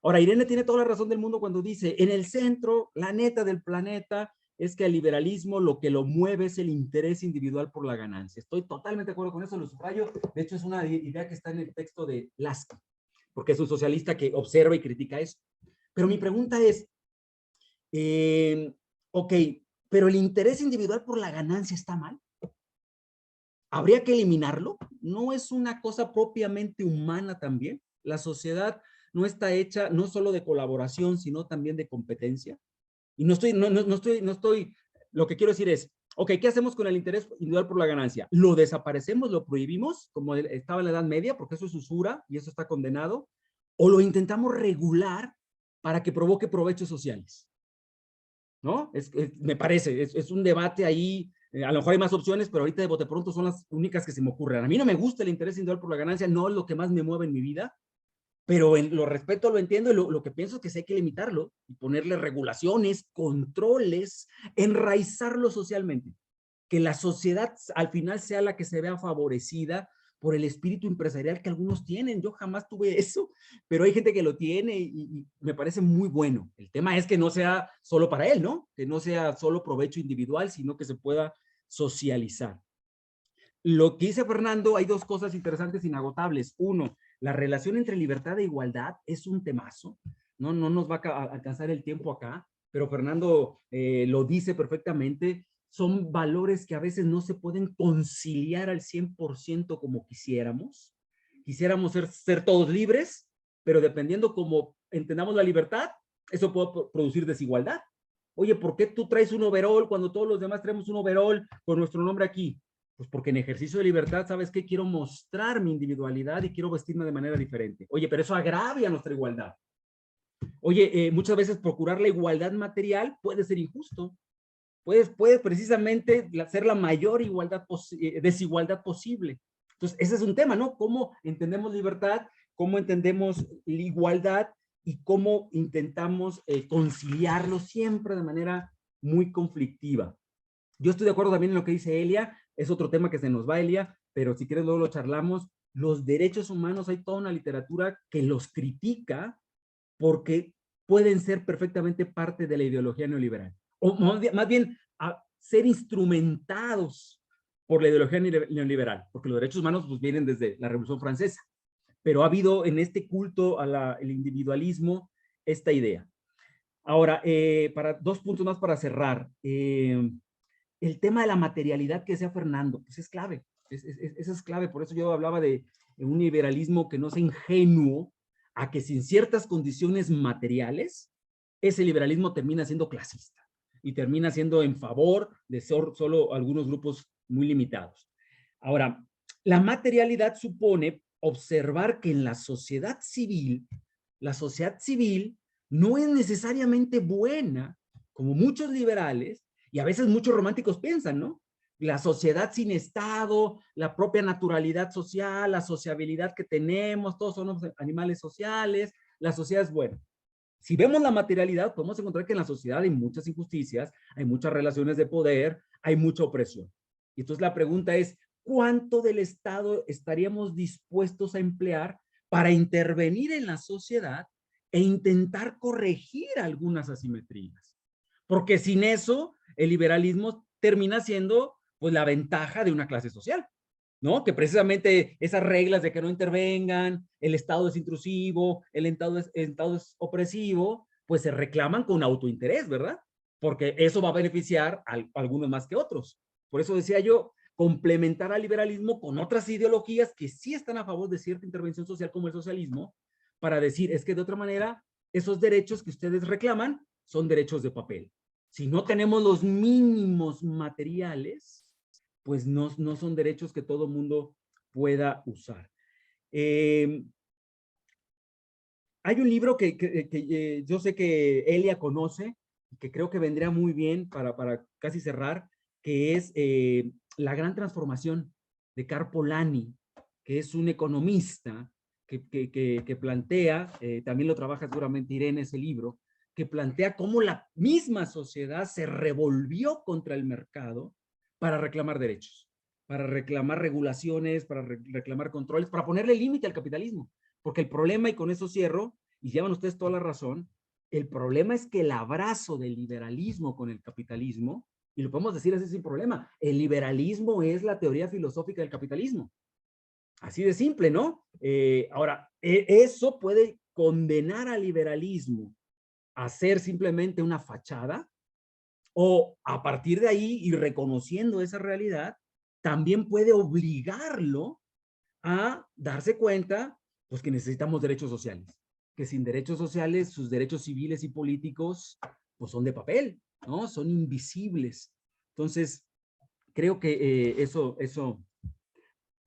[SPEAKER 2] Ahora, Irene tiene toda la razón del mundo cuando dice, en el centro, la neta del planeta, es que el liberalismo lo que lo mueve es el interés individual por la ganancia. Estoy totalmente de acuerdo con eso, lo subrayo. De hecho, es una idea que está en el texto de Lasky, porque es un socialista que observa y critica eso. Pero mi pregunta es, ok, pero el interés individual por la ganancia está mal. ¿Habría que eliminarlo? ¿No es una cosa propiamente humana también? La sociedad no está hecha no solo de colaboración, sino también de competencia. Y no estoy, lo que quiero decir es, ok, ¿qué hacemos con el interés individual por la ganancia? ¿Lo desaparecemos, lo prohibimos, como estaba en la Edad Media, porque eso es usura y eso está condenado? ¿O lo intentamos regular para que provoque provechos sociales? ¿No? Me parece, es un debate ahí, a lo mejor hay más opciones, pero ahorita de bote pronto son las únicas que se me ocurren. A mí no me gusta el interés individual por la ganancia, no es lo que más me mueve en mi vida, pero lo respeto, lo entiendo, y lo que pienso es que sí hay que limitarlo y ponerle regulaciones, controles, enraizarlo socialmente. Que la sociedad al final sea la que se vea favorecida por el espíritu empresarial que algunos tienen. Yo jamás tuve eso, pero hay gente que lo tiene y me parece muy bueno. El tema es que no sea solo para él, ¿no? Que no sea solo provecho individual, sino que se pueda socializar. Lo que dice Fernando, hay dos cosas interesantes inagotables. Uno, la relación entre libertad e igualdad es un temazo. No nos va a alcanzar el tiempo acá, pero Fernando lo dice perfectamente. Son valores que a veces no se pueden conciliar al 100% como quisiéramos. Quisiéramos ser todos libres, pero dependiendo cómo entendamos la libertad, eso puede producir desigualdad. Oye, ¿por qué tú traes un overol cuando todos los demás traemos un overol con nuestro nombre aquí? Pues porque en ejercicio de libertad, ¿sabes qué? Quiero mostrar mi individualidad y quiero vestirme de manera diferente. Oye, pero eso agravia nuestra igualdad. Oye, muchas veces procurar la igualdad material puede ser injusto. Puede precisamente ser la mayor desigualdad posible. Entonces, ese es un tema, ¿no? ¿Cómo entendemos libertad? ¿Cómo entendemos la igualdad? Y cómo intentamos conciliarlo siempre de manera muy conflictiva. Yo estoy de acuerdo también en lo que dice Elia, es otro tema que se nos va, Elia, pero si quieres luego lo charlamos. Los derechos humanos, hay toda una literatura que los critica porque pueden ser perfectamente parte de la ideología neoliberal. O más bien a ser instrumentados por la ideología neoliberal, porque los derechos humanos pues, vienen desde la Revolución Francesa, pero ha habido en este culto al individualismo esta idea. Ahora, dos puntos más para cerrar. El tema de la materialidad que decía Fernando, pues es clave, eso es clave, por eso yo hablaba de un liberalismo que no sea ingenuo a que sin ciertas condiciones materiales, ese liberalismo termina siendo clasista y termina siendo en favor de solo algunos grupos muy limitados. Ahora, la materialidad supone observar que en la sociedad civil no es necesariamente buena, como muchos liberales, y a veces muchos románticos piensan, ¿no? La sociedad sin Estado, la propia naturalidad social, la sociabilidad que tenemos, todos somos animales sociales, la sociedad es buena. Si vemos la materialidad, podemos encontrar que en la sociedad hay muchas injusticias, hay muchas relaciones de poder, hay mucha opresión. Y entonces la pregunta es, ¿cuánto del Estado estaríamos dispuestos a emplear para intervenir en la sociedad e intentar corregir algunas asimetrías? Porque sin eso, el liberalismo termina siendo pues la ventaja de una clase social, ¿no? Que precisamente esas reglas de que no intervengan, el Estado es intrusivo, el Estado es opresivo, pues se reclaman con autointerés, ¿verdad? Porque eso va a beneficiar a algunos más que otros. Por eso decía yo, complementar al liberalismo con otras ideologías que sí están a favor de cierta intervención social como el socialismo, para decir, es que de otra manera, esos derechos que ustedes reclaman son derechos de papel. Si no tenemos los mínimos materiales, pues no son derechos que todo mundo pueda usar. Hay un libro que yo sé que Elia conoce, que creo que vendría muy bien para casi cerrar, que es La Gran Transformación, de Karl Polanyi, que es un economista que plantea, también lo trabaja seguramente Irene ese libro, que plantea cómo la misma sociedad se revolvió contra el mercado para reclamar derechos, para reclamar regulaciones, para reclamar controles, para ponerle límite al capitalismo. Porque el problema, y con eso cierro, y llevan ustedes toda la razón, el problema es que el abrazo del liberalismo con el capitalismo, y lo podemos decir así sin problema, el liberalismo es la teoría filosófica del capitalismo. Así de simple, ¿no? Ahora, eso puede condenar al liberalismo a ser simplemente una fachada, o a partir de ahí y reconociendo esa realidad, también puede obligarlo a darse cuenta, pues, que necesitamos derechos sociales, que sin derechos sociales, sus derechos civiles y políticos, pues son de papel, ¿no? Son invisibles. Entonces, creo que eso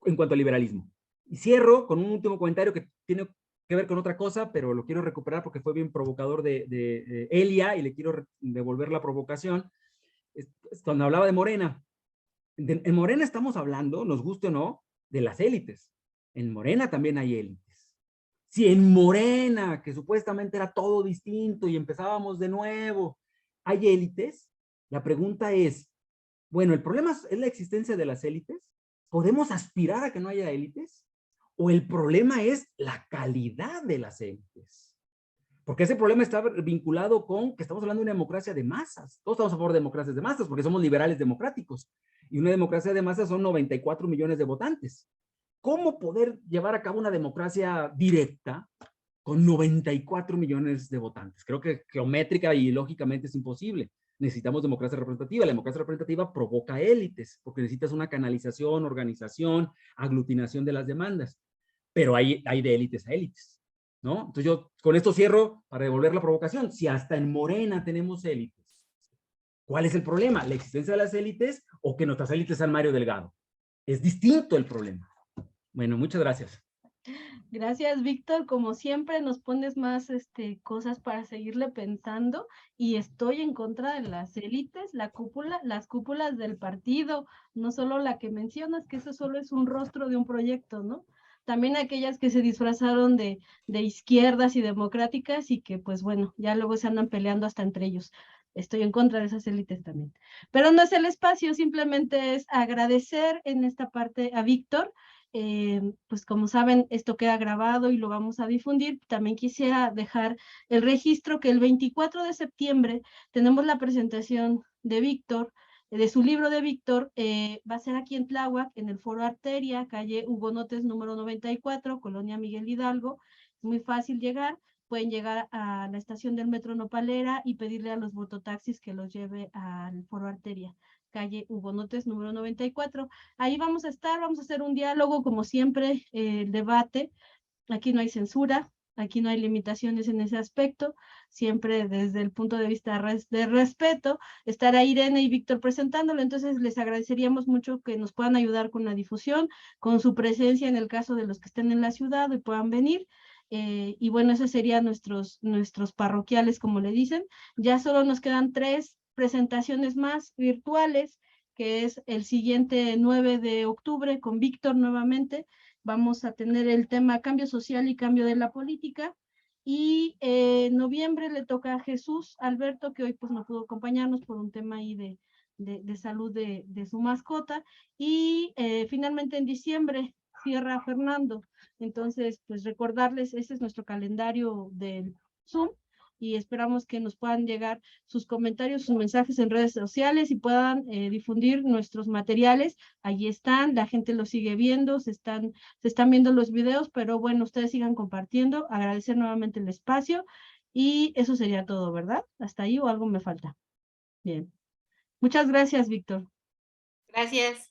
[SPEAKER 2] en cuanto al liberalismo. Y cierro con un último comentario que tiene que ver con otra cosa, pero lo quiero recuperar porque fue bien provocador de Elia, y le quiero devolver la provocación. Cuando hablaba de Morena, en Morena estamos hablando, nos guste o no, de las élites. En Morena también hay élites. Si en Morena, que supuestamente era todo distinto y empezábamos de nuevo, hay élites, la pregunta es, bueno, ¿el problema es la existencia de las élites? ¿Podemos aspirar a que no haya élites? ¿O el problema es la calidad de las élites? Porque ese problema está vinculado con que estamos hablando de una democracia de masas. Todos estamos a favor de democracias de masas porque somos liberales democráticos. Y una democracia de masas son 94 millones de votantes. ¿Cómo poder llevar a cabo una democracia directa con 94 millones de votantes? Creo que geométrica y lógicamente es imposible. Necesitamos democracia representativa. La democracia representativa provoca élites porque necesitas una canalización, organización, aglutinación de las demandas. Pero hay de élites a élites, ¿no? Entonces yo con esto cierro para devolver la provocación. Si hasta en Morena tenemos élites, ¿cuál es el problema? ¿La existencia de las élites o que nuestras élites sean Mario Delgado? Es distinto el problema. Bueno, muchas gracias.
[SPEAKER 1] Gracias, Víctor. Como siempre, nos pones más cosas para seguirle pensando, y estoy en contra de las élites, las cúpulas del partido, no solo la que mencionas, que eso solo es un rostro de un proyecto, ¿no? También aquellas que se disfrazaron de izquierdas y democráticas y que, pues bueno, ya luego se andan peleando hasta entre ellos. Estoy en contra de esas élites también. Pero no es el espacio, simplemente es agradecer en esta parte a Víctor. Pues como saben, esto queda grabado y lo vamos a difundir. También quisiera dejar el registro que el 24 de septiembre tenemos la presentación de Víctor, de su libro de Víctor, va a ser aquí en Tláhuac, en el Foro Arteria, calle Hugonotes número 94, Colonia Miguel Hidalgo. Es muy fácil llegar. Pueden llegar a la estación del Metro Nopalera y pedirle a los mototaxis que los lleve al Foro Arteria, calle Hugonotes número 94. Ahí vamos a estar, vamos a hacer un diálogo, como siempre, el debate. Aquí no hay censura, aquí no hay limitaciones en ese aspecto, siempre desde el punto de vista de respeto. Estará Irene y Víctor presentándolo, entonces les agradeceríamos mucho que nos puedan ayudar con la difusión, con su presencia en el caso de los que estén en la ciudad y puedan venir. Y bueno, esos serían nuestros parroquiales, como le dicen. Ya solo nos quedan 3 presentaciones más virtuales, que es el siguiente 9 de octubre con Víctor nuevamente. Vamos a tener el tema cambio social y cambio de la política. Y en noviembre le toca a Jesús Alberto, que hoy pues no pudo acompañarnos por un tema ahí de salud de su mascota. Y finalmente en diciembre cierra Fernando. Entonces, pues recordarles, ese es nuestro calendario del Zoom y esperamos que nos puedan llegar sus comentarios, sus mensajes en redes sociales y puedan difundir nuestros materiales. Allí están, la gente los sigue viendo, se están viendo los videos, pero bueno, ustedes sigan compartiendo. Agradecer nuevamente el espacio y eso sería todo, ¿verdad? ¿Hasta ahí o algo me falta? Bien. Muchas gracias, Víctor.
[SPEAKER 3] Gracias.